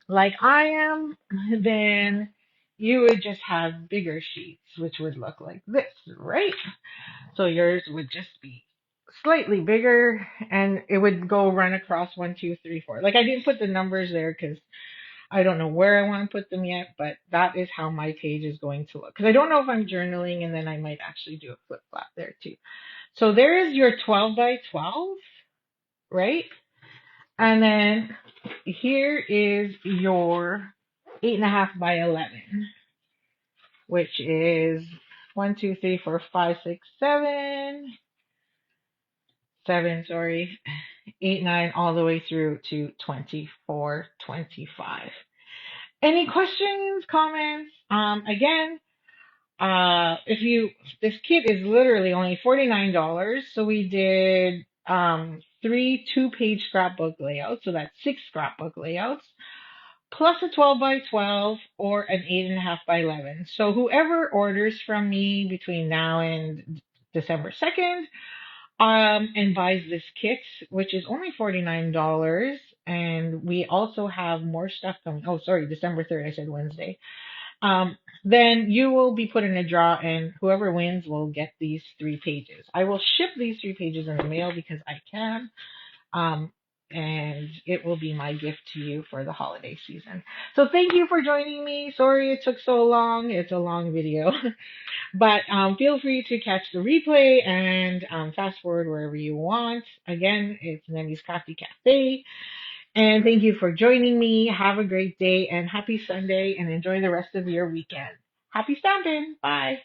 B: like I am, then you would just have bigger sheets, which would look like this, right? So yours would just be slightly bigger and it would go run across 1, 2, 3, 4. Like I didn't put the numbers there because I don't know where I want to put them yet, but that is how my page is going to look. Because I don't know if I'm journaling and then I might actually do a flip flap there too. So there is your 12 by 12, right? And then here is your 8.5 by 11, which is 7, sorry, 8, 9, all the way through to 24, 25. Any questions, comments? Again, if you, this kit is literally only $49. So we did, 3 2-page scrapbook layouts. So that's 6 scrapbook layouts plus a 12 by 12 or an 8.5 by 11. So whoever orders from me between now and December 2nd, and buys this kit, which is only $49. And we also have more stuff coming. Oh, sorry, December 3rd. I said Wednesday. Then you will be put in a draw, and whoever wins will get these 3 pages. I will ship these 3 pages in the mail because I can. Um, and it will be my gift to you for the holiday season. So thank you for joining me. Sorry it took so long. It's a long video. But feel free to catch the replay and fast forward wherever you want. Again, it's Nemi's Crafty Cafe. And thank you for joining me. Have a great day and happy Sunday and enjoy the rest of your weekend. Happy Stampin'. Bye.